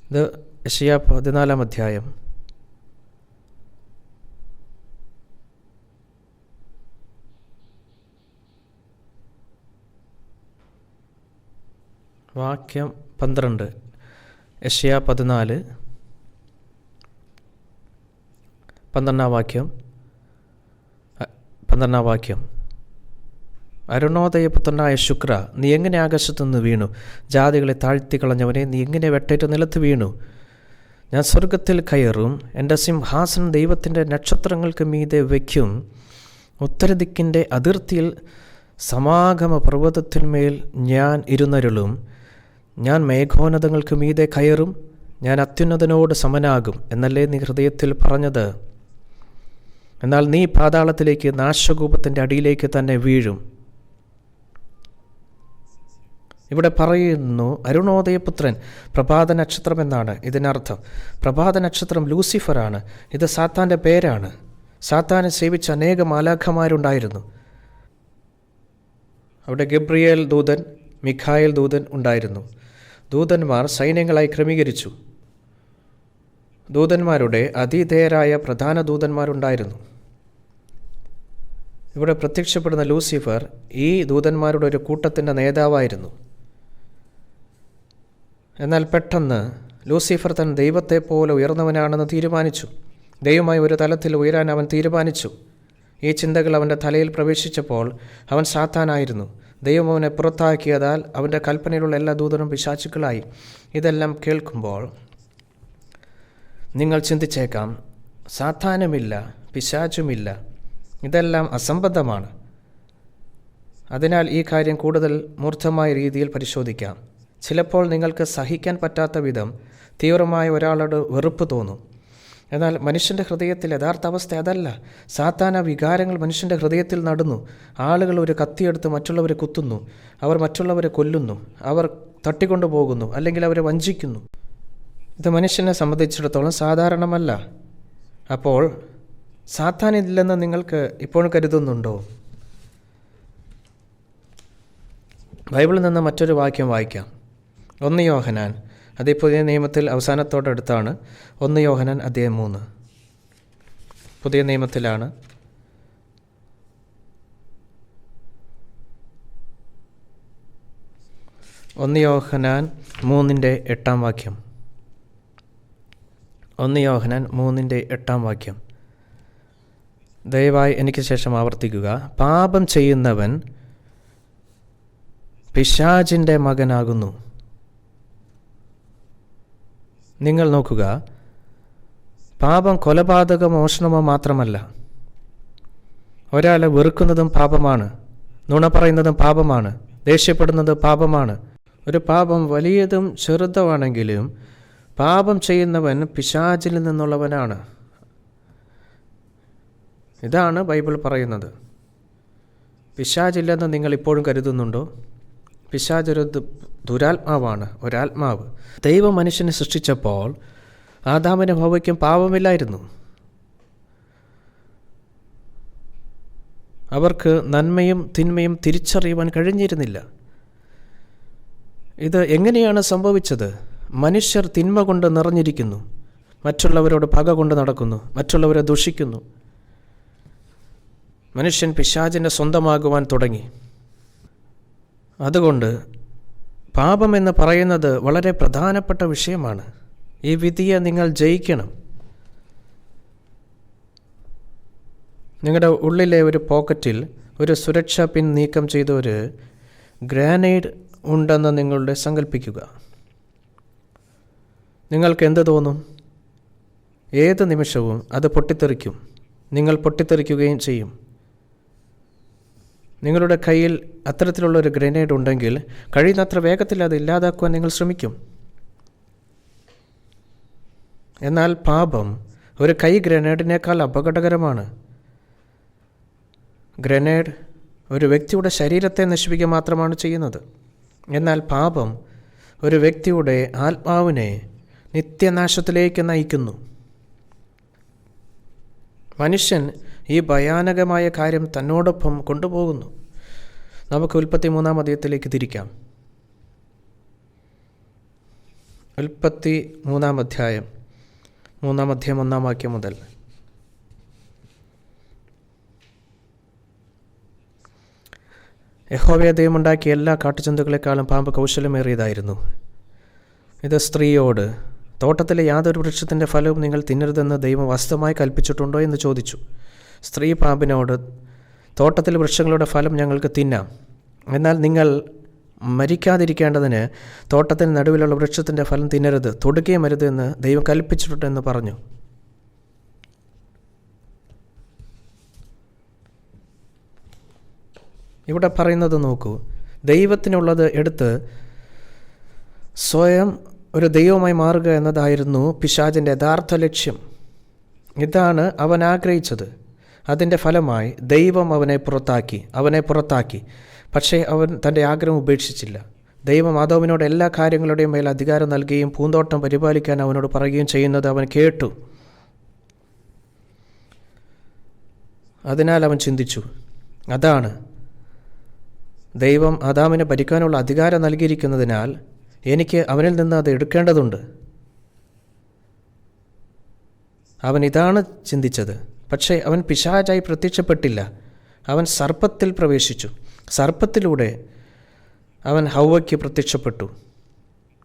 ഇത് യെശയ്യാ 14 അധ്യായം. വാക്യം 12. യെശയ്യാ 14, 12 വാക്യം. അരുണോദയപുത്രനായ ശുക്ര, നീ എങ്ങനെ ആകാശത്തുനിന്ന് വീണു? ജാതികളെ താഴ്ത്തിക്കളഞ്ഞവനെ, നീ എങ്ങനെ വെട്ടേറ്റ് നിലത്ത് വീണു? ഞാൻ സ്വർഗത്തിൽ കയറും, എൻ്റെ സിംഹാസനം ദൈവത്തിൻ്റെ നക്ഷത്രങ്ങൾക്ക് മീതെ വയ്ക്കും. ഉത്തരദിക്കിൻ്റെ അതിർത്തിയിൽ സമാഗമ പർവ്വതത്തിന്മേൽ ഞാൻ ഇരുന്നരുളും. ഞാൻ മേഘോന്നതങ്ങൾക്ക് മീതെ കയറും, ഞാൻ അത്യുന്നതനോട് സമനാകും എന്നല്ലേ നീ ഹൃദയത്തിൽ പറഞ്ഞത്? എന്നാൽ നീ പാതാളത്തിലേക്ക്, നാശകൂപത്തിൻ്റെ അടിയിലേക്ക് തന്നെ വീഴും. ഇവിടെ പറയുന്നു അരുണോദയപുത്രൻ. പ്രഭാത നക്ഷത്രം എന്നാണ് ഇതിനർത്ഥം. പ്രഭാത നക്ഷത്രം ലൂസിഫറാണ്. ഇത് സാത്താൻ്റെ പേരാണ്. സാത്താനെ സേവിച്ച അനേകം മാലാഖമാരുണ്ടായിരുന്നു. അവിടെ ഗബ്രിയേൽ ദൂതൻ, മിഖായേൽ ദൂതൻ ഉണ്ടായിരുന്നു. ദൂതന്മാർ സൈന്യങ്ങളായി ക്രമീകരിച്ചു. ദൂതന്മാരുടെ അതിധേയരായ പ്രധാന ദൂതന്മാരുണ്ടായിരുന്നു. ഇവിടെ പ്രത്യക്ഷപ്പെടുന്ന ലൂസിഫർ ഈ ദൂതന്മാരുടെ ഒരു കൂട്ടത്തിൻ്റെ നേതാവായിരുന്നു. എന്നാൽ പെട്ടെന്ന് ലൂസിഫർ തൻ ദൈവത്തെ പോലെ ഉയർന്നവനാണെന്ന് തീരുമാനിച്ചു. ദൈവമായി ഒരു തലത്തിൽ ഉയരാൻ അവൻ തീരുമാനിച്ചു. ഈ ചിന്തകൾ അവൻ്റെ തലയിൽ പ്രവേശിച്ചപ്പോൾ അവൻ സാത്താനായിരുന്നു. ദൈവം അവനെ പുറത്താക്കിയതാൽ അവൻ്റെ കൽപ്പനയിലുള്ള എല്ലാ ദൂതനും പിശാചുക്കളായി. ഇതെല്ലാം കേൾക്കുമ്പോൾ നിങ്ങൾ ചിന്തിച്ചേക്കാം, സാത്താനുമില്ല, പിശാചുമില്ല, ഇതെല്ലാം അസംബന്ധമാണ്. അതിനാൽ ഈ കാര്യം കൂടുതൽ മൂർത്തമായ രീതിയിൽ പരിശോധിക്കാം. ചിലപ്പോൾ നിങ്ങൾക്ക് സഹിക്കാൻ പറ്റാത്ത വിധം തീവ്രമായ ഒരാളോട് വെറുപ്പ് തോന്നും. എന്നാൽ മനുഷ്യൻ്റെ ഹൃദയത്തിൽ യഥാർത്ഥ അവസ്ഥ അതല്ല. സാത്താന വികാരങ്ങൾ മനുഷ്യൻ്റെ ഹൃദയത്തിൽ നടുന്നു. ആളുകൾ ഒരു കത്തിയെടുത്ത് മറ്റുള്ളവരെ കുത്തുന്നു. അവർ മറ്റുള്ളവരെ കൊല്ലുന്നു. അവർ തട്ടിക്കൊണ്ടു പോകുന്നു, അല്ലെങ്കിൽ അവരെ വഞ്ചിക്കുന്നു. ഇത് മനുഷ്യനെ സംബന്ധിച്ചിടത്തോളം സാധാരണമല്ല. അപ്പോൾ സാത്താനില്ലെന്ന് നിങ്ങൾക്ക് ഇപ്പോൾ കരുതുന്നുണ്ടോ? ബൈബിളിൽ നിന്ന് മറ്റൊരു വാക്യം വായിക്കാം. 1 യോഹന്നാൻ, അത് പുതിയ നിയമത്തിൽ അവസാനത്തോടടുത്താണ്. 1 യോഹന്നാൻ അധ്യായം 3. പുതിയ നിയമത്തിലാണ്. യോഹന്നാൻ 3:8 വാക്യം. 1 യോഹന്നാൻ 3:8 വാക്യം. ദയവായി എനിക്ക് ശേഷം ആവർത്തിക്കുക. പാപം ചെയ്യുന്നവൻ പിശാചിൻ്റെ മകനാകുന്നു. നിങ്ങൾ നോക്കുക, പാപം കൊലപാതകമോ മോഷണമോ മാത്രമല്ല. ഒരാളെ വെറുക്കുന്നതും പാപമാണ്. നുണ പറയുന്നതും പാപമാണ്. ദേഷ്യപ്പെടുന്നത് പാപമാണ്. ഒരു പാപം വലിയതും ചെറുതുമാണെങ്കിലും പാപം ചെയ്യുന്നവൻ പിശാചിൽ നിന്നുള്ളവനാണ്. ഇതാണ് ബൈബിൾ പറയുന്നത്. പിശാചില്ലെന്ന് നിങ്ങൾ ഇപ്പോഴും കരുതുന്നുണ്ടോ? പിശാചൊരു ദുരാത്മാവാണ്, ഒരാത്മാവ്. ദൈവം മനുഷ്യനെ സൃഷ്ടിച്ചപ്പോൾ ആദാമിനും ഹവ്വയ്ക്കും പാപമില്ലായിരുന്നു. അവർക്ക് നന്മയും തിന്മയും തിരിച്ചറിയുവാൻ കഴിഞ്ഞിരുന്നില്ല. ഇത് എങ്ങനെയാണ് സംഭവിച്ചത്? മനുഷ്യർ തിന്മ കൊണ്ട് നിറഞ്ഞിരിക്കുന്നു. മറ്റുള്ളവരോട് പക കൊണ്ട് നടക്കുന്നു. മറ്റുള്ളവരെ ദുഷിക്കുന്നു. മനുഷ്യൻ പിശാചിനെ സ്വന്തമാകുവാൻ തുടങ്ങി. അതുകൊണ്ട് പാപമെന്ന് പറയുന്നത് വളരെ പ്രധാനപ്പെട്ട വിഷയമാണ്. ഈ വിധിയെ നിങ്ങൾ ജയിക്കണം. നിങ്ങളുടെ ഉള്ളിലെ ഒരു പോക്കറ്റിൽ ഒരു സുരക്ഷാ പിൻ നീക്കം ചെയ്ത ഒരു ഗ്രാനേഡ് ഉണ്ടെന്ന് നിങ്ങളുടെ സങ്കല്പിക്കുക. നിങ്ങൾക്ക് എന്ത് തോന്നും? ഏത് നിമിഷവും അത് പൊട്ടിത്തെറിക്കും. നിങ്ങൾ പൊട്ടിത്തെറിക്കുകയും ചെയ്യും. നിങ്ങളുടെ കയ്യിൽ അത്തരത്തിലുള്ളൊരു ഗ്രനേഡ് ഉണ്ടെങ്കിൽ കഴിയുന്നത്ര വേഗത്തിൽ അത് ഇല്ലാതാക്കുവാൻ നിങ്ങൾ ശ്രമിക്കും. എന്നാൽ പാപം ഒരു കൈ ഗ്രനേഡിനേക്കാൾ അപകടകരമാണ്. ഗ്രനേഡ് ഒരു വ്യക്തിയുടെ ശരീരത്തെ നശിപ്പിക്കുക മാത്രമാണ് ചെയ്യുന്നത്. എന്നാൽ പാപം ഒരു വ്യക്തിയുടെ ആത്മാവിനെ നിത്യനാശത്തിലേക്ക് നയിക്കുന്നു. മനുഷ്യൻ ഈ ഭയാനകമായ കാര്യം തന്നോടൊപ്പം കൊണ്ടുപോകുന്നു. നമുക്ക് 33-ാം അധ്യായത്തിലേക്ക് തിരിക്കാം. 33-ാം അധ്യായം 3-ാം അധ്യായം 1-ാം വാക്യം മുതൽ. യഹോവയെ ദൈവമുണ്ടാക്കിയ എല്ലാ കാട്ടുജന്തുക്കളെക്കാളും പാമ്പ് കൗശലമേറിയതായിരുന്നു. ഇത് സ്ത്രീയോട്, തോട്ടത്തിലെ യാതൊരു വൃക്ഷത്തിൻ്റെ ഫലവും നിങ്ങൾ തിന്നരുതെന്ന് ദൈവം വാസ്തവമായി കൽപ്പിച്ചിട്ടുണ്ടോ എന്ന് ചോദിച്ചു. സ്ത്രീ പാമ്പിനോട്, തോട്ടത്തിലെ വൃക്ഷങ്ങളുടെ ഫലം ഞങ്ങൾക്ക് തിന്നാം, എന്നാൽ നിങ്ങൾ മരിക്കാതിരിക്കേണ്ടതിന് തോട്ടത്തിന് നടുവിലുള്ള വൃക്ഷത്തിൻ്റെ ഫലം തിന്നരുത്, തൊടുകയും അരുത് എന്ന് ദൈവം കൽപ്പിച്ചിട്ടുണ്ടെന്ന് പറഞ്ഞു. ഇവിടെ പറയുന്നത് നോക്കൂ. ദൈവത്തിനുള്ളത് എടുത്ത് സ്വയം ഒരു ദൈവമായി മാറുക എന്നതായിരുന്നു പിശാചിൻ്റെ യഥാർത്ഥ ലക്ഷ്യം. ഇതാണ് അവൻ ആഗ്രഹിച്ചത്. അതിൻ്റെ ഫലമായി ദൈവം അവനെ പുറത്താക്കി. പക്ഷേ അവൻ തൻ്റെ ആഗ്രഹം ഉപേക്ഷിച്ചില്ല. ദൈവം ആദാമിനോട് എല്ലാ കാര്യങ്ങളുടെയും മേൽ അധികാരം നൽകുകയും പൂന്തോട്ടം പരിപാലിക്കാൻ അവനോട് പറയുകയും ചെയ്യുന്നത് അവൻ കേട്ടു. അതിനാൽ അവൻ ചിന്തിച്ചു, അതാണ് ദൈവം ആദാമിനെ ഭരിക്കാനുള്ള അധികാരം നൽകിയിരിക്കുന്നതിനാൽ എനിക്ക് അവനിൽ നിന്ന് അത് എടുക്കേണ്ടതുണ്ട്. അവൻ ഇതാണ് ചിന്തിച്ചത്. പക്ഷേ അവൻ പിശാചായി പ്രത്യക്ഷപ്പെട്ടില്ല. അവൻ സർപ്പത്തിൽ പ്രവേശിച്ചു. സർപ്പത്തിലൂടെ അവൻ ഹൗവയ്ക്ക് പ്രത്യക്ഷപ്പെട്ടു.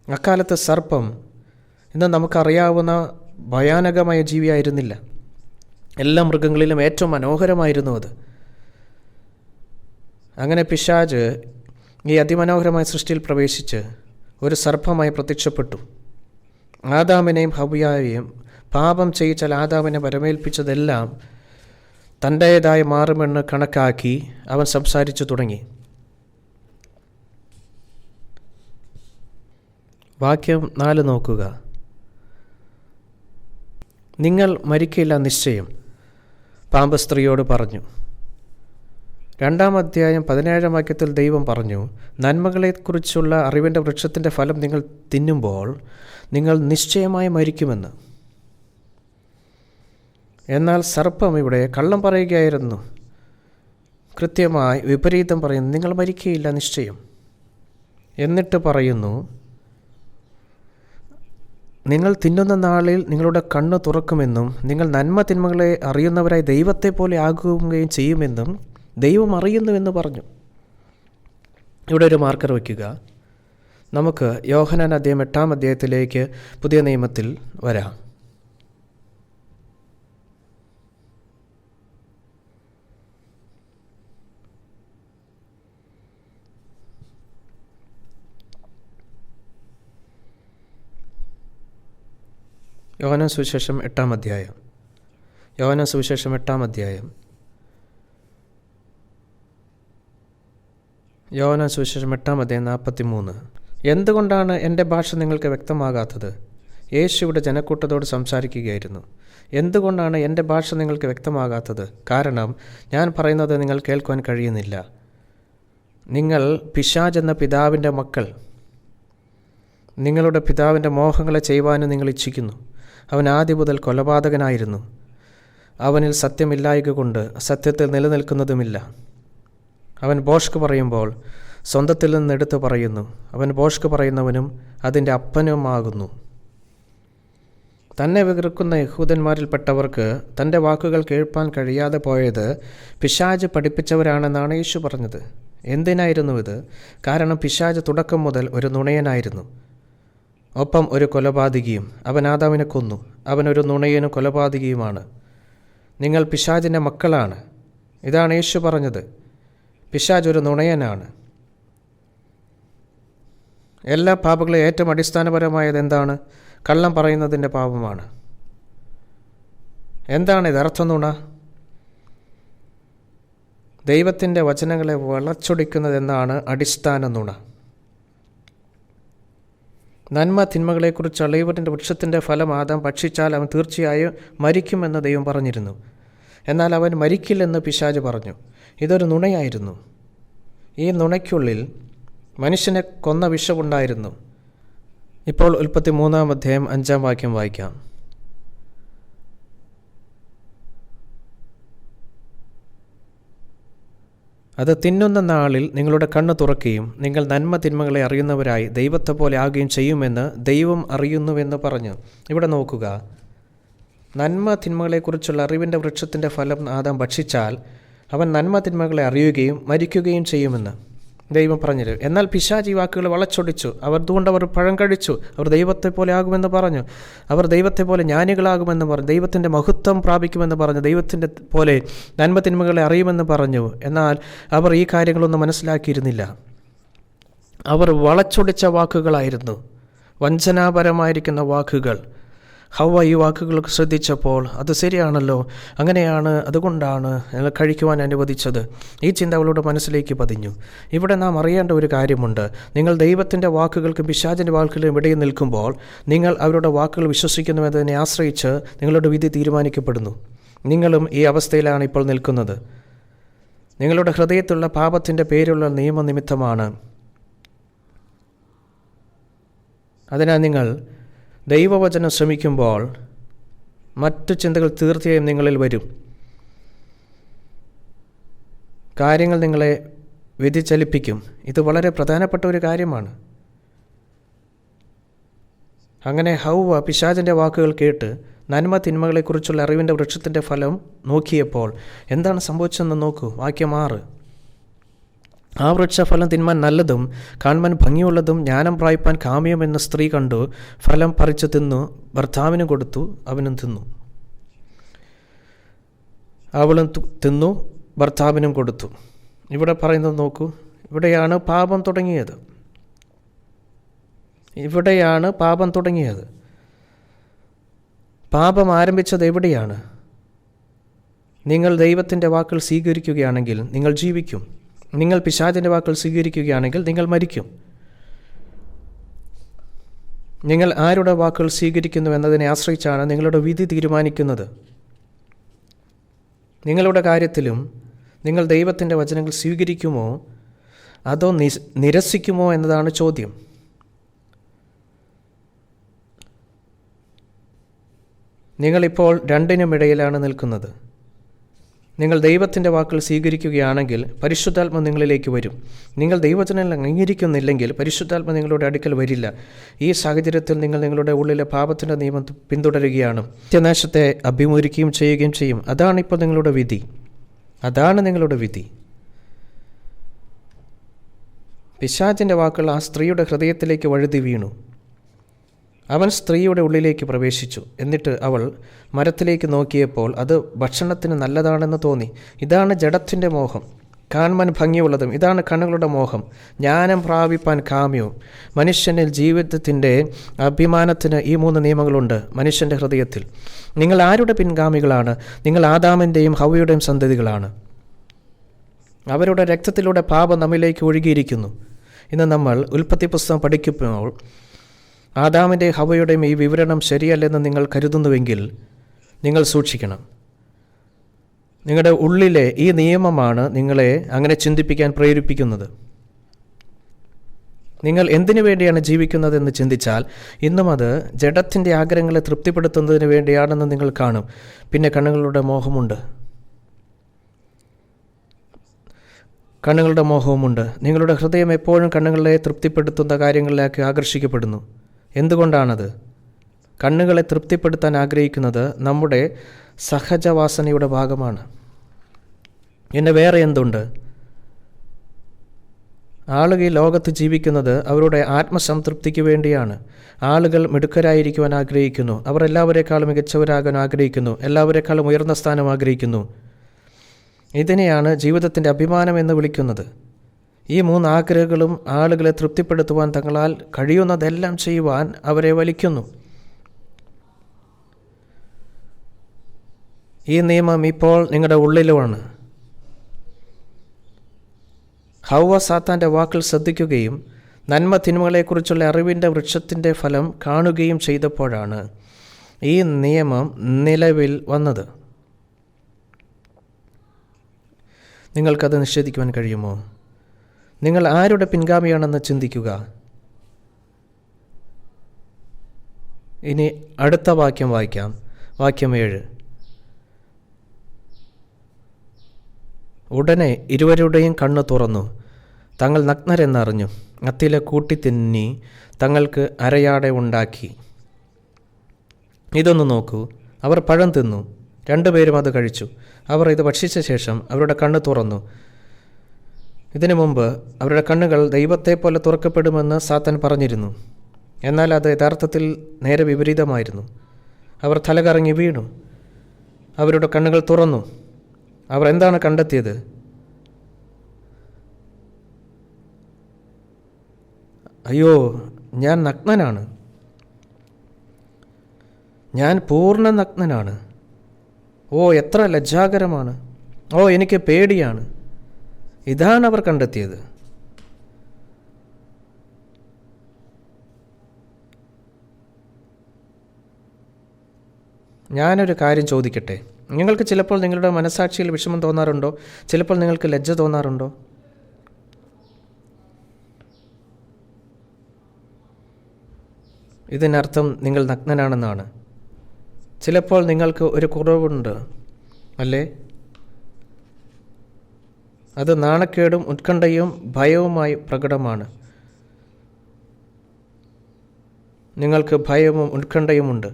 അക്കാലത്ത് സർപ്പം ഇന്ന് നമുക്കറിയാവുന്ന ഭയാനകമായ ജീവിയായിരുന്നില്ല. എല്ലാ മൃഗങ്ങളിലും ഏറ്റവും മനോഹരമായിരുന്നു അത്. അങ്ങനെ പിശാച് ഈ അതിമനോഹരമായ സൃഷ്ടിയിൽ പ്രവേശിച്ച് ഒരു സർപ്പമായി പ്രത്യക്ഷപ്പെട്ടു. ആദാമിനെയും ഹവ്വായെയും പാപം ചെയ്യിച്ചാൽ ആദാമിനെ വരമേൽപ്പിച്ചതെല്ലാം തൻ്റേതായി മാറുമെന്ന് കണക്കാക്കി അവൻ സംസാരിച്ചു തുടങ്ങി. വാക്യം 4 നോക്കുക. നിങ്ങൾ മരിക്കില്ല നിശ്ചയം, പാമ്പ് സ്ത്രീയോട് പറഞ്ഞു. 2-ാം അധ്യായം 17-ാം വാക്യത്തിൽ ദൈവം പറഞ്ഞു, നന്മകളെക്കുറിച്ചുള്ള അറിവിൻ്റെ വൃക്ഷത്തിൻ്റെ ഫലം നിങ്ങൾ തിന്നുമ്പോൾ നിങ്ങൾ നിശ്ചയമായി മരിക്കുമെന്ന്. എന്നാൽ സർപ്പം ഇവിടെ കള്ളം പറയുകയായിരുന്നു. കൃത്യമായി വിപരീതം പറയുന്നു, നിങ്ങൾ മരിക്കുകയില്ല നിശ്ചയം. എന്നിട്ട് പറയുന്നു, നിങ്ങൾ തിന്നുന്ന നാളിൽ നിങ്ങളുടെ കണ്ണ് തുറക്കുമെന്നും നിങ്ങൾ നന്മ തിന്മകളെ അറിയുന്നവരായി ദൈവത്തെ പോലെ ആകുകയും ചെയ്യുമെന്നും ദൈവം അറിയുന്നുവെന്ന് പറഞ്ഞു. ഇവിടെ ഒരു മാർക്കർ വയ്ക്കുക. നമുക്ക് യോഹന്നാൻ അധ്യായം 8-ാം അധ്യായത്തിലേക്ക് പുതിയ നിയമത്തിൽ വരാം. യോഹന്നാൻ സുവിശേഷം 8-ാം അധ്യായം. യോഹന്നാൻ സുവിശേഷം 8-ാം അധ്യായം. യോഹന്നാൻ സുവിശേഷം 8-ാം അധ്യായം 43. എന്തുകൊണ്ടാണ് എൻ്റെ ഭാഷ നിങ്ങൾക്ക് വ്യക്തമാകാത്തത്? യേശുവിടെ ജനക്കൂട്ടത്തോട് സംസാരിക്കുകയായിരുന്നു. എന്തുകൊണ്ടാണ് എൻ്റെ ഭാഷ നിങ്ങൾക്ക് വ്യക്തമാകാത്തത്? കാരണം ഞാൻ പറയുന്നത് നിങ്ങൾ കേൾക്കുവാൻ കഴിയുന്നില്ല. നിങ്ങൾ പിശാച് എന്ന പിതാവിൻ്റെ മക്കൾ. നിങ്ങളുടെ പിതാവിൻ്റെ മോഹങ്ങളെ ചെയ്യുവാനും നിങ്ങൾ ഇച്ഛിക്കുന്നു. അവൻ ആദ്യം മുതൽ കൊലപാതകനായിരുന്നു. അവനിൽ സത്യമില്ലായ്ക കൊണ്ട് സത്യത്തിൽ നിലനിൽക്കുന്നതുമില്ല. അവൻ ഭോഷ്ക് പറയുമ്പോൾ സ്വന്തത്തിൽ നിന്ന് എടുത്തു പറയുന്നു. അവൻ ഭോഷ്ക് പറയുന്നവനും അതിൻ്റെ അപ്പനുമാകുന്നു. തന്നെ വെറുക്കുന്ന യഹൂദന്മാരിൽപ്പെട്ടവർക്ക് തൻ്റെ വാക്കുകൾ കേൾപ്പാൻ കഴിയാതെ പോയത് പിശാച് പഠിപ്പിച്ചവരാണെന്നാണ് യേശു പറഞ്ഞത്. എന്തിനായിരുന്നു ഇത്? കാരണം പിശാച് തുടക്കം മുതൽ ഒരു നുണയനായിരുന്നു, ഒപ്പം ഒരു കൊലപാതകിയും. അവൻ ആദാമിനെ കൊന്നു. അവനൊരു നുണയനും കൊലപാതകിയുമാണ്. നിങ്ങൾ പിശാചിൻ്റെ മക്കളാണ്. ഇതാണ് യേശു പറഞ്ഞത്. പിശാച് ഒരു നുണയനാണ്. എല്ലാ പാപങ്ങളും ഏറ്റവും അടിസ്ഥാനപരമായത് എന്താണ്? കള്ളം പറയുന്നതിൻ്റെ പാപമാണ്. എന്താണ് യഥാർത്ഥ നുണ? ദൈവത്തിൻ്റെ വചനങ്ങളെ വളച്ചൊടിക്കുന്നതെന്നാണ് അടിസ്ഥാന നുണ. നന്മ തിന്മകളെക്കുറിച്ച് അറിവിൻ്റെ വൃക്ഷത്തിൻ്റെ ഫലം ആദാം ഭക്ഷിച്ചാൽ അവൻ തീർച്ചയായും മരിക്കുമെന്ന് ദൈവം പറഞ്ഞിരുന്നു. എന്നാൽ അവൻ മരിക്കില്ലെന്ന് പിശാച് പറഞ്ഞു. ഇതൊരു നുണയായിരുന്നു. ഈ നുണയ്ക്കുള്ളിൽ മനുഷ്യനെ കൊന്ന വിഷമുണ്ടായിരുന്നു. ഇപ്പോൾ ഉൽപ്പത്തി 3:5 വായിക്കാം. അത് തിന്നുന്ന നാളിൽ നിങ്ങളുടെ കണ്ണ് തുറക്കുകയും നിങ്ങൾ നന്മ തിന്മകളെ അറിയുന്നവരായി ദൈവത്തെ പോലെ ആകുകയും ചെയ്യുമെന്ന് ദൈവം അറിയുന്നുവെന്ന് പറഞ്ഞു. ഇവിടെ നോക്കുക, നന്മ തിന്മകളെക്കുറിച്ചുള്ള അറിവിൻ്റെ വൃക്ഷത്തിൻ്റെ ഫലം ആദാം ഭക്ഷിച്ചാൽ അവൻ നന്മ തിന്മകളെ അറിയുകയും മരിക്കുകയും ചെയ്യുമെന്ന് ദൈവം പറഞ്ഞത്. എന്നാൽ പിശാചി വാക്കുകൾ വളച്ചൊടിച്ചു. അതുകൊണ്ട് അവർ പഴം കഴിച്ചു. അവർ ദൈവത്തെ പോലെ ആകുമെന്ന് പറഞ്ഞു. അവർ ദൈവത്തെ പോലെ ജ്ഞാനികളാകുമെന്ന് പറഞ്ഞു. ദൈവത്തിൻ്റെ മഹത്വം പ്രാപിക്കുമെന്ന് പറഞ്ഞു. ദൈവത്തിൻ്റെ പോലെ നന്മ തിന്മകളെ അറിയുമെന്ന് പറഞ്ഞു. എന്നാൽ അവർ ഈ കാര്യങ്ങളൊന്നും മനസ്സിലാക്കിയിരുന്നില്ല. അവർ വളച്ചൊടിച്ച വാക്കുകളായിരുന്നു, വഞ്ചനാപരമായിരിക്കുന്ന വാക്കുകൾ. ഹവ്വ ഈ വാക്കുകൾ ശ്രദ്ധിച്ചപ്പോൾ അത് ശരിയാണല്ലോ, അങ്ങനെയാണ്, അതുകൊണ്ടാണ് ഞങ്ങൾ കഴിക്കുവാൻ അനുവദിച്ചത്. ഈ ചിന്ത അവളുടെ മനസ്സിലേക്ക് പതിഞ്ഞു. ഇവിടെ നാം അറിയേണ്ട ഒരു കാര്യമുണ്ട്. നിങ്ങൾ ദൈവത്തിൻ്റെ വാക്കുകൾക്കും പിശാചിൻ്റെ വാക്കുകളും ഇടയിൽ നിൽക്കുമ്പോൾ നിങ്ങൾ അവരുടെ വാക്കുകൾ വിശ്വസിക്കുന്നുവെന്നതിനെ ആശ്രയിച്ച് നിങ്ങളുടെ വിധി തീരുമാനിക്കപ്പെടുന്നു. നിങ്ങളും ഈ അവസ്ഥയിലാണ് ഇപ്പോൾ നിൽക്കുന്നത്. നിങ്ങളുടെ ഹൃദയത്തിലുള്ള പാപത്തിൻ്റെ പേരുള്ള നിയമനിമിത്തമാണ്. അതിനാൽ നിങ്ങൾ ദൈവവചനം ശ്രമിക്കുമ്പോൾ മറ്റു ചിന്തകൾ തീർച്ചയായും നിങ്ങളിൽ വരും. കാര്യങ്ങൾ നിങ്ങളെ വ്യതിചലിപ്പിക്കും. ഇത് വളരെ പ്രധാനപ്പെട്ട ഒരു കാര്യമാണ്. അങ്ങനെ ഹവ്വ പിശാചിൻ്റെ വാക്കുകൾ കേട്ട് നന്മ തിന്മകളെക്കുറിച്ചുള്ള അറിവിൻ്റെ വൃക്ഷത്തിൻ്റെ ഫലം നോക്കിയപ്പോൾ എന്താണ് സംഭവിച്ചതെന്ന് നോക്കൂ. വാക്യം 6. ആ വൃക്ഷഫലം തിന്മാൻ നല്ലതും കാണുവാൻ ഭംഗിയുള്ളതും ജ്ഞാനം പ്രാപിപ്പാൻ കാമ്യമെന്ന സ്ത്രീ കണ്ടു. ഫലം പറിച്ചു തിന്നു, ഭർത്താവിനും കൊടുത്തു, അവനും തിന്നു. അവളും തിന്നു, ഭർത്താവിനും കൊടുത്തു. ഇവിടെ പറയുന്നത് നോക്കൂ, ഇവിടെയാണ് പാപം തുടങ്ങിയത്. പാപം ആരംഭിച്ചത് എവിടെയാണ്? നിങ്ങൾ ദൈവത്തിൻ്റെ വാക്കുകൾ സ്വീകരിക്കുകയാണെങ്കിൽ നിങ്ങൾ ജീവിക്കും. നിങ്ങൾ പിശാചിൻ്റെ വാക്കുകൾ സ്വീകരിക്കുകയാണെങ്കിൽ നിങ്ങൾ മരിക്കും. നിങ്ങൾ ആരുടെ വാക്കുകൾ സ്വീകരിക്കുന്നു എന്നതിനെ ആശ്രയിച്ചാണ് നിങ്ങളുടെ വിധി തീരുമാനിക്കുന്നത്. നിങ്ങളുടെ കാര്യത്തിലും നിങ്ങൾ ദൈവത്തിൻ്റെ വചനങ്ങൾ സ്വീകരിക്കുമോ അതോ നിരസിക്കുമോ എന്നതാണ് ചോദ്യം. നിങ്ങളിപ്പോൾ രണ്ടിനുമിടയിലാണ് നിൽക്കുന്നത്. നിങ്ങൾ ദൈവത്തിൻ്റെ വാക്കുകൾ സ്വീകരിക്കുകയാണെങ്കിൽ പരിശുദ്ധാത്മ നിങ്ങളിലേക്ക് വരും. നിങ്ങൾ ദൈവവചനങ്ങൾ അംഗീകരിക്കുന്നില്ലെങ്കിൽ പരിശുദ്ധാത്മ നിങ്ങളുടെ അടുക്കൽ വരില്ല. ഈ സാഹചര്യത്തിൽ നിങ്ങൾ നിങ്ങളുടെ ഉള്ളിലെ പാപത്തിൻ്റെ നിയമം പിന്തുടരുകയാണ്. നിത്യനാശത്തെ അഭിമുഖീകരിക്കുകയും ചെയ്യുകയും ചെയ്യും. അതാണിപ്പോൾ നിങ്ങളുടെ വിധി. നിങ്ങളുടെ വിധി. പിശാചിൻ്റെ വാക്കുകൾ ആ സ്ത്രീയുടെ ഹൃദയത്തിലേക്ക് വഴുതി വീണു. അവൻ സ്ത്രീയുടെ ഉള്ളിലേക്ക് പ്രവേശിച്ചു. എന്നിട്ട് അവൾ മരത്തിലേക്ക് നോക്കിയപ്പോൾ അത് ഭക്ഷണത്തിന് നല്ലതാണെന്ന് തോന്നി. ഇതാണ് ജഡത്തിൻ്റെ മോഹം, കാണുവാൻ ഭംഗിയുള്ളതും. ഇതാണ് കണ്ണുകളുടെ മോഹം, ജ്ഞാനം പ്രാപിപ്പാൻ കാമ്യവും. മനുഷ്യനിൽ ജീവിതത്തിൻ്റെ അഭിമാനത്തിന് ഈ 3 നിയമങ്ങളുണ്ട് മനുഷ്യൻ്റെ ഹൃദയത്തിൽ. നിങ്ങൾ ആരുടെ പിൻഗാമികളാണ്? നിങ്ങൾ ആദാമിൻ്റെയും ഹവ്വയുടെയും സന്തതികളാണ്. അവരുടെ രക്തത്തിലൂടെ പാപം നമ്മിലേക്ക് ഒഴുകിയിരിക്കുന്നു. ഇന്ന് നമ്മൾ ഉൽപ്പത്തി പുസ്തകം പഠിക്കുമ്പോൾ ആദാമിൻ്റെയും ഹവ്വയുടെയും ഈ വിവരണം ശരിയല്ലെന്ന് നിങ്ങൾ കരുതുന്നുവെങ്കിൽ നിങ്ങൾ സൂക്ഷിക്കണം. നിങ്ങളുടെ ഉള്ളിലെ ഈ നിയമമാണ് നിങ്ങളെ അങ്ങനെ ചിന്തിപ്പിക്കാൻ പ്രേരിപ്പിക്കുന്നത്. നിങ്ങൾ എന്തിനു വേണ്ടിയാണ് ജീവിക്കുന്നതെന്ന് ചിന്തിച്ചാൽ ഇന്നും അത് ജഡത്തിൻ്റെ ആഗ്രഹങ്ങളെ തൃപ്തിപ്പെടുത്തുന്നതിന് വേണ്ടിയാണെന്ന് നിങ്ങൾ കാണും. പിന്നെ കണ്ണുകളുടെ മോഹവുമുണ്ട്. നിങ്ങളുടെ ഹൃദയം എപ്പോഴും കണ്ണുകളെ തൃപ്തിപ്പെടുത്തുന്ന കാര്യങ്ങളിലേക്ക് ആകർഷിക്കപ്പെടുന്നു. എന്തുകൊണ്ടാണത്? കണ്ണുകളെ തൃപ്തിപ്പെടുത്താൻ ആഗ്രഹിക്കുന്നത് നമ്മുടെ സഹജവാസനയുടെ ഭാഗമാണ്. പിന്നെ വേറെ എന്തുണ്ട്? ആളുകൾ ഈ ലോകത്ത് ജീവിക്കുന്നത് അവരുടെ ആത്മസംതൃപ്തിക്ക് വേണ്ടിയാണ്. ആളുകൾ മിടുക്കരായിരിക്കുവാൻ ആഗ്രഹിക്കുന്നു. അവർ എല്ലാവരെക്കാളും മികച്ചവരാകാൻ ആഗ്രഹിക്കുന്നു. എല്ലാവരെക്കാളും ഉയർന്ന സ്ഥാനം ആഗ്രഹിക്കുന്നു. ഇതിനെയാണ് ജീവിതത്തിൻ്റെ അഭിമാനം എന്ന് വിളിക്കുന്നത്. ഈ 3 ആഗ്രഹങ്ങളും ആളുകളെ തൃപ്തിപ്പെടുത്തുവാൻ തങ്ങളാൽ കഴിയുന്നതെല്ലാം ചെയ്യുവാൻ അവരെ വലിക്കുന്നു. ഈ നിയമം ഇപ്പോൾ നിങ്ങളുടെ ഉള്ളിലുമാണ്. ഹവ്വ സാത്താൻ്റെ വാക്കുകൾ ശ്രദ്ധിക്കുകയും നന്മ തിന്മകളെക്കുറിച്ചുള്ള അറിവിൻ്റെ വൃക്ഷത്തിൻ്റെ ഫലം കാണുകയും ചെയ്തപ്പോഴാണ് ഈ നിയമം നിലവിൽ വന്നത്. നിങ്ങൾക്കത് നിഷേധിക്കുവാൻ കഴിയുമോ? നിങ്ങൾ ആരുടെ പിൻഗാമിയാണെന്ന് ചിന്തിക്കുക. ഇനി അടുത്ത വാക്യം വായിക്കാം. വാക്യം 7. ഉടനെ ഇരുവരുടെയും കണ്ണ് തുറന്നു, തങ്ങൾ നഗ്നരെന്നറിഞ്ഞു. അത്തിയില കൂട്ടി തിന്നി തങ്ങൾക്ക് അരയാട ഉണ്ടാക്കി. ഇതൊന്ന് നോക്കൂ. അവർ പഴം തിന്നു, രണ്ടുപേരും അത് കഴിച്ചു. അവർ ഇത് ഭക്ഷിച്ച ശേഷം അവരുടെ കണ്ണ് തുറന്നു. ഇതിനു മുമ്പ് അവരുടെ കണ്ണുകൾ ദൈവത്തെപ്പോലെ തുറക്കപ്പെടുമെന്ന് സാത്താൻ പറഞ്ഞിരുന്നു. എന്നാൽ അത് യഥാർത്ഥത്തിൽ നേരെ വിപരീതമായിരുന്നു. അവർ തലകറങ്ങി വീണു. അവരുടെ കണ്ണുകൾ തുറന്നു. അവർ എന്താണ് കണ്ടെത്തിയത്? അയ്യോ, ഞാൻ നഗ്നനാണ്, ഞാൻ പൂർണ്ണ നഗ്നനാണ്. ഓ, എത്ര ലജ്ജാകരമാണ്. ഓ, എനിക്ക് പേടിയാണ്. ഇതാണ് അവർ കണ്ടെത്തിയത്. ഞാനൊരു കാര്യം ചോദിക്കട്ടെ. നിങ്ങൾക്ക് ചിലപ്പോൾ നിങ്ങളുടെ മനസാക്ഷിയിൽ വിഷമം തോന്നാറുണ്ടോ? ചിലപ്പോൾ നിങ്ങൾക്ക് ലജ്ജ തോന്നാറുണ്ടോ? ഇതിനർത്ഥം നിങ്ങൾ നഗ്നനാണെന്നാണ്. ചിലപ്പോൾ നിങ്ങൾക്ക് ഒരു കുറവുണ്ട്, അല്ലേ? അത് നാണക്കേടും ഉത്കണ്ഠയും ഭയവുമായി പ്രകടമാണ്. നിങ്ങൾക്ക് ഭയവും ഉത്കണ്ഠയുമുണ്ട്.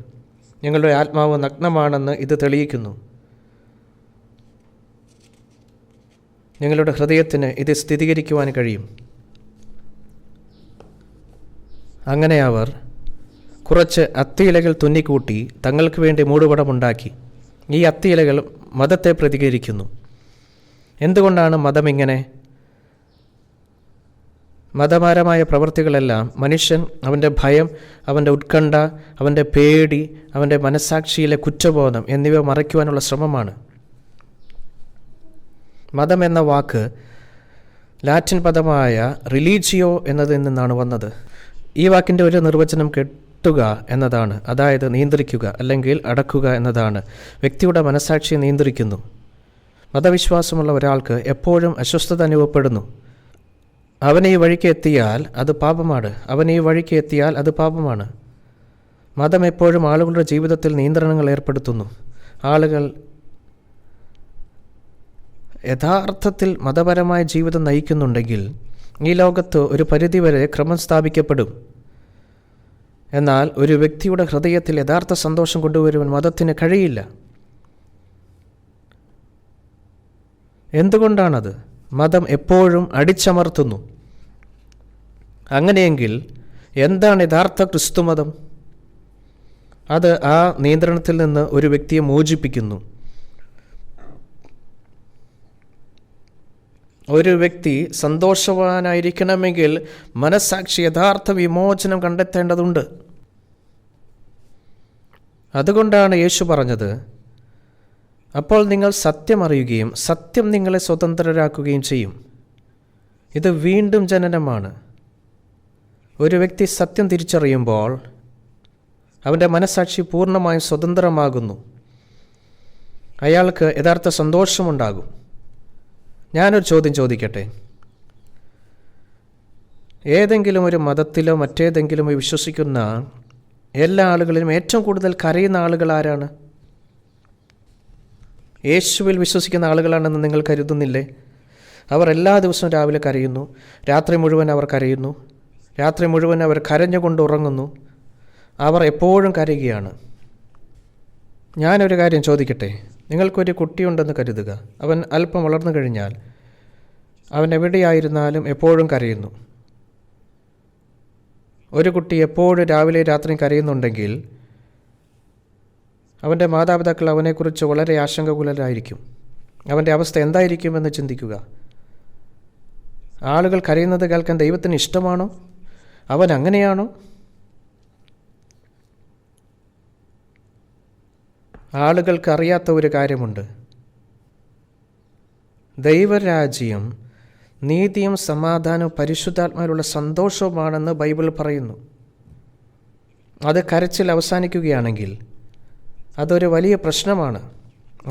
നിങ്ങളുടെ ആത്മാവ് നഗ്നമാണെന്ന് ഇത് തെളിയിക്കുന്നു. നിങ്ങളുടെ ഹൃദയത്തിന് ഇത് സ്ഥിരീകരിക്കുവാൻ കഴിയും. അങ്ങനെ അവർ കുറച്ച് അത്തിയിലകൾ തുന്നിക്കൂട്ടി തങ്ങൾക്ക് വേണ്ടി മൂടുപടമുണ്ടാക്കി. ഈ അത്തിയിലകൾ മതത്തെ പ്രതികരിക്കുന്നു. എന്തുകൊണ്ടാണ് മതം ഇങ്ങനെ? മതപരമായ പ്രവൃത്തികളെല്ലാം മനുഷ്യൻ അവൻ്റെ ഭയം, അവൻ്റെ ഉത്കണ്ഠ, അവൻ്റെ പേടി, അവൻ്റെ മനസ്സാക്ഷിയിലെ കുറ്റബോധം എന്നിവ മറയ്ക്കുവാനുള്ള ശ്രമമാണ്. മതം എന്ന വാക്ക് ലാറ്റിൻ പദമായ റിലീജിയോ എന്നതിൽ നിന്നാണ് വന്നത്. ഈ വാക്കിൻ്റെ ഒരു നിർവചനം കെട്ടുക എന്നതാണ്, അതായത് നിയന്ത്രിക്കുക അല്ലെങ്കിൽ അടക്കുക എന്നതാണ്. വ്യക്തിയുടെ മനസ്സാക്ഷിയെ നിയന്ത്രിക്കുന്നു. മതവിശ്വാസമുള്ള ഒരാൾക്ക് എപ്പോഴും അസ്വസ്ഥത അനുഭവപ്പെടുന്നു. അവൻ ഈ വഴിക്ക് എത്തിയാൽ അത് പാപമാണ്, അവൻ ഈ വഴിക്ക് എത്തിയാൽ അത് പാപമാണ്. മതം എപ്പോഴും ആളുകളുടെ ജീവിതത്തിൽ നിയന്ത്രണങ്ങൾ ഏർപ്പെടുത്തുന്നു. ആളുകൾ യഥാർത്ഥത്തിൽ മതപരമായ ജീവിതം നയിക്കുന്നുണ്ടെങ്കിൽ ഈ ലോകത്ത് ഒരു പരിധിവരെ ക്രമം സ്ഥാപിക്കപ്പെടും. എന്നാൽ ഒരു വ്യക്തിയുടെ ഹൃദയത്തിൽ യഥാർത്ഥ സന്തോഷം കൊണ്ടുവരുവാൻ മതത്തിന് കഴിയില്ല. എന്തുകൊണ്ടാണത്? മതം എപ്പോഴും അടിച്ചമർത്തുന്നു. അങ്ങനെയെങ്കിൽ എന്താണ് യഥാർത്ഥ ക്രിസ്തുമതം? അത് ആ നിയന്ത്രണത്തിൽ നിന്ന് ഒരു വ്യക്തിയെ മോചിപ്പിക്കുന്നു. ഒരു വ്യക്തി സന്തോഷവാനായിരിക്കണമെങ്കിൽ മനസ്സാക്ഷി യഥാർത്ഥ വിമോചനം കണ്ടെത്തേണ്ടതുണ്ട്. അതുകൊണ്ടാണ് യേശു പറഞ്ഞത്, അപ്പോൾ നിങ്ങൾ സത്യം അറിയുകയും സത്യം നിങ്ങളെ സ്വതന്ത്രരാക്കുകയും ചെയ്യും. ഇത് വീണ്ടും ജനനമാണ്. ഒരു വ്യക്തി സത്യം തിരിച്ചറിയുമ്പോൾ അവൻ്റെ മനസ്സാക്ഷി പൂർണ്ണമായും സ്വതന്ത്രമാകുന്നു. അയാൾക്ക് യഥാർത്ഥ സന്തോഷമുണ്ടാകും. ഞാനൊരു ചോദ്യം ചോദിക്കട്ടെ. ഏതെങ്കിലും ഒരു മതത്തിലോ മറ്റേതെങ്കിലും വിശ്വസിക്കുന്ന എല്ലാ ആളുകളിലും ഏറ്റവും കൂടുതൽ കരയുന്ന ആളുകൾ ആരാണ്? യേശുവിൽ വിശ്വസിക്കുന്ന ആളുകളാണെന്ന് നിങ്ങൾ കരുതുന്നില്ലേ? അവർ എല്ലാ ദിവസവും രാവിലെ കരയുന്നു, രാത്രി മുഴുവൻ അവർ കരയുന്നു, രാത്രി മുഴുവൻ അവർ കരഞ്ഞുകൊണ്ട് ഉറങ്ങുന്നു. അവർ എപ്പോഴും കരയുകയാണ്. ഞാനൊരു കാര്യം ചോദിക്കട്ടെ. നിങ്ങൾക്കൊരു കുട്ടിയുണ്ടെന്ന് കരുതുക. അവൻ അല്പം വളർന്നു കഴിഞ്ഞാൽ അവൻ എവിടെയായിരുന്നാലും എപ്പോഴും കരയുന്നു. ഒരു കുട്ടി എപ്പോഴും രാവിലെ രാത്രിയും കരയുന്നുണ്ടെങ്കിൽ അവൻ്റെ മാതാപിതാക്കൾ അവനെക്കുറിച്ച് വളരെ ആശങ്കാകുലരായിരിക്കും. അവൻ്റെ അവസ്ഥ എന്തായിരിക്കുമെന്ന് ചിന്തിക്കുക. ആളുകൾ കരയുന്നത് കേൾക്കാൻ ദൈവത്തിന് ഇഷ്ടമാണോ? അവൻ അങ്ങനെയാണോ? ആളുകൾക്ക് അറിയാത്ത ഒരു കാര്യമുണ്ട്. ദൈവരാജ്യം നീതിയും സമാധാനവും പരിശുദ്ധാത്മാവിലുള്ള സന്തോഷവുമാണെന്ന് ബൈബിൾ പറയുന്നു. അത് കരച്ചിൽ അവസാനിക്കുകയാണെങ്കിൽ അതൊരു വലിയ പ്രശ്നമാണ്.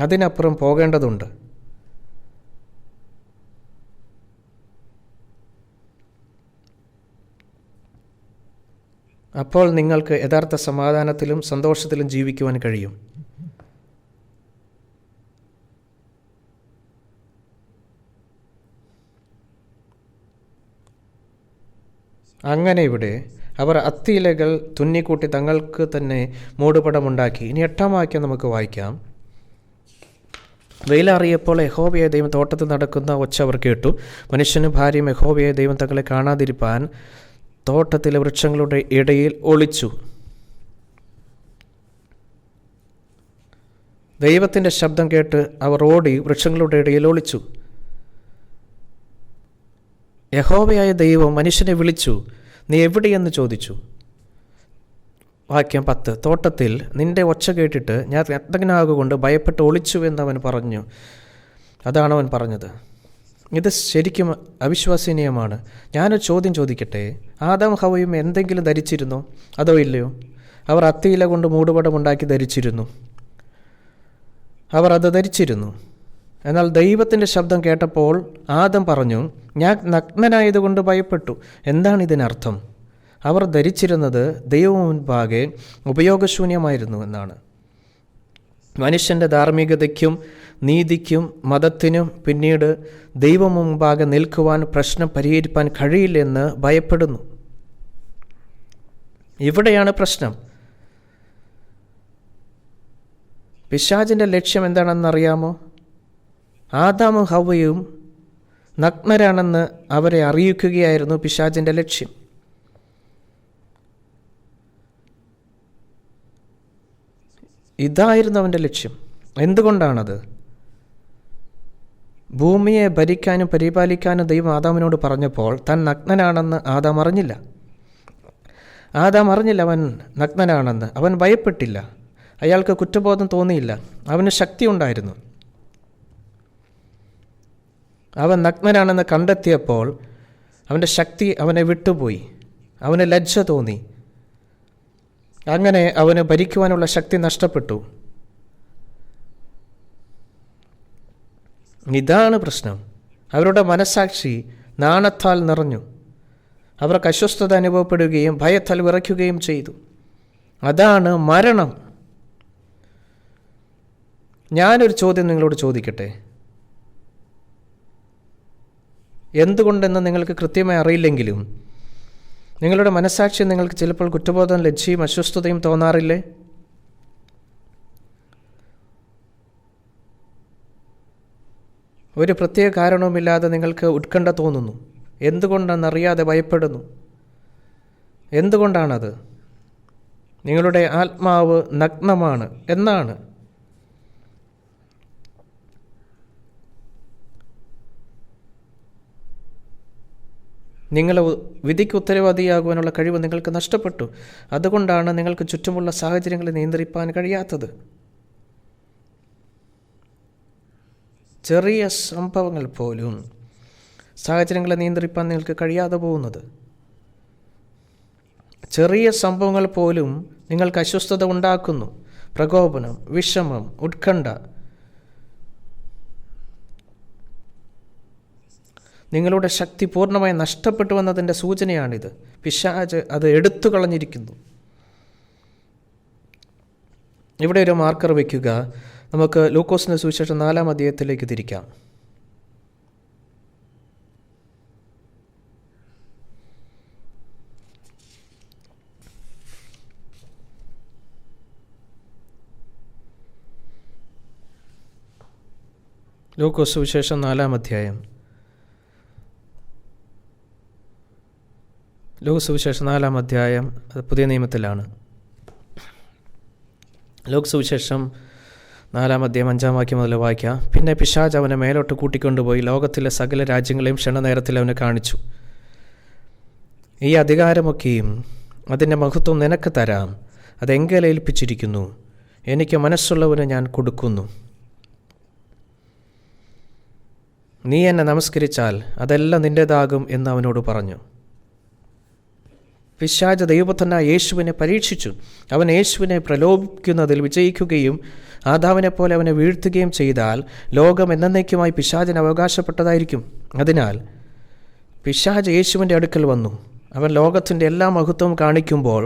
അതിനപ്പുറം പോകേണ്ടതുണ്ട്. അപ്പോൾ നിങ്ങൾക്ക് യഥാർത്ഥ സമാധാനത്തിലും സന്തോഷത്തിലും ജീവിക്കുവാൻ കഴിയും. അങ്ങനെ ഇവിടെ അവർ അത്തിയിലകൾ തുന്നിക്കൂട്ടി തങ്ങൾക്ക് തന്നെ മൂടുപടമുണ്ടാക്കി. ഇനി 8-ാം വാക്യം നമുക്ക് വായിക്കാം. വെയിലാറിയപ്പോൾ യഹോവയായ ദൈവം തോട്ടത്തിൽ നടക്കുന്ന ഒച്ച അവർ കേട്ടു. മനുഷ്യനും ഭാര്യയും യഹോവയായ ദൈവം തങ്ങളെ കാണാതിരിപ്പാൻ തോട്ടത്തിലെ വൃക്ഷങ്ങളുടെ ഇടയിൽ ഒളിച്ചു. ദൈവത്തിൻ്റെ ശബ്ദം കേട്ട് അവർ ഓടി വൃക്ഷങ്ങളുടെ ഇടയിൽ ഒളിച്ചു. യഹോവയായ ദൈവം മനുഷ്യനെ വിളിച്ചു. നീ എവിടെയെന്ന് ചോദിച്ചു. വാക്യം 10. തോട്ടത്തിൽ നിന്റെ ഒച്ച കേട്ടിട്ട് ഞാൻ നഗ്നനാകൊണ്ട് ഭയപ്പെട്ട് ഒളിച്ചു എന്നവൻ പറഞ്ഞു. അതാണ് അവൻ പറഞ്ഞത്. ഇത് ശരിക്കും അവിശ്വസനീയമാണ്. ഞാനൊരു ചോദ്യം ചോദിക്കട്ടെ. ആദാം ഹവയും എന്തെങ്കിലും ധരിച്ചിരുന്നോ അതോ ഇല്ലയോ? അവർ അത്തിയില കൊണ്ട് മൂടുപടമുണ്ടാക്കി ധരിച്ചിരുന്നു. അവർ അത് ധരിച്ചിരുന്നു. എന്നാൽ ദൈവത്തിൻ്റെ ശബ്ദം കേട്ടപ്പോൾ ആദം പറഞ്ഞു, ഞാൻ നഗ്നനായതുകൊണ്ട് ഭയപ്പെട്ടു. എന്താണ് ഇതിനർത്ഥം? അവർ ധരിച്ചിരുന്നത് ദൈവം മുൻപാകെ ഉപയോഗശൂന്യമായിരുന്നു എന്നാണ്. മനുഷ്യൻ്റെ ധാർമ്മികതയ്ക്കും നീതിക്കും മതത്തിനും പിന്നീട് ദൈവം മുൻപാകെ നിൽക്കുവാൻ, പ്രശ്നം പരിഹരിപ്പാൻ കഴിയില്ലെന്ന് ഭയപ്പെടുന്നു. ഇവിടെയാണ് പ്രശ്നം. പിശാചിൻ്റെ ലക്ഷ്യം എന്താണെന്നറിയാമോ? ആദാമും ഹവ്വയും നഗ്നരാണെന്ന് അവരെ അറിയിക്കുകയായിരുന്നു പിശാചിൻ്റെ ലക്ഷ്യം. ഇതായിരുന്നു അവൻ്റെ ലക്ഷ്യം. എന്തുകൊണ്ടാണത്? ഭൂമിയെ ഭരിക്കാനും പരിപാലിക്കാനും ദൈവം ആദാമിനോട് പറഞ്ഞപ്പോൾ താൻ നഗ്നനാണെന്ന് ആദാം അറിഞ്ഞില്ല. അവൻ നഗ്നനാണെന്ന്. അവൻ ഭയപ്പെട്ടില്ല. അയാൾക്ക് കുറ്റബോധം തോന്നിയില്ല. അവന് ശക്തി ഉണ്ടായിരുന്നു. അവൻ നഗ്നനാണെന്ന് കണ്ടെത്തിയപ്പോൾ അവൻ്റെ ശക്തി അവനെ വിട്ടുപോയി. അവന് ലജ്ജ തോന്നി. അങ്ങനെ അവന് ഭരിക്കുവാനുള്ള ശക്തി നഷ്ടപ്പെട്ടു. ഇതാണ് പ്രശ്നം. അവരുടെ മനസ്സാക്ഷി നാണത്താൽ നിറഞ്ഞു. അവർക്ക് അസ്വസ്ഥത അനുഭവപ്പെടുകയും ഭയത്താൽ വിറയ്ക്കുകയും ചെയ്തു. അതാണ് മരണം. ഞാനൊരു ചോദ്യം നിങ്ങളോട് ചോദിക്കട്ടെ. എന്തുകൊണ്ടെന്ന് നിങ്ങൾക്ക് കൃത്യമായി അറിയില്ലെങ്കിലും നിങ്ങളുടെ മനസ്സാക്ഷി നിങ്ങൾക്ക് ചിലപ്പോൾ കുറ്റബോധം, ലജ്ജയും അസ്വസ്ഥതയും തോന്നാറില്ലേ? ഒരു പ്രത്യേക കാരണവുമില്ലാതെ നിങ്ങൾക്ക് ഉത്കണ്ഠ തോന്നുന്നു. എന്തുകൊണ്ടെന്നറിയാതെ ഭയപ്പെടുന്നു. എന്തുകൊണ്ടാണത്? നിങ്ങളുടെ ആത്മാവ് നഗ്നമാണ് എന്നാണ്. നിങ്ങൾ വിധിക്ക് ഉത്തരവാദിയാകുവാനുള്ള കഴിവ് നിങ്ങൾക്ക് നഷ്ടപ്പെട്ടു. അതുകൊണ്ടാണ് നിങ്ങൾക്ക് ചുറ്റുമുള്ള സാഹചര്യങ്ങളെ നിയന്ത്രിക്കാൻ കഴിയാത്തത്. ചെറിയ സംഭവങ്ങൾ പോലും സാഹചര്യങ്ങളെ നിയന്ത്രിക്കാൻ നിങ്ങൾക്ക് കഴിയാതെ പോകുന്നത്. ചെറിയ സംഭവങ്ങൾ പോലും നിങ്ങൾക്ക് അസ്വസ്ഥത ഉണ്ടാക്കുന്നു. പ്രകോപനം, വിഷമം, ഉത്കണ്ഠ. നിങ്ങളുടെ ശക്തി പൂർണ്ണമായി നഷ്ടപ്പെട്ടു എന്നതിൻ്റെ സൂചനയാണിത്. പിശാച് അത് എടുത്തു കളഞ്ഞിരിക്കുന്നു. ഇവിടെ ഒരു മാർക്കർ വയ്ക്കുക. നമുക്ക് ലൂക്കോസിന്റെ സുവിശേഷം 4-ാം അധ്യായത്തിലേക്ക് തിരിക്കാം. ലൂക്കോസ് സുവിശേഷം 4-ാം അധ്യായം. ലൂക്കോസ് സുവിശേഷം 4-ാം അധ്യായം അത് പുതിയ നിയമത്തിലാണ്. ലൂക്കോസ് സുവിശേഷം 4-ാം അധ്യായം 5-ാം വാക്യം മുതൽ വായിക്കാം. പിന്നെ പിശാച് അവനെ മേലോട്ട് കൂട്ടിക്കൊണ്ടുപോയി ലോകത്തിലെ സകല രാജ്യങ്ങളെയും ക്ഷണനേരത്തിൽ അവനെ കാണിച്ചു. ഈ അധികാരമൊക്കെയും അതിൻ്റെ മഹത്വം നിനക്ക് തരാം. അതെങ്കിൽ ഏൽപ്പിച്ചിരിക്കുന്നു. എനിക്ക് മനസ്സുള്ളവന് ഞാൻ കൊടുക്കുന്നു. നീ എന്നെ നമസ്കരിച്ചാൽ അതെല്ലാം നിൻ്റേതാകും എന്ന് അവനോട് പറഞ്ഞു. പിശാച് ദൈവപുത്രനായ യേശുവിനെ പരീക്ഷിച്ചു. അവൻ യേശുവിനെ പ്രലോഭിക്കുന്നതിൽ വിജയിക്കുകയും ആദാമിനെ പോലെ അവനെ വീഴ്ത്തുകയും ചെയ്താൽ ലോകം എന്നേക്കുമായി പിശാചിന് അവകാശപ്പെട്ടതായിരിക്കും. അതിനാൽ പിശാച് യേശുവിൻ്റെ അടുക്കൽ വന്നു. അവൻ ലോകത്തിൻ്റെ എല്ലാ മഹത്വവും കാണിക്കുമ്പോൾ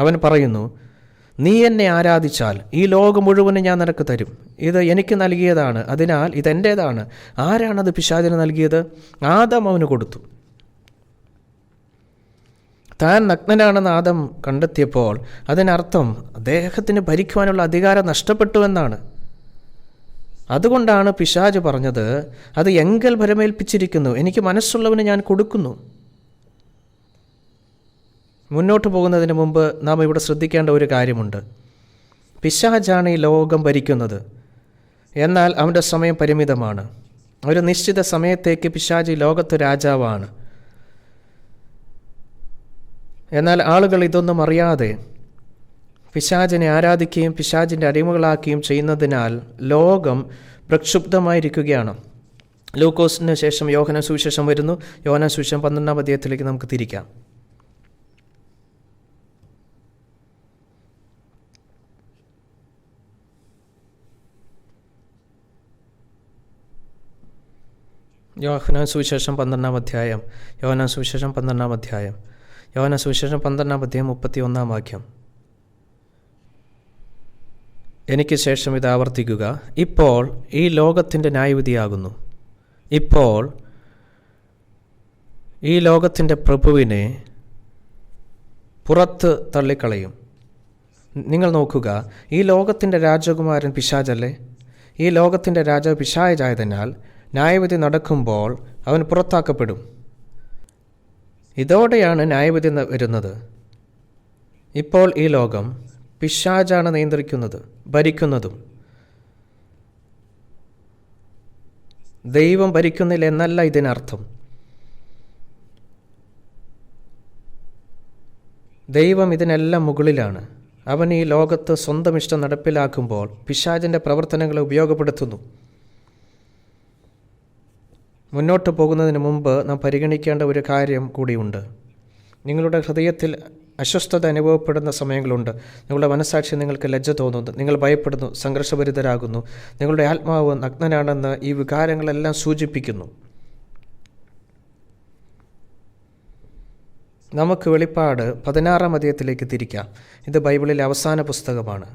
അവൻ പറയുന്നു, നീ എന്നെ ആരാധിച്ചാൽ ഈ ലോകം മുഴുവനും ഞാൻ നിനക്ക് തരും. ഇത് എനിക്ക് നൽകിയതാണ്, അതിനാൽ ഇതെൻ്റേതാണ്. ആരാണത് പിശാചിന് നൽകിയത്? ആദം അവന് കൊടുത്തു. താൻ നഗ്നനാണെന്ന് ആദം കണ്ടെത്തിയപ്പോൾ അതിനർത്ഥം അദ്ദേഹത്തിന് ഭരിക്കുവാനുള്ള അധികാരം നഷ്ടപ്പെട്ടുവെന്നാണ്. അതുകൊണ്ടാണ് പിശാച് പറഞ്ഞത്, അത് എങ്കൽ ഭരമേൽപ്പിച്ചിരിക്കുന്നു, എനിക്ക് മനസ്സുള്ളവന് ഞാൻ കൊടുക്കുന്നു. മുന്നോട്ട് പോകുന്നതിന് മുമ്പ് നാം ഇവിടെ ശ്രദ്ധിക്കേണ്ട ഒരു കാര്യമുണ്ട്. പിശാചാണ് ഈ ലോകം ഭരിക്കുന്നത്. എന്നാൽ അവൻ്റെ സമയം പരിമിതമാണ്. ഒരു നിശ്ചിത സമയത്തേക്ക് പിശാച് ഈ ലോകത്ത് രാജാവാണ്. എന്നാൽ ആളുകൾ ഇതൊന്നും അറിയാതെ പിശാചിനെ ആരാധിക്കുകയും പിശാചിൻ്റെ അടിമകളാക്കുകയും ചെയ്യുന്നതിനാൽ ലോകം പ്രക്ഷുബ്ധമായിരിക്കുകയാണ്. ലൂക്കോസിന് ശേഷം യോഹന്നാൻ സുവിശേഷം വരുന്നു. യോഹന്നാൻ സുവിശേഷം 12-ാം അധ്യായത്തിലേക്ക് നമുക്ക് തിരിക്കാം. യോഹന്നാൻ സുവിശേഷം 12-ാം അധ്യായം. യോഹന്നാൻ സുവിശേഷം 12-ാം അധ്യായം. യോഹന്നാൻ സുവിശേഷം 12-ാം അധ്യായം 31-ാം വാക്യം. എനിക്ക് ശേഷം ഇത് ആവർത്തിക്കുക, ഇപ്പോൾ ഈ ലോകത്തിൻ്റെ ന്യായവിധിയാകുന്നു. ഇപ്പോൾ ഈ ലോകത്തിൻ്റെ പ്രഭുവിനെ പുറത്ത് തള്ളിക്കളയും. നിങ്ങൾ നോക്കുക, ഈ ലോകത്തിൻ്റെ രാജകുമാരൻ പിശാചല്ലേ? ഈ ലോകത്തിൻ്റെ രാജാവ് പിശാചായതിനാൽ ന്യായവിധി നടക്കുമ്പോൾ അവൻ പുറത്താക്കപ്പെടും. ഇതോടെയാണ് ന്യായവിധി വരുന്നത്. ഇപ്പോൾ ഈ ലോകം പിശാചാണ് നിയന്ത്രിക്കുന്നത്, ഭരിക്കുന്നതും. ദൈവം ഭരിക്കുന്നില്ല എന്നല്ല ഇതിനർത്ഥം. ദൈവം ഇതിനെല്ലാം മുകളിലാണ്. അവൻ ഈ ലോകത്ത് സ്വന്തം ഇഷ്ടം നടപ്പിലാക്കുമ്പോൾ പിശാചിൻ്റെ പ്രവർത്തനങ്ങളെ ഉപയോഗപ്പെടുത്തുന്നു. മുന്നോട്ട് പോകുന്നതിന് മുമ്പ് നാം പരിഗണിക്കേണ്ട ഒരു കാര്യം കൂടിയുണ്ട്. നിങ്ങളുടെ ഹൃദയത്തിൽ അസ്വസ്ഥത അനുഭവപ്പെടുന്ന സമയങ്ങളുണ്ട്. നിങ്ങളുടെ മനസ്സാക്ഷി നിങ്ങൾക്ക് ലജ്ജ തോന്നുന്നു, നിങ്ങൾ ഭയപ്പെടുന്നു, സംഘർഷഭരിതരാകുന്നു, നിങ്ങളുടെ ആത്മാവ് നഗ്നനാണെന്ന് ഈ വികാരങ്ങളെല്ലാം സൂചിപ്പിക്കുന്നു. നമുക്ക് വെളിപ്പാട് 16-ാം അധ്യായത്തിലേക്ക് തിരിക്കാം. ഇത് ബൈബിളിലെ അവസാന പുസ്തകമാണ്.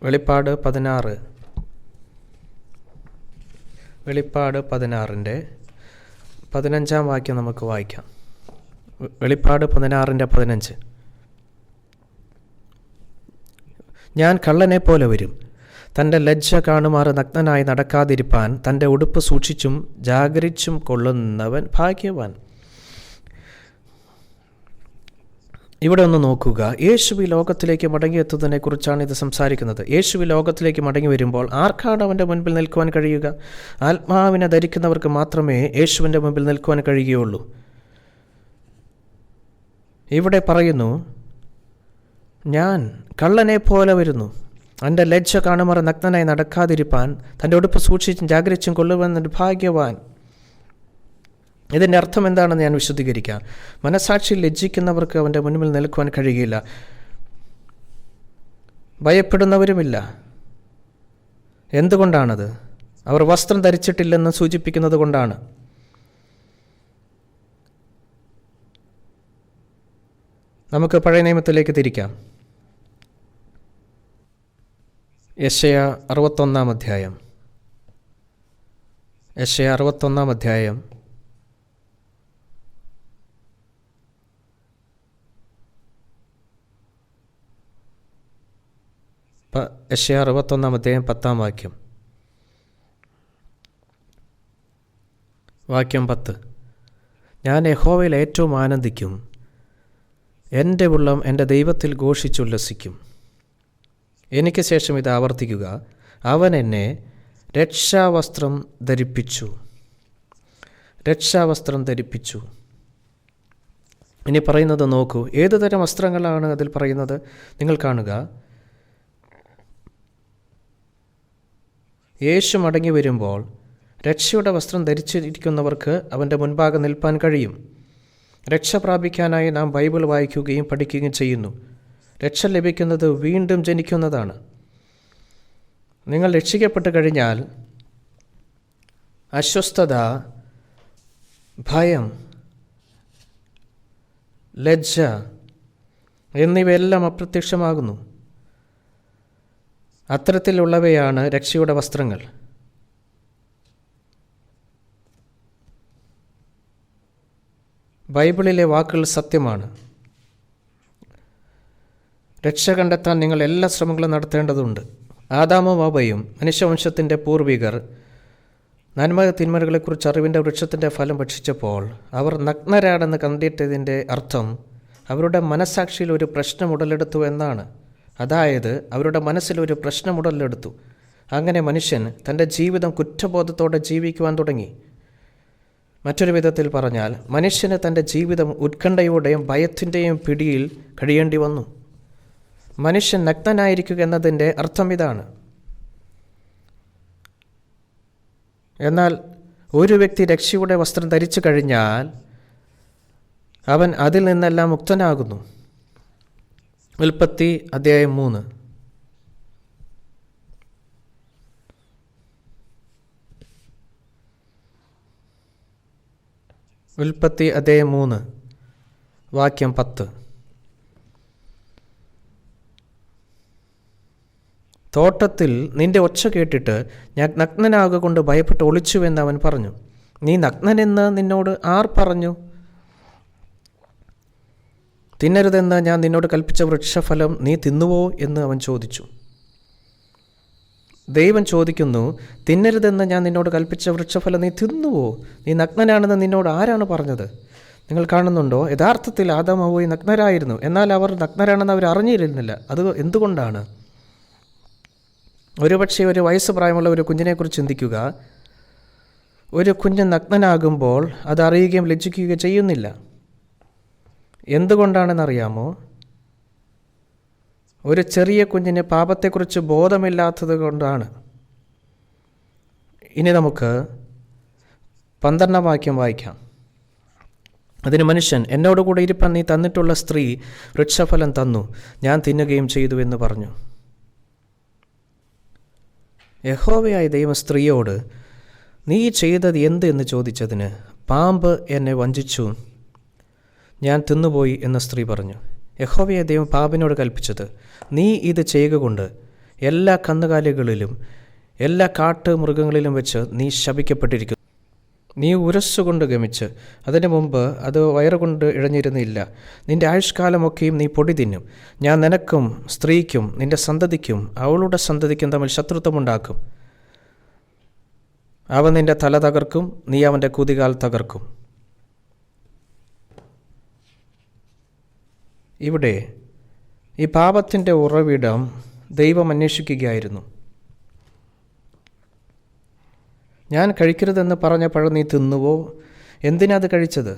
വെളിപ്പാട് 16. വെളിപ്പാട് 16-ന്റെ 15-ാം വാക്യം നമുക്ക് വായിക്കാം. വെളിപ്പാട് 16-ന്റെ 15. ഞാൻ കള്ളനെ പോലെ വരും. തൻ്റെ ലജ്ജ കാണുമാറ് നഗ്നനായി നടക്കാതിരിപ്പാൻ തൻ്റെ ഉടുപ്പ് സൂക്ഷിച്ചും ജാഗരിച്ചും കൊള്ളുന്നവൻ ഭാഗ്യവാൻ. ഇവിടെ ഒന്ന് നോക്കുക. യേശു ഈ ലോകത്തിലേക്ക് മടങ്ങിയെത്തുന്നതിനെ കുറിച്ചാണ് ഇത് സംസാരിക്കുന്നത്. യേശു ഈ ലോകത്തിലേക്ക് മടങ്ങി വരുമ്പോൾ ആർക്കാണ് അവൻ്റെ മുൻപിൽ നിൽക്കുവാൻ കഴിയുക? ആത്മാവിനെ ധരിക്കുന്നവർക്ക് മാത്രമേ യേശുവിൻ്റെ മുൻപിൽ നിൽക്കുവാൻ കഴിയുകയുള്ളൂ. ഇവിടെ പറയുന്നു, ഞാൻ കള്ളനെ പോലെ വരുന്നു, എൻ്റെ ലജ്ജ കാണുമാറ് നഗ്നനായി നടക്കാതിരിപ്പാൻ തൻ്റെ ഉടുപ്പ് സൂക്ഷിച്ചും ജാഗരിച്ചും കൊള്ളുവെന്നൊരു ഭാഗ്യവാൻ. ഇതിൻ്റെ അർത്ഥം എന്താണെന്ന് ഞാൻ വിശദീകരിക്കാം. മനസാക്ഷിയിൽ ലജ്ജിക്കുന്നവർക്ക് അവൻ്റെ മുൻപിൽ നിൽക്കുവാൻ കഴിയുകയില്ല. ഭയപ്പെടുന്നവരുമില്ല. എന്തുകൊണ്ടാണത്? അവർ വസ്ത്രം ധരിച്ചിട്ടില്ലെന്ന് സൂചിപ്പിക്കുന്നത് കൊണ്ടാണ്. നമുക്ക് പഴയ നിയമത്തിലേക്ക് തിരിക്കാം. യെശയ്യാ 61-ാം അധ്യായം. യെശയ്യാ 61-ാം അധ്യായം യെശയ്യാ 61-ാം അധ്യായം 10-ാം വാക്യം. വാക്യം 10. ഞാൻ യഹോവയിൽ ഏറ്റവും ആനന്ദിക്കും, എൻ്റെ ഉള്ളം എൻ്റെ ദൈവത്തിൽ ഘോഷിച്ചുല്ലസിക്കും. എനിക്ക് ശേഷം ഇത് ആവർത്തിക്കുക, അവൻ എന്നെ രക്ഷാവസ്ത്രം ധരിപ്പിച്ചു. രക്ഷാവസ്ത്രം ധരിപ്പിച്ചു. ഇനി പറയുന്നത് നോക്കൂ. ഏതു തരം വസ്ത്രങ്ങളാണ് അതിൽ പറയുന്നത്? നിങ്ങൾ കാണുക. യേശു മടങ്ങി വരുമ്പോൾ രക്ഷയുടെ വസ്ത്രം ധരിച്ചിരിക്കുന്നവർക്ക് അവൻ്റെ മുൻപാകെ നിൽപ്പാൻ കഴിയും. രക്ഷ പ്രാപിക്കാനായി നാം ബൈബിൾ വായിക്കുകയും പഠിക്കുകയും ചെയ്യുന്നു. രക്ഷ ലഭിക്കുന്നത് വീണ്ടും ജനിക്കുന്നതാണ്. നിങ്ങൾ രക്ഷിക്കപ്പെട്ട് കഴിഞ്ഞാൽ അസ്വസ്ഥത, ഭയം, ലജ്ജ എന്നിവയെല്ലാം അപ്രത്യക്ഷമാകുന്നു. അത്തരത്തിലുള്ളവയാണ് രക്ഷയുടെ വസ്ത്രങ്ങൾ. ബൈബിളിലെ വാക്കുകൾ സത്യമാണ്. രക്ഷ കണ്ടെത്താൻ നിങ്ങൾ എല്ലാ ശ്രമങ്ങളും നടത്തേണ്ടതുണ്ട്. ആദാമും ഹവ്വയും മനുഷ്യവംശത്തിൻ്റെ പൂർവികർ നന്മ തിന്മകളെക്കുറിച്ച് അറിവിൻ്റെ വൃക്ഷത്തിൻ്റെ ഫലം ഭക്ഷിച്ചപ്പോൾ അവർ നഗ്നരാണെന്ന് കണ്ടിട്ടതിൻ്റെ അർത്ഥം അവരുടെ മനസ്സാക്ഷിയിൽ ഒരു പ്രശ്നം ഉടലെടുത്തു എന്നാണ്. അതായത് അവരുടെ മനസ്സിലൊരു പ്രശ്നം ഉടലെടുത്തു. അങ്ങനെ മനുഷ്യൻ തൻ്റെ ജീവിതം കുറ്റബോധത്തോടെ ജീവിക്കുവാൻ തുടങ്ങി. മറ്റൊരു വിധത്തിൽ പറഞ്ഞാൽ മനുഷ്യന് തൻ്റെ ജീവിതം ഉത്കണ്ഠയുടെയും ഭയത്തിൻ്റെയും പിടിയിൽ കഴിയേണ്ടി വന്നു. മനുഷ്യൻ നഗ്നനായിരിക്കുക എന്നതിൻ്റെ അർത്ഥം ഇതാണ്. എന്നാൽ ഒരു വ്യക്തി രക്ഷയുടെ വസ്ത്രം ധരിച്ചു കഴിഞ്ഞാൽ അവൻ അതിൽ നിന്നെല്ലാം മുക്തനാകുന്നു. ഉൽപ്പത്തി അധ്യായം 3. ഉൽപ്പത്തി അധ്യായം 3 വാക്യം 10. തോട്ടത്തിൽ നിന്റെ ഒച്ച കേട്ടിട്ട് ഞാൻ നഗ്നനാകൊണ്ട് ഭയപ്പെട്ട് ഒളിച്ചുവെന്ന് അവൻ പറഞ്ഞു. നീ നഗ്നനെന്ന് നിന്നോട് ആർ പറഞ്ഞു? തിന്നരുതെന്ന് ഞാൻ നിന്നോട് കൽപ്പിച്ച വൃക്ഷഫലം നീ തിന്നുവോ എന്ന് അവൻ ചോദിച്ചു. ദൈവം ചോദിക്കുന്നു, തിന്നരുതെന്ന് ഞാൻ നിന്നോട് കൽപ്പിച്ച വൃക്ഷഫലം നീ തിന്നുവോ? നീ നഗ്നനാണെന്ന് നിന്നോട് ആരാണ് പറഞ്ഞത്? നിങ്ങൾ കാണുന്നുണ്ടോ? യഥാർത്ഥത്തിൽ ആദാം ഹവ്വയും നഗ്നരായിരുന്നു. എന്നാൽ അവർ നഗ്നരാണെന്ന് അവർ അറിഞ്ഞിരുന്നില്ല. അത് എന്തുകൊണ്ടാണ്? ഒരുപക്ഷെ ഒരു വയസ്സ് പ്രായമുള്ള ഒരു കുഞ്ഞിനെക്കുറിച്ച് ചിന്തിക്കുക. ഒരു കുഞ്ഞ് നഗ്നനാകുമ്പോൾ അത് അറിയുകയും ലജ്ജിക്കുകയും ചെയ്യുന്നില്ല. എന്തുകൊണ്ടാണെന്നറിയാമോ? ഒരു ചെറിയ കുഞ്ഞിന് പാപത്തെക്കുറിച്ച് ബോധമില്ലാത്തത് കൊണ്ടാണ്. ഇനി നമുക്ക് 12 വാക്യം വായിക്കാം. അതിന് മനുഷ്യൻ, എന്നോടുകൂടെ ഇരിപ്പാൻ നീ തന്നിട്ടുള്ള സ്ത്രീ വൃക്ഷഫലം തന്നു, ഞാൻ തിന്നുകയും ചെയ്തു എന്ന് പറഞ്ഞു. യഹോവയായ ദൈവം സ്ത്രീയോട്, നീ ചെയ്തത് എന്ത് എന്ന് ചോദിച്ചതിന്, പാമ്പ് എന്നെ വഞ്ചിച്ചു, ഞാൻ തിന്നുപോയി എന്ന് സ്ത്രീ പറഞ്ഞു. യഹോവയായ ദൈവം പാമ്പിനോട് കൽപ്പിച്ചത്, നീ ഇത് ചെയ്യുക കൊണ്ട് എല്ലാ കന്നുകാലികളിലും എല്ലാ കാട്ടുമൃഗങ്ങളിലും വെച്ച് നീ ശപിക്കപ്പെട്ടിരിക്കുന്നു. നീ ഉരസ്സുകൊണ്ട് ഗമിച്ച് അതിന് മുമ്പ് അത് വയറുകൊണ്ട് ഇഴഞ്ഞിരുന്നില്ല. നിന്റെ ആയുഷ്കാലമൊക്കെയും നീ പൊടി തിന്നും. ഞാൻ നിനക്കും സ്ത്രീക്കും നിന്റെ സന്തതിക്കും അവളുടെ സന്തതിക്കും തമ്മിൽ ശത്രുത്വമുണ്ടാക്കും. അവൻ നിന്റെ തല തകർക്കും, നീ അവൻ്റെ കുതികാൽ തകർക്കും. ഇവിടെ ഈ പാപത്തിൻ്റെ ഉറവിടം ദൈവം അന്വേഷിക്കുകയായിരുന്നു. ഞാൻ കഴിക്കരുതെന്ന് പറഞ്ഞ പഴം നീ തിന്നുവോ? എന്തിനാ അത് കഴിച്ചത്?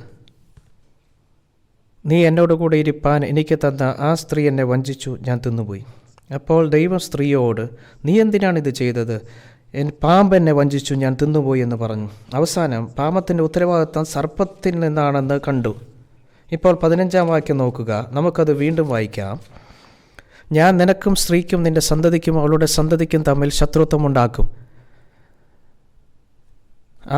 നീ എന്നോട് കൂടെ ഇരിപ്പാൻ എനിക്ക് തന്ന ആ സ്ത്രീ എന്നെ വഞ്ചിച്ചു, ഞാൻ തിന്നുപോയി. അപ്പോൾ ദൈവം സ്ത്രീയോട്, നീ എന്തിനാണിത് ചെയ്തത്? പാമ്പ് എന്നെ വഞ്ചിച്ചു, ഞാൻ തിന്നുപോയി എന്ന് പറഞ്ഞു. അവസാനം പാപത്തിൻ്റെ ഉത്തരവാദിത്വം സർപ്പത്തിൽ നിന്നാണെന്ന് കണ്ടു. ഇപ്പോൾ 15 വാക്യം നോക്കുക. നമുക്കത് വീണ്ടും വായിക്കാം. ഞാൻ നിനക്കും സ്ത്രീക്കും നിന്റെ സന്തതിക്കും അവളുടെ സന്തതിക്കും തമ്മിൽ ശത്രുത്വമുണ്ടാക്കും.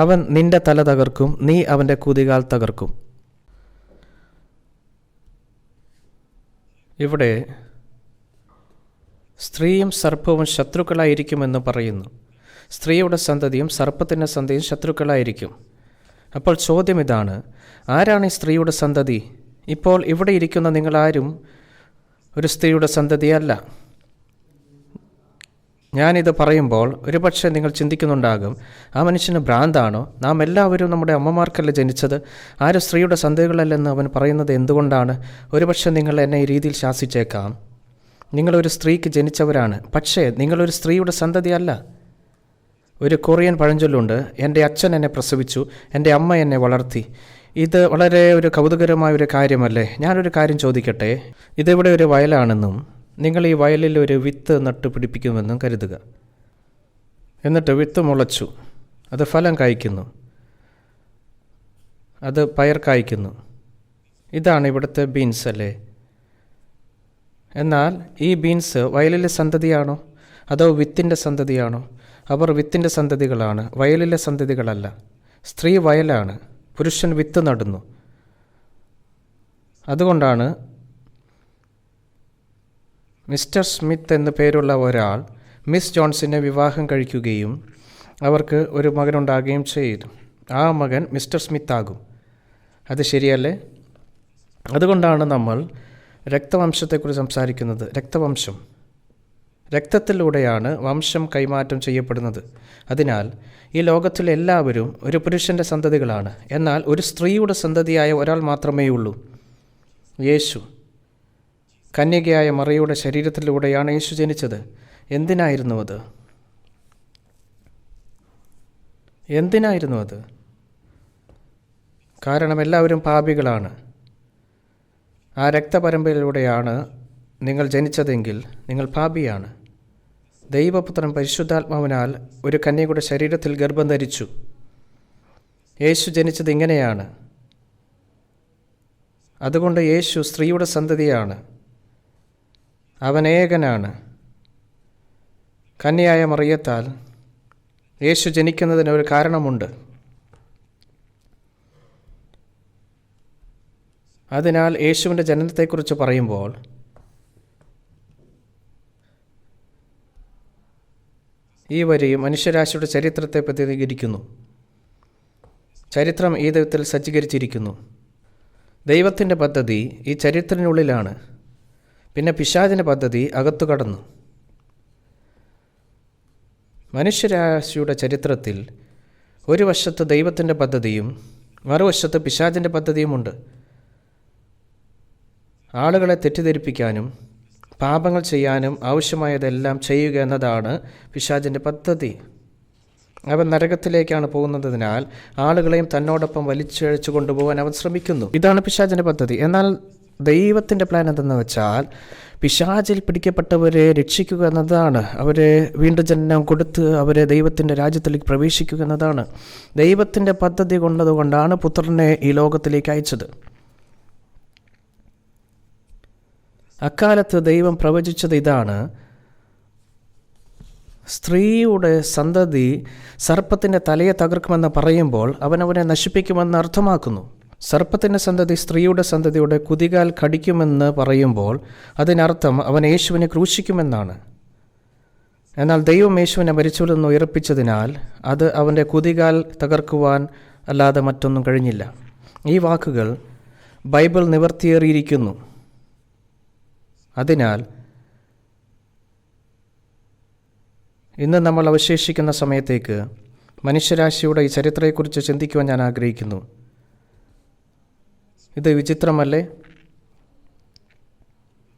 അവൻ നിന്റെ തല തകർക്കും, നീ അവൻ്റെ കുതികാൽ തകർക്കും. ഇവിടെ സ്ത്രീയും സർപ്പവും ശത്രുക്കളായിരിക്കുമെന്ന് പറയുന്നു. സ്ത്രീയുടെ സന്തതിയും സർപ്പത്തിൻ്റെ സന്തതിയും ശത്രുക്കളായിരിക്കും. അപ്പോൾ ചോദ്യം ഇതാണ്, ആരാണ് ഈ സ്ത്രീയുടെ സന്തതി? ഇപ്പോൾ ഇവിടെ ഇരിക്കുന്ന നിങ്ങളാരും ഒരു സ്ത്രീയുടെ സന്തതിയല്ല. ഞാനിത് പറയുമ്പോൾ ഒരുപക്ഷെ നിങ്ങൾ ചിന്തിക്കുന്നുണ്ടാകും, ആ മനുഷ്യന് ഭ്രാന്താണോ? നാം എല്ലാവരും നമ്മുടെ അമ്മമാർക്കല്ല ജനിച്ചത്, ആരും സ്ത്രീയുടെ സന്തതികളല്ലെന്ന് അവൻ പറയുന്നത് എന്തുകൊണ്ടാണ്? ഒരുപക്ഷെ നിങ്ങൾ എന്നെ ഈ രീതിയിൽ ശാസിച്ചേക്കാം. നിങ്ങളൊരു സ്ത്രീക്ക് ജനിച്ചവരാണ്, പക്ഷേ നിങ്ങളൊരു സ്ത്രീയുടെ സന്തതിയല്ല. ഒരു കൊറിയൻ പഴഞ്ചൊല്ലുണ്ട്, എൻ്റെ അച്ഛൻ എന്നെ പ്രസവിച്ചു, എൻ്റെ അമ്മ എന്നെ വളർത്തി. ഇത് വളരെ ഒരു കൗതുകരമായ ഒരു കാര്യമല്ലേ? ഞാനൊരു കാര്യം ചോദിക്കട്ടെ. ഇതിവിടെ ഒരു വയലാണെന്നും നിങ്ങൾ ഈ വയലിൽ ഒരു വിത്ത് നട്ട് പിടിപ്പിക്കുമെന്നും കരുതുക. എന്നിട്ട് വിത്ത് മുളച്ചു, അത് ഫലം കായ്ക്കുന്നു, അത് പയർ കായ്ക്കുന്നു. ഇതാണ് ഇവിടുത്തെ ബീൻസ് അല്ലേ? എന്നാൽ ഈ ബീൻസ് വയലിലെ സന്തതിയാണോ? അതോ വിത്തിൻ്റെ സന്തതിയാണോ? അവർ വിത്തിൻ്റെ സന്തതികളാണ്, വയലിലെ സന്തതികളല്ല. സ്ത്രീ വയലാണ്, പുരുഷൻ വിത്ത് നടുന്നു. അതുകൊണ്ടാണ് മിസ്റ്റർ സ്മിത്ത് എന്നു പേരുള്ള ഒരാൾ മിസ് ജോൺസിനെ വിവാഹം കഴിക്കുകയും അവർക്ക് ഒരു മകനുണ്ടാകുകയും ചെയ്തു. ആ മകൻ മിസ്റ്റർ സ്മിത്ത് ആകും. അത് ശരിയല്ലേ? അതുകൊണ്ടാണ് നമ്മൾ രക്തവംശത്തെക്കുറിച്ച് സംസാരിക്കുന്നത്. രക്തവംശം, രക്തത്തിലൂടെയാണ് വംശം കൈമാറ്റം ചെയ്യപ്പെടുന്നത്. അതിനാൽ ഈ ലോകത്തിലെ എല്ലാവരും ഒരു പുരുഷൻ്റെ സന്തതികളാണ്. എന്നാൽ ഒരു സ്ത്രീയുടെ സന്തതിയായ ഒരാൾ മാത്രമേ ഉള്ളൂ, യേശു. കന്യകയായ മറിയയുടെ ശരീരത്തിലൂടെയാണ് യേശു ജനിച്ചത്. എന്തിനായിരുന്നു അത്? കാരണം എല്ലാവരും പാപികളാണ്. ആ രക്തപരമ്പരയിലൂടെയാണ് നിങ്ങൾ ജനിച്ചതെങ്കിൽ നിങ്ങൾ പാപിയാണ്. ദൈവപുത്രൻ പരിശുദ്ധാത്മാവിനാൽ ഒരു കന്യകയുടെ ശരീരത്തിൽ ഗർഭം ധരിച്ചു. യേശു ജനിച്ചത് ഇങ്ങനെയാണ്. അതുകൊണ്ട് യേശു സ്ത്രീയുടെ സന്തതിയാണ്. അവൻ ഏകനാണ്. കന്യയായ മറിയത്താൽ യേശു ജനിക്കുന്നതിന് ഒരു കാരണമുണ്ട്. അതിനാൽ യേശുവിൻ്റെ ജനനത്തെക്കുറിച്ച് പറയുമ്പോൾ ഈ വരി മനുഷ്യരാശിയുടെ ചരിത്രത്തെ പ്രതിനിധീകരിക്കുന്നു. ചരിത്രം ഈ വിധത്തിൽ സജ്ജീകരിച്ചിരിക്കുന്നു. ദൈവത്തിൻ്റെ പദ്ധതി ഈ ചരിത്രത്തിനുള്ളിലാണ്. പിന്നെ പിശാചിൻ്റെ പദ്ധതി അകത്തു കടന്നു. മനുഷ്യരാശിയുടെ ചരിത്രത്തിൽ ഒരു വശത്ത് ദൈവത്തിൻ്റെ പദ്ധതിയും മറുവശത്ത് പിശാചിൻ്റെ പദ്ധതിയുമുണ്ട്. ആളുകളെ തെറ്റിദ്ധരിപ്പിക്കാനും പാപങ്ങൾ ചെയ്യാനും ആവശ്യമായതെല്ലാം ചെയ്യുക എന്നതാണ് പിശാചിൻ്റെ പദ്ധതി. അവൻ നരകത്തിലേക്കാണ് പോകുന്നതിനാൽ ആളുകളെയും തന്നോടൊപ്പം വലിച്ചഴിച്ചു കൊണ്ടുപോകാൻ അവൻ ശ്രമിക്കുന്നു. ഇതാണ് പിശാചിൻ്റെ പദ്ധതി. എന്നാൽ ദൈവത്തിൻ്റെ പ്ലാൻ എന്തെന്ന് വെച്ചാൽ പിശാചിൽ പിടിക്കപ്പെട്ടവരെ രക്ഷിക്കുക എന്നതാണ്. അവരെ വീണ്ടും ജനനം കൊടുത്ത് അവരെ ദൈവത്തിൻ്റെ രാജ്യത്തിലേക്ക് പ്രവേശിക്കുക എന്നതാണ്. ദൈവത്തിൻ്റെ പദ്ധതി കൊണ്ടതുകൊണ്ടാണ് പുത്രനെ ഈ ലോകത്തിലേക്ക് അയച്ചത്. അക്കാലത്ത് ദൈവം പ്രവചിച്ചത് ഇതാണ്: സ്ത്രീയുടെ സന്തതി സർപ്പത്തിൻ്റെ തലയെ തകർക്കുമെന്ന് പറയുമ്പോൾ അവനെ നശിപ്പിക്കുമെന്ന് അർത്ഥമാക്കുന്നു. സർപ്പത്തിൻ്റെ സന്തതി സ്ത്രീയുടെ സന്തതിയുടെ കുതികാൽ കടിക്കുമെന്ന് പറയുമ്പോൾ അതിനർത്ഥം അവൻ യേശുവിനെ ക്രൂശിക്കുമെന്നാണ്. എന്നാൽ ദൈവം യേശുവിനെ മരിച്ചവരിൽ നിന്ന് ഉയർപ്പിച്ചതിനാൽ അത് അവൻ്റെ കുതികാൽ തകർക്കുവാൻ അല്ലാതെ മറ്റൊന്നും കഴിഞ്ഞില്ല. ഈ വാക്കുകൾ ബൈബിൾ നിവർത്തിയേറിയിരിക്കുന്നു. അതിനാൽ ഇന്ന് നമ്മൾ അവശേഷിക്കുന്ന സമയത്തേക്ക് മനുഷ്യരാശിയുടെ ഈ ചരിത്രത്തെക്കുറിച്ച് ചിന്തിക്കുവാൻ ഞാൻ ആഗ്രഹിക്കുന്നു. ഇത് വിചിത്രമല്ലേ?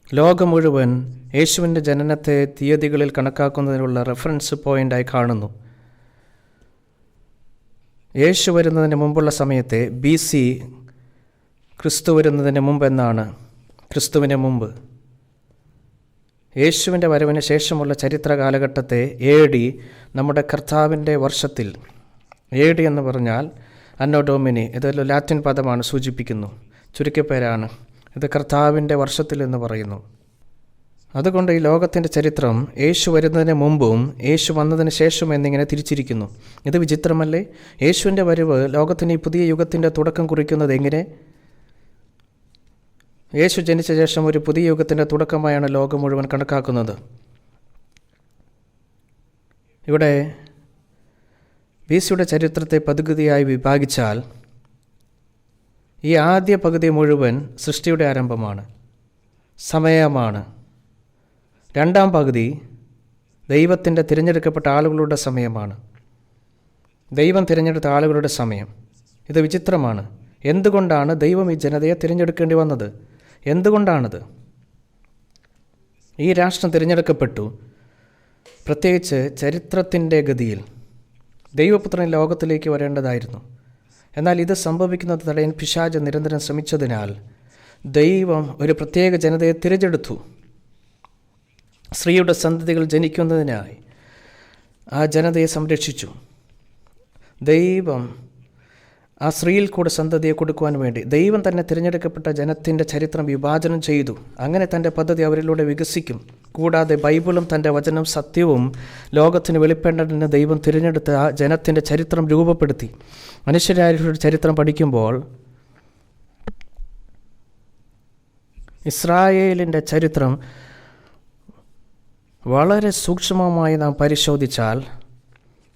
ലോകം മുഴുവൻ യേശുവിൻ്റെ ജനനത്തെ തീയതികളിൽ കണക്കാക്കുന്നതിനുള്ള റെഫറൻസ് പോയിൻ്റായി കാണുന്നു. യേശു വരുന്നതിന് മുമ്പുള്ള സമയത്തെ BC, ക്രിസ്തു വരുന്നതിന് മുമ്പ് എന്നാണ്. ക്രിസ്തുവിന് മുമ്പ്. യേശുവിൻ്റെ വരവിന് ശേഷമുള്ള ചരിത്ര കാലഘട്ടത്തെ AD, നമ്മുടെ കർത്താവിൻ്റെ വർഷത്തിൽ. AD എന്ന് പറഞ്ഞാൽ അന്നോ ഡോമിനി, ഇതൊരു ലാറ്റിൻ പദമാണ്, സൂചിപ്പിക്കുന്നു. ചുരുക്കപ്പേരാണ്. ഇത് കർത്താവിൻ്റെ വർഷത്തിൽ എന്ന് പറയുന്നു. അതുകൊണ്ട് ഈ ലോകത്തിൻ്റെ ചരിത്രം യേശു വരുന്നതിന് മുമ്പും യേശു വന്നതിന് ശേഷം എന്നിങ്ങനെ തിരിച്ചിരിക്കുന്നു. ഇത് വിചിത്രമല്ലേ? യേശുവിൻ്റെ വരവ് ലോകത്തിന് ഈ പുതിയ യുഗത്തിൻ്റെ തുടക്കം കുറിക്കുന്നത് എങ്ങനെ? യേശു ജനിച്ച ശേഷം ഒരു പുതിയ യുഗത്തിൻ്റെ തുടക്കമായാണ് ലോകം മുഴുവൻ കണക്കാക്കുന്നത്. ഇവിടെ BCയുടെ ചരിത്രത്തെ പകുതിയായി വിഭാഗിച്ചാൽ ഈ ആദ്യ പകുതി മുഴുവൻ സൃഷ്ടിയുടെ ആരംഭമാണ്, സമയമാണ്. രണ്ടാം പകുതി ദൈവത്തിൻ്റെ തിരഞ്ഞെടുക്കപ്പെട്ട ആളുകളുടെ സമയമാണ്, ദൈവം തിരഞ്ഞെടുത്ത ആളുകളുടെ സമയം. ഇത് വിചിത്രമാണ്. എന്തുകൊണ്ടാണ് ദൈവം ഈ ജനതയെ തിരഞ്ഞെടുക്കേണ്ടി വന്നത്? എന്തുകൊണ്ടാണത്? ഈ രാഷ്ട്രം തിരഞ്ഞെടുക്കപ്പെട്ടു. പ്രത്യേകിച്ച് ചരിത്രത്തിൻ്റെ ഗതിയിൽ ദൈവപുത്രൻ ലോകത്തിലേക്ക് വരേണ്ടതായിരുന്നു. എന്നാൽ ഇത് സംഭവിക്കുന്നത് തടയാൻ പിശാച് നിരന്തരം ശ്രമിച്ചതിനാൽ ദൈവം ഒരു പ്രത്യേക ജനതയെ തിരഞ്ഞെടുത്തു. സ്ത്രീയുടെ സന്തതികൾ ജനിക്കുന്നതിനായി ആ ജനതയെ സംരക്ഷിച്ചു. ദൈവം ആ സ്ത്രീയിൽ കൂടെ സന്തതിയെ കൊടുക്കുവാൻ വേണ്ടി ദൈവം തന്നെ തിരഞ്ഞെടുക്കപ്പെട്ട ജനത്തിൻ്റെ ചരിത്രം വിഭാജനം ചെയ്തു. അങ്ങനെ തൻ്റെ പദ്ധതി അവരിലൂടെ വികസിക്കും. കൂടാതെ ബൈബിളും തൻ്റെ വചനം സത്യവും ലോകത്തിന് വെളിപ്പെടേണ്ടതിന് ദൈവം തിരഞ്ഞെടുത്ത ആ ജനത്തിൻ്റെ ചരിത്രം രൂപപ്പെടുത്തി. മനുഷ്യരാരുടെ ചരിത്രം പഠിക്കുമ്പോൾ ഇസ്രായേലിൻ്റെ ചരിത്രം വളരെ സൂക്ഷ്മമായി നാം പരിശോധിച്ചാൽ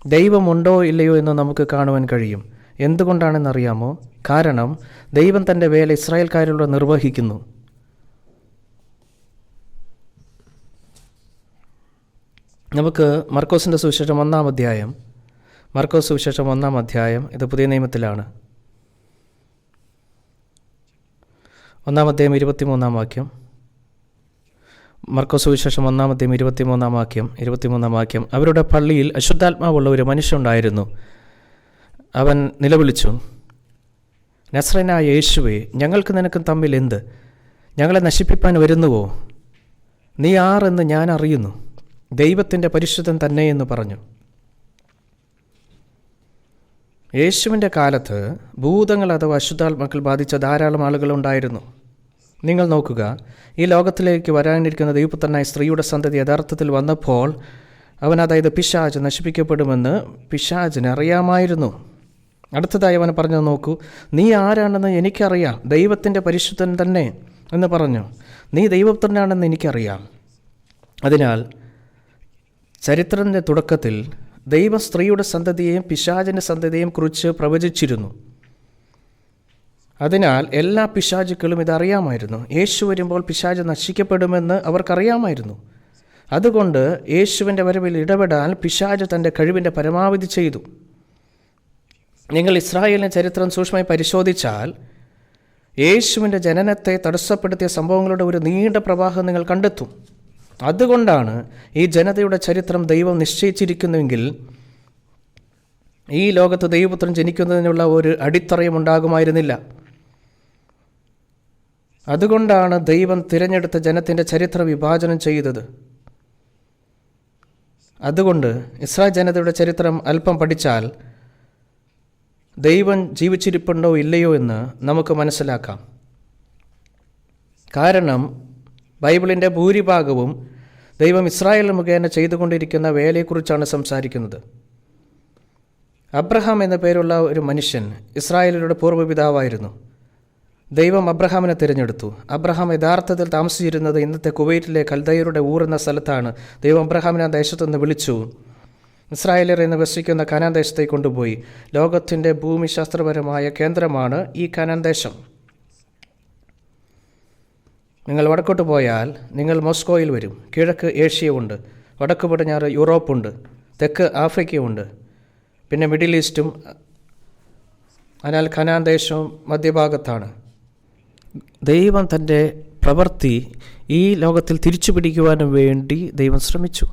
ദൈവമുണ്ടോ ഇല്ലയോ എന്ന് നമുക്ക് കാണുവാൻ കഴിയും. എന്തുകൊണ്ടാണെന്നറിയാമോ? കാരണം ദൈവം തൻ്റെ വേല ഇസ്രായേൽക്കാരിലൂടെ നിർവഹിക്കുന്നു. നമുക്ക് മർക്കോസിൻ്റെ സുവിശേഷം 1-ാം അധ്യായം, മർക്കോസ് സുവിശേഷം 1-ാം അധ്യായം, ഇത് പുതിയ നിയമത്തിലാണ്. 1-ാം അധ്യായം 23-ാം വാക്യം. മർക്കോസ് സുവിശേഷം 1-ാം അധ്യായം 23-ാം വാക്യം. അവരുടെ പള്ളിയിൽ അശുദ്ധാത്മാവുള്ള ഒരു മനുഷ്യനുണ്ടായിരുന്നു. അവൻ നിലവിളിച്ചു, നസ്രയനായ യേശുവേ, ഞങ്ങൾക്ക് നിനക്കും തമ്മിൽ എന്ത്? ഞങ്ങളെ നശിപ്പിപ്പാൻ വരുന്നുവോ? നീ ആരെന്ന് ഞാൻ അറിയുന്നു, ദൈവത്തിൻ്റെ പരിശുദ്ധൻ തന്നെയെന്ന് പറഞ്ഞു. യേശുവിൻ്റെ കാലത്ത് ഭൂതങ്ങൾ അഥവാ അശുദ്ധാത്മാക്കൾ ബാധിച്ച ധാരാളം ആളുകളുണ്ടായിരുന്നു. നിങ്ങൾ നോക്കുക, ഈ ലോകത്തിലേക്ക് വരാനിരിക്കുന്ന ദൈവപുത്രനായ സ്ത്രീയുടെ സന്തതി യഥാർത്ഥത്തിൽ വന്നപ്പോൾ അവൻ, അതായത് പിശാച്, നശിപ്പിക്കപ്പെടുമെന്ന് പിശാചിന് അറിയാമായിരുന്നു. അടുത്തതായി അവൻ പറഞ്ഞു, നോക്കൂ, നീ ആരാണെന്ന് എനിക്കറിയാം, ദൈവത്തിൻ്റെ പരിശുദ്ധൻ തന്നെ എന്ന് പറഞ്ഞു. നീ ദൈവപുത്രനാണെന്ന് എനിക്കറിയാം. അതിനാൽ ചരിത്രത്തിൻ്റെ തുടക്കത്തിൽ ദൈവം സ്ത്രീയുടെ സന്തതിയെയും പിശാചിൻ്റെ സന്തതിയെയും കുറിച്ച് പ്രവചിച്ചിരുന്നു. അതിനാൽ എല്ലാ പിശാചുക്കളും ഇതറിയാമായിരുന്നു. യേശു വരുമ്പോൾ പിശാച് നശിക്കപ്പെടുമെന്ന് അവർക്കറിയാമായിരുന്നു. അതുകൊണ്ട് യേശുവിൻ്റെ വരവിൽ ഇടപെടാൻ പിശാച് തൻ്റെ കഴിവിൻ്റെ പരമാവധി ചെയ്തു. നിങ്ങൾ ഇസ്രായേലിൻ്റെ ചരിത്രം സൂക്ഷ്മമായി പരിശോധിച്ചാൽ യേശുവിൻ്റെ ജനനത്തെ തടസ്സപ്പെടുത്തിയ സംഭവങ്ങളുടെ ഒരു നീണ്ട പ്രവാഹം നിങ്ങൾ കണ്ടെത്തും. അതുകൊണ്ടാണ് ഈ ജനതയുടെ ചരിത്രം ദൈവം നിശ്ചയിച്ചിരിക്കുന്നുവെങ്കിൽ ഈ ലോകത്ത് ദൈവപുത്രൻ ജനിക്കുന്നതിനുള്ള ഒരു അടിത്തറയും ഉണ്ടാകുമായിരുന്നില്ല. അതുകൊണ്ടാണ് ദൈവം തിരഞ്ഞെടുത്ത ജനത്തിൻ്റെ ചരിത്ര വിഭാജനം ചെയ്തത്. അതുകൊണ്ട് ഇസ്രായേൽ ജനതയുടെ ചരിത്രം അല്പം പഠിച്ചാൽ ദൈവം ജീവിച്ചിരിപ്പുണ്ടോ ഇല്ലയോ എന്ന് നമുക്ക് മനസ്സിലാക്കാം. കാരണം ബൈബിളിൻ്റെ ഭൂരിഭാഗവും ദൈവം ഇസ്രായേൽ മുഖേന ചെയ്തുകൊണ്ടിരിക്കുന്ന വേലയെക്കുറിച്ചാണ് സംസാരിക്കുന്നത്. അബ്രഹാം എന്ന പേരുള്ള ഒരു മനുഷ്യൻ ഇസ്രായേലിയുടെ പൂർവ്വപിതാവായിരുന്നു. ദൈവം അബ്രഹാമിനെ തിരഞ്ഞെടുത്തു. അബ്രഹാം യഥാർത്ഥത്തിൽ താമസിച്ചിരുന്നത് ഇന്നത്തെ കുവൈറ്റിലെ കൽദയരുടെ ഊർ എന്ന സ്ഥലത്താണ്. ദൈവം അബ്രഹാമിനെ ആ ദേശത്തുനിന്ന് വിളിച്ചു ഇസ്രായേലർ എന്ന് വസിക്കുന്ന കനാൻ ദേശത്തേക്ക് കൊണ്ടുപോയി. ലോകത്തിൻ്റെ ഭൂമിശാസ്ത്രപരമായ കേന്ദ്രമാണ് ഈ കനാൻ ദേശം. നിങ്ങൾ വടക്കോട്ട് പോയാൽ നിങ്ങൾ മോസ്കോയിൽ വരും. കിഴക്ക് ഏഷ്യയുണ്ട്, വടക്ക് പടിഞ്ഞാറ് യൂറോപ്പുണ്ട്, തെക്ക് ആഫ്രിക്കയുണ്ട്, പിന്നെ മിഡിൽ ഈസ്റ്റും. അതിനാൽ കനാൻ ദേശവും മധ്യഭാഗത്താണ്. ദൈവം തൻ്റെ പ്രവൃത്തി ഈ ലോകത്തിൽ തിരിച്ചു പിടിക്കുവാനും വേണ്ടി ദൈവം ശ്രമിച്ചു.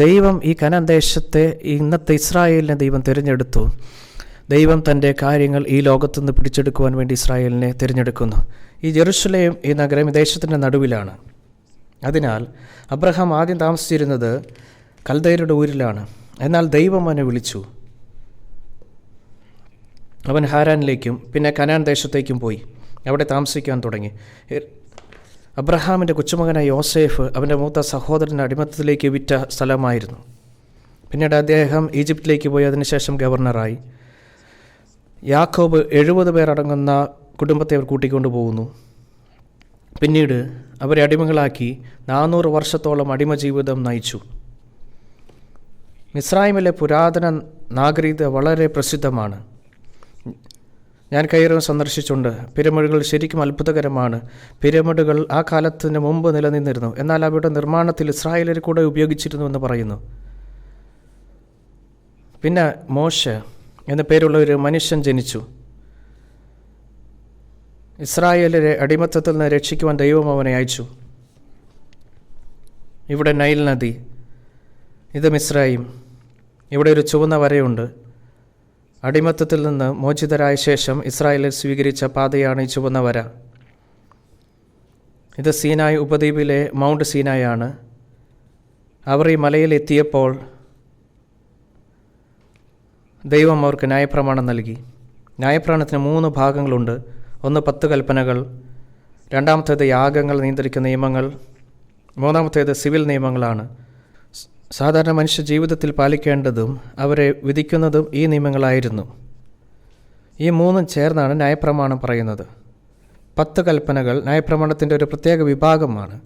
ദൈവം ഈ കനാൻ ദേശത്തെ, ഇന്നത്തെ ഇസ്രായേലിനെ ദൈവം തിരഞ്ഞെടുത്തു. ദൈവം തൻ്റെ കാര്യങ്ങൾ ഈ ലോകത്തുനിന്ന് പിടിച്ചെടുക്കുവാൻ വേണ്ടി ഇസ്രായേലിനെ തിരഞ്ഞെടുക്കുന്നു. ഈ ജെറുസലേം ഈ നഗരം ഈ ദേശത്തിൻ്റെ നടുവിലാണ്. അതിനാൽ അബ്രഹാം ആദ്യം താമസിച്ചിരുന്നത് കൽദയരുടെ ഊരിലാണ്. എന്നാൽ ദൈവം അവനെ വിളിച്ചു. അവൻ ഹാരാനിലേക്കും പിന്നെ കനാൻ ദേശത്തേക്കും പോയി അവിടെ താമസിക്കാൻ തുടങ്ങി. അബ്രഹാമിൻ്റെ കൊച്ചുമകനായ യോസേഫ് അവൻ്റെ മൂത്ത സഹോദരൻ്റെ അടിമത്തത്തിലേക്ക് വിറ്റ സ്ഥലമായിരുന്നു. പിന്നീട് അദ്ദേഹം ഈജിപ്തിലേക്ക് പോയി അതിനുശേഷം ഗവർണറായി. യാക്കോബ് 70 പേർ അടങ്ങുന്ന കുടുംബത്തെ അവർ കൂട്ടിക്കൊണ്ടു പോകുന്നു. പിന്നീട് അവരെ അടിമകളാക്കി 400 വർഷത്തോളം അടിമ ജീവിതം നയിച്ചു. മിസ്രൈമിലെ പുരാതന നാഗരികത വളരെ പ്രസിദ്ധമാണ്. ഞാൻ കൈറോ സന്ദർശിച്ചുണ്ട്. പിരമിഡുകൾ ശരിക്കും അത്ഭുതകരമാണ്. പിരമിഡുകൾ ആ കാലത്തിന് മുമ്പ് നിലനിന്നിരുന്നു. എന്നാൽ അവയുടെ നിർമ്മാണത്തിൽ ഇസ്രായേലർ കൂടെ ഉപയോഗിച്ചിരുന്നു എന്ന് പറയുന്നു. പിന്നെ മോശെ എന്ന പേരുള്ള ഒരു മനുഷ്യൻ ജനിച്ചു. ഇസ്രായേലരെ അടിമത്തത്തിൽ നിന്ന് രക്ഷിക്കുവാൻ ദൈവം അവനെ അയച്ചു. ഇവിടെ നൈൽ നദി, ഇത് മിസ്രൈം. ഇവിടെ ഒരു ചുവന്ന വരയുണ്ട്. അടിമത്തത്തിൽ നിന്ന് മോചിതരായ ശേഷം ഇസ്രായേലിൽ സ്വീകരിച്ച പാതയാണ് ഈ ചുവന്ന വര. ഇത് സീനായ് ഉപദ്വീപിലെ മൗണ്ട് സീനായാണ്. അവർ ഈ മലയിൽ എത്തിയപ്പോൾ ദൈവം അവർക്ക് ന്യായപ്രമാണം നൽകി. ന്യായപ്രമാണത്തിന് 3 ഭാഗങ്ങളുണ്ട്. ഒന്ന് 10 കൽപ്പനകൾ, രണ്ടാമത്തേത് യാഗങ്ങൾ നിയന്ത്രിക്കുന്ന നിയമങ്ങൾ, മൂന്നാമത്തേത് സിവിൽ നിയമങ്ങളാണ്. സാധാരണ മനുഷ്യ ജീവിതത്തിൽ പാലിക്കേണ്ടതും അവരെ വിധിക്കുന്നതും ഈ നിയമങ്ങളായിരുന്നു. ഈ 3 ചേർന്നാണ് ന്യായപ്രമാണം പറയുന്നത്. 10 കൽപ്പനകൾ ന്യായപ്രമാണത്തിൻ്റെ ഒരു പ്രത്യേക വിഭാഗമാണ്.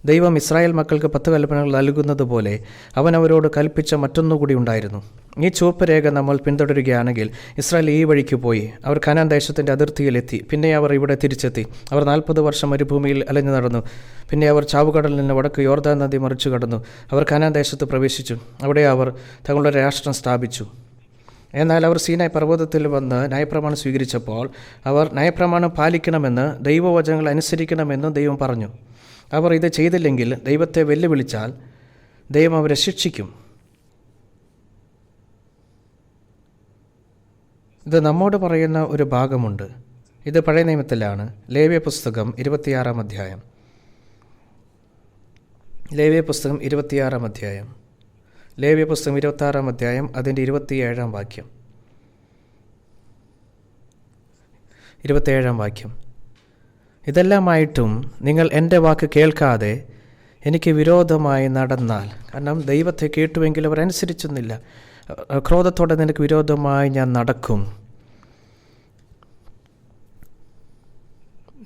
ദൈവം ഇസ്രായേൽ മക്കൾക്ക് 10 കൽപ്പനകൾ നൽകുന്നത് പോലെ അവൻ അവരോട് കൽപ്പിച്ച മറ്റൊന്നുകൂടി ഉണ്ടായിരുന്നു. ഈ ചുവപ്പ് രേഖ നമ്മൾ പിന്തുടരുകയാണെങ്കിൽ ഇസ്രായേൽ ഈ വഴിക്ക് പോയി അവർ കനാൻ ദേശത്തിൻ്റെ അതിർത്തിയിലെത്തി. പിന്നെ അവർ ഇവിടെ തിരിച്ചെത്തി. അവർ 40 വർഷം മരുഭൂമിയിൽ അലഞ്ഞു നടന്നു. പിന്നെ അവർ ചാവുകടലിൽ നിന്ന് വടക്ക് യോർദാൻ നദി മറിച്ചു കടന്നു. അവർ കനാൻ ദേശത്ത് പ്രവേശിച്ചു. അവിടെ അവർ തങ്ങളുടെ രാഷ്ട്രം സ്ഥാപിച്ചു. എന്നാൽ അവർ സീനായ് പർവ്വതത്തിൽ വന്ന് ന്യായപ്രമാണം സ്വീകരിച്ചപ്പോൾ അവർ ന്യായപ്രമാണം പാലിക്കണമെന്ന്, ദൈവവചനങ്ങൾ അനുസരിക്കണമെന്നും ദൈവം പറഞ്ഞു. അവർ ഇത് ചെയ്തില്ലെങ്കിൽ ദൈവത്തെ വെല്ലുവിളിച്ചാൽ ദൈവം അവരെ ശിക്ഷിക്കും. ഇത് നമ്മോട് പറയുന്ന ഒരു ഭാഗമുണ്ട്. ഇത് പഴയ നിയമത്തിലാണ്. ലേവ്യ പുസ്തകം 26-ാം അധ്യായം. ലേവ്യ പുസ്തകം 26-ാം അധ്യായം. ലേവ്യ പുസ്തകം 26-ാം അധ്യായം അതിൻ്റെ 27-ാം വാക്യം. 27-ാം വാക്യം. ഇതെല്ലാമായിട്ടും നിങ്ങൾ എൻ്റെ വാക്ക് കേൾക്കാതെ എനിക്ക് വിരോധമായി നടന്നാൽ, കാരണം ദൈവത്തെ കേട്ടുവെങ്കിൽ അവർ അനുസരിച്ചൊന്നില്ല, ക്രോധത്തോടെ നിനക്ക് വിരോധമായി ഞാൻ നടക്കും.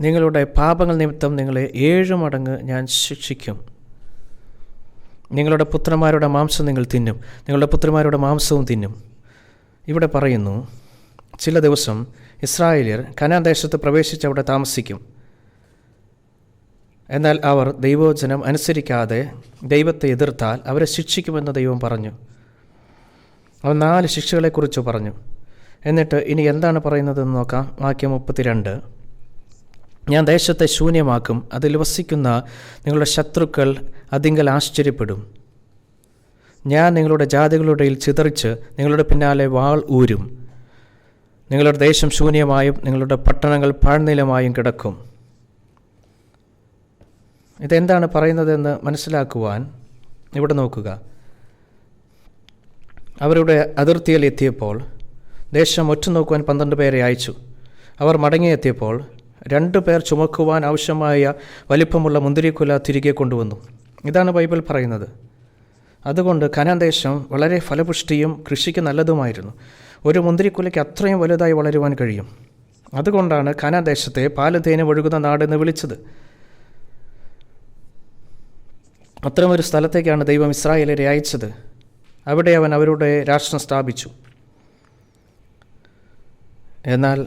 നിങ്ങളുടെ പാപങ്ങൾ നിമിത്തം നിങ്ങളെ 7 മടങ്ങ് ഞാൻ ശിക്ഷിക്കും. നിങ്ങളുടെ പുത്രന്മാരുടെ മാംസം നിങ്ങൾ തിന്നും, നിങ്ങളുടെ പുത്രന്മാരുടെ മാംസവും തിന്നും. ഇവിടെ പറയുന്നു, ചില ദിവസം ഇസ്രായേലിയർ കനാൻ ദേശത്ത് പ്രവേശിച്ച് അവിടെ താമസിക്കും. എന്നാൽ അവർ ദൈവവചനം അനുസരിക്കാതെ ദൈവത്തെ എതിർത്താൽ അവരെ ശിക്ഷിക്കുമെന്ന് ദൈവം പറഞ്ഞു. അവൻ 4 ശിക്ഷകളെക്കുറിച്ച് പറഞ്ഞു. എന്നിട്ട് ഇനി എന്താണ് പറയുന്നതെന്ന് നോക്കാം. വാക്യം 32. ഞാൻ ദേശത്തെ ശൂന്യമാക്കും, അതിൽ വസിക്കുന്ന നിങ്ങളുടെ ശത്രുക്കൾ അതിങ്കൽ ആശ്ചര്യപ്പെടും. ഞാൻ നിങ്ങളുടെ ജാതികളുടെ ചിതറിച്ച് നിങ്ങളുടെ പിന്നാലെ വാൾ ഊരും. നിങ്ങളുടെ ദേശം ശൂന്യമായും നിങ്ങളുടെ പട്ടണങ്ങൾ പാഴ്നിലമായും കിടക്കും. ഇതെന്താണ് പറയുന്നതെന്ന് മനസ്സിലാക്കുവാൻ ഇവിടെ നോക്കുക. അവരുടെ അതിർത്തിയിൽ എത്തിയപ്പോൾ ദേശം ഒറ്റുനോക്കുവാൻ 12 പേരെ അയച്ചു. അവർ മടങ്ങിയെത്തിയപ്പോൾ 2 പേർ ചുമക്കുവാൻ ആവശ്യമായ വലിപ്പമുള്ള മുന്തിരിക്കുല തിരികെ കൊണ്ടുവന്നു. ഇതാണ് ബൈബിൾ പറയുന്നത്. അതുകൊണ്ട് കനാൻ ദേശം വളരെ ഫലപുഷ്ടിയും കൃഷിക്ക് നല്ലതുമായിരുന്നു. ഒരു മുന്തിരിക്കുലയ്ക്ക് അത്രയും വലുതായി വളരുവാൻ കഴിയും. അതുകൊണ്ടാണ് കനാൻ ദേശത്തെ പാല് തേനും ഒഴുകുന്ന നാടെന്ന് വിളിച്ചത്. അത്തരമൊരു സ്ഥലത്തേക്കാണ് ദൈവം ഇസ്രായേലിനെ അയച്ചത്. അവിടെ അവൻ അവരുടെ രാഷ്ട്രം സ്ഥാപിച്ചു. എന്നാൽ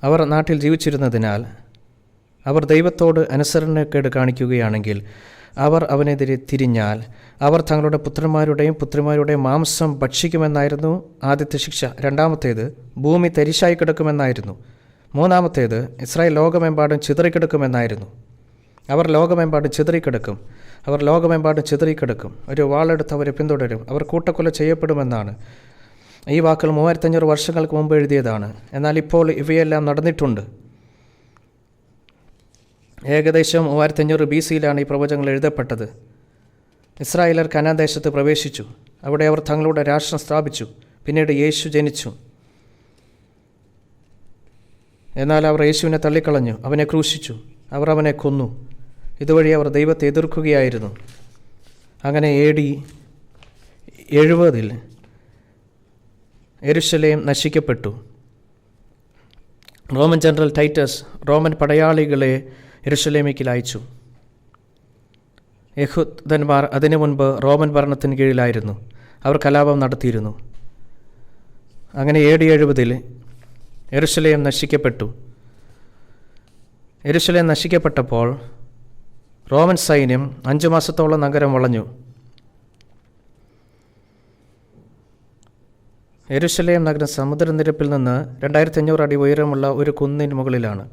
അവർ നാട്ടിൽ ജീവിച്ചിരുന്നതിനാൽ അവർ ദൈവത്തോട് അനുസരണക്കേട് കാണിക്കുകയാണെങ്കിൽ, അവർ അവനെതിരെ തിരിഞ്ഞാൽ അവർ തങ്ങളുടെ പുത്രന്മാരുടെയും പുത്രിമാരുടെയും മാംസം ഭക്ഷിക്കുമെന്നായിരുന്നു ആദ്യത്തെ ശിക്ഷ. രണ്ടാമത്തേത് ഭൂമി തരിശായി കിടക്കുമെന്നായിരുന്നു. മൂന്നാമത്തേത് ഇസ്രായേൽ ലോകമെമ്പാടും ചിതറിക്കിടക്കുമെന്നായിരുന്നു. അവർ ലോകമെമ്പാടും ചിതറിക്കിടക്കും. ഒരു വാളെടുത്ത് അവരെ പിന്തുടരും. അവർ കൂട്ടക്കൊല ചെയ്യപ്പെടുമെന്നാണ്. ഈ വാക്കുകൾ 3500 വർഷങ്ങൾക്ക് മുമ്പ് എഴുതിയതാണ്. എന്നാൽ ഇപ്പോൾ ഇവയെല്ലാം നടന്നിട്ടുണ്ട്. ഏകദേശം 3500 BC-യിലാണ് ഈ പ്രവചനങ്ങൾ എഴുതപ്പെട്ടത്. ഇസ്രായേലർ കനാൻ ദേശത്ത് പ്രവേശിച്ചു. അവിടെ അവർ തങ്ങളുടെ രാഷ്ട്രം സ്ഥാപിച്ചു. പിന്നീട് യേശു ജനിച്ചു. എന്നാൽ അവർ യേശുവിനെ തള്ളിക്കളഞ്ഞു, അവനെ ക്രൂശിച്ചു, അവർ അവനെ കൊന്നു. ഇതുവഴി അവർ ദൈവത്തെ എതിർക്കുകയായിരുന്നു. അങ്ങനെ AD 70 യെരുശലേം നശിക്കപ്പെട്ടു. റോമൻ ജനറൽ ടൈറ്റസ് റോമൻ പടയാളികളെ യെരുശലേമിലേക്ക് അയച്ചു. യഹൂദന്മാർ അതിനു മുൻപ് റോമൻ ഭരണത്തിന് കീഴിലായിരുന്നു. അവർ കലാപം നടത്തിയിരുന്നു. അങ്ങനെ AD 70 യെരുശലേം നശിക്കപ്പെട്ടു. യെരുശലേം നശിക്കപ്പെട്ടപ്പോൾ റോമൻ സൈന്യം 5 മാസത്തോളം നഗരം വളഞ്ഞു. യെരുശലേം നഗരം സമുദ്രനിരപ്പിൽ നിന്ന് 2500 അടി ഉയരമുള്ള ഒരു കുന്നിന് മുകളിലാണ്.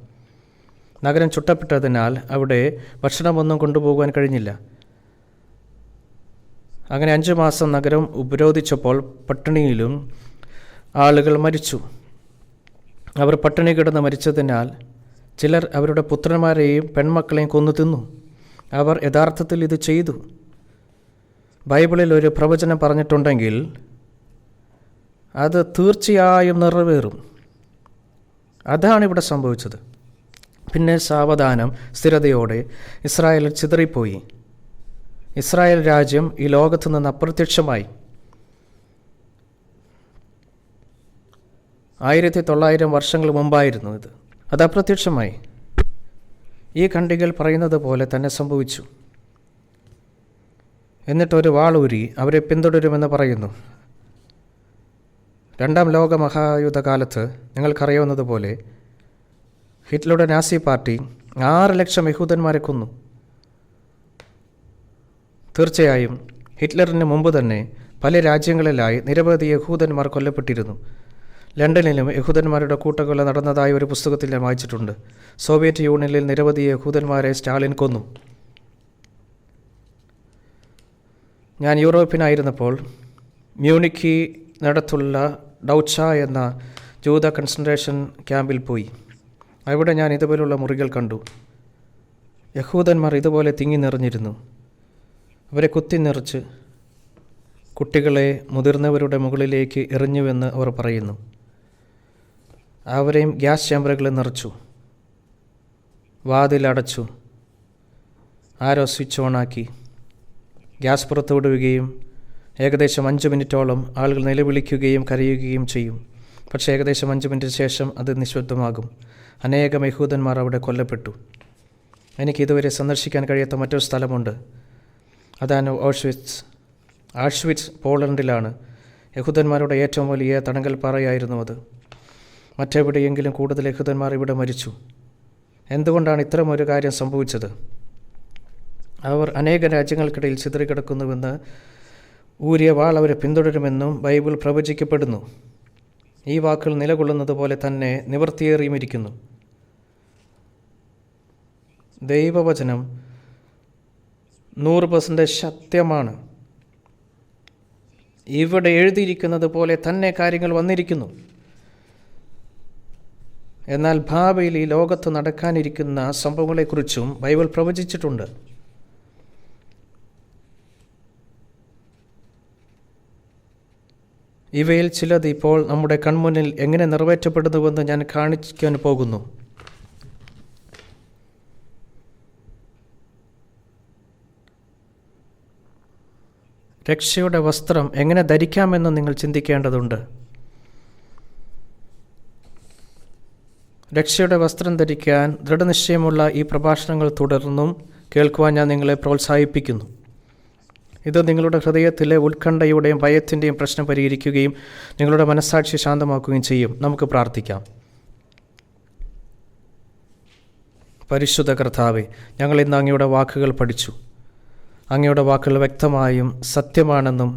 നഗരം ചുട്ടപ്പെട്ടതിനാൽ അവിടെ ഭക്ഷണമൊന്നും കൊണ്ടുപോകാൻ കഴിഞ്ഞില്ല. അങ്ങനെ 5 മാസം നഗരം ഉപരോധിച്ചപ്പോൾ പട്ടിണിയിലും ആളുകൾ മരിച്ചു. അവർ പട്ടിണി കിടന്ന് മരിച്ചതിനാൽ ചിലർ അവരുടെ പുത്രന്മാരെയും പെൺമക്കളെയും കൊന്നു തിന്നു. അവർ യഥാർത്ഥത്തിൽ ഇത് ചെയ്തു. ബൈബിളിൽ ഒരു പ്രവചനം പറഞ്ഞിട്ടുണ്ടെങ്കിൽ അത് തീർച്ചയായും നിറവേറും. അതാണ് ഇവിടെ സംഭവിച്ചത്. പിന്നെ സാവധാനം സ്ഥിരതയോടെ ഇസ്രായേൽ ചിതറിപ്പോയി. ഇസ്രായേൽ രാജ്യം ഈ ലോകത്തു നിന്ന് അപ്രത്യക്ഷമായി. 1900 വർഷങ്ങൾ മുമ്പായിരുന്നു ഇത്. അത് അപ്രത്യക്ഷമായി. ഈ ഖണ്ഡികൾ പറയുന്നത് പോലെ തന്നെ സംഭവിച്ചു. എന്നിട്ടൊരു വാളൂരി അവരെ പിന്തുടരുമെന്ന് പറയുന്നു. 2ാം ലോക മഹായുദ്ധകാലത്ത് നിങ്ങൾക്കറിയാവുന്നതുപോലെ ഹിറ്റ്ലറുടെ നാസി പാർട്ടി 6 ലക്ഷം യഹൂദന്മാരെ കൊന്നു. തീർച്ചയായും ഹിറ്റ്ലറിന് മുമ്പ് തന്നെ പല രാജ്യങ്ങളിലായി നിരവധി യഹൂദന്മാർ കൊല്ലപ്പെട്ടിരുന്നു. ലണ്ടനിലും യഹൂദന്മാരുടെ കൂട്ടക്കൊല നടന്നതായി ഒരു പുസ്തകത്തിൽ ഞാൻ വായിച്ചിട്ടുണ്ട്. സോവിയറ്റ് യൂണിയനിൽ നിരവധി യഹൂദന്മാരെ സ്റ്റാലിൻ കൊന്നു. ഞാൻ യൂറോപ്പിനായിരുന്നപ്പോൾ മ്യൂണിക്കിനടുത്തുള്ള ഡൗച്ച എന്ന ജൂത കൺസെൻട്രേഷൻ ക്യാമ്പിൽ പോയി. അവിടെ ഞാൻ ഇതുപോലുള്ള മുറികൾ കണ്ടു. യഹൂദന്മാർ ഇതുപോലെ തിങ്ങി നിറഞ്ഞിരുന്നു. അവരെ കുത്തി നിറച്ച് കുട്ടികളെ മുതിർന്നവരുടെ മുകളിലേക്ക് എറിഞ്ഞുവെന്ന് അവർ പറയുന്നു. അവരെയും ഗ്യാസ് ചേമ്പറുകളിൽ നിറച്ചു, വാതിലടച്ചു, ആരോ സ്വിച്ച് ഓണാക്കി ഗ്യാസ് പുറത്തു വിടുകയും ഏകദേശം 5 മിനിറ്റോളം ആളുകൾ നിലവിളിക്കുകയും കരയുകയും ചെയ്യും. പക്ഷേ ഏകദേശം 5 മിനിറ്റിന് ശേഷം അത് നിശബ്ദമാകും. അനേകം യഹൂദന്മാർ അവിടെ കൊല്ലപ്പെട്ടു. എനിക്കിതുവരെ സന്ദർശിക്കാൻ കഴിയാത്ത മറ്റൊരു സ്ഥലമുണ്ട്. അതാണ് ആഷ്വിറ്റ്സ് പോളണ്ടിലാണ്. യഹൂദന്മാരുടെ ഏറ്റവും വലിയ തടങ്കൽപ്പാറയായിരുന്നു അത്. മറ്റെവിടെയെങ്കിലും കൂടുതൽ യഹൂദന്മാർ ഇവിടെ മരിച്ചു. എന്തുകൊണ്ടാണ് ഇത്തരമൊരു കാര്യം സംഭവിച്ചത്? അവർ അനേക രാജ്യങ്ങൾക്കിടയിൽ ചിതറിക്കിടക്കുന്നുവെന്ന് ഊരിയ വാൾ അവരെ പിന്തുടരുമെന്നും ബൈബിൾ പ്രവചിക്കപ്പെടുന്നു. ഈ വാക്കുകൾ നിലകൊള്ളുന്നത് പോലെ തന്നെ നിവൃത്തിയേറിയുമിരിക്കുന്നു. ദൈവവചനം 100% സത്യമാണ്. ഇവിടെ എഴുതിയിരിക്കുന്നത് പോലെ തന്നെ കാര്യങ്ങൾ വന്നിരിക്കുന്നു. എന്നാൽ ഭാവിയിൽ ഈ ലോകത്ത് നടക്കാനിരിക്കുന്ന സംഭവങ്ങളെക്കുറിച്ചും ബൈബിൾ പ്രവചിച്ചിട്ടുണ്ട്. ഇവയിൽ ചിലത് ഇപ്പോൾ നമ്മുടെ കൺമുന്നിൽ എങ്ങനെ നിറവേറ്റപ്പെടുന്നുവെന്ന് ഞാൻ കാണിക്കാൻ പോകുന്നു. രക്ഷയുടെ വസ്ത്രം എങ്ങനെ ധരിക്കാമെന്ന് നിങ്ങൾ ചിന്തിക്കേണ്ടതുണ്ട്. രക്ഷയുടെ വസ്ത്രം ധരിക്കാൻ ദൃഢനിശ്ചയമുള്ള ഈ പ്രഭാഷണങ്ങൾ തുടർന്നും കേൾക്കുവാൻ ഞാൻ നിങ്ങളെ പ്രോത്സാഹിപ്പിക്കുന്നു. ഇത് നിങ്ങളുടെ ഹൃദയത്തിലെ ഉത്കണ്ഠയുടെയും ഭയത്തിൻ്റെയും പ്രശ്നം പരിഹരിക്കുകയും നിങ്ങളുടെ മനസ്സാക്ഷി ശാന്തമാക്കുകയും ചെയ്യും. നമുക്ക് പ്രാർത്ഥിക്കാം. പരിശുദ്ധ കർത്താവേ, ഞങ്ങൾ ഇന്ന് അങ്ങയുടെ വാക്കുകൾ പഠിച്ചു. അങ്ങയുടെ വാക്കുകൾ വ്യക്തമായും സത്യമാണെന്നും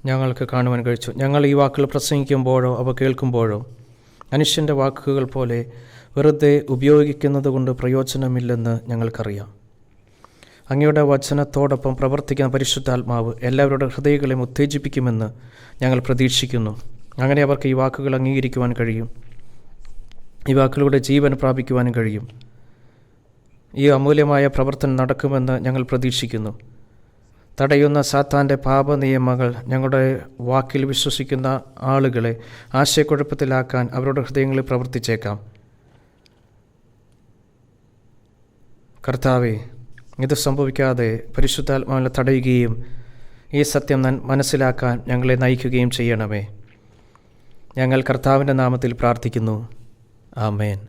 ഞങ്ങൾക്ക് കാണുവാൻ കഴിച്ചു. ഞങ്ങൾ ഈ വാക്കുകൾ പ്രസംഗിക്കുമ്പോഴോ അവ കേൾക്കുമ്പോഴോ മനുഷ്യൻ്റെ വാക്കുകൾ പോലെ വെറുതെ ഉപയോഗിക്കുന്നത് കൊണ്ട് പ്രയോജനമില്ലെന്ന് ഞങ്ങൾക്കറിയാം. അങ്ങയുടെ വചനത്തോടൊപ്പം പ്രവർത്തിക്കുന്ന പരിശുദ്ധാത്മാവ് എല്ലാവരുടെ ഹൃദയങ്ങളെയും ഉത്തേജിപ്പിക്കുമെന്ന് ഞങ്ങൾ പ്രതീക്ഷിക്കുന്നു. അങ്ങനെ അവർക്ക് ഈ വാക്കുകൾ അംഗീകരിക്കുവാൻ കഴിയും. ഈ വാക്കുകളുടെ ജീവൻ പ്രാപിക്കുവാനും കഴിയും. ഈ അമൂല്യമായ പ്രവർത്തനം നടക്കുമെന്ന് ഞങ്ങൾ പ്രതീക്ഷിക്കുന്നു. തടയുന്ന സാത്താൻ്റെ പാപനിയമങ്ങൾ ഞങ്ങളുടെ വാക്കിൽ വിശ്വസിക്കുന്ന ആളുകളെ ആശയക്കുഴപ്പത്തിലാക്കാൻ അവരുടെ ഹൃദയങ്ങളിൽ പ്രവർത്തിച്ചേക്കാം. കർത്താവേ, ഇത് സംഭവിക്കാതെ പരിശുദ്ധാത്മാവിനെ തടയുകയും ഈ സത്യം മനസ്സിലാക്കാൻ ഞങ്ങളെ നയിക്കുകയും ചെയ്യണമേ. ഞങ്ങൾ കർത്താവിൻ്റെ നാമത്തിൽ പ്രാർത്ഥിക്കുന്നു. ആമേൻ.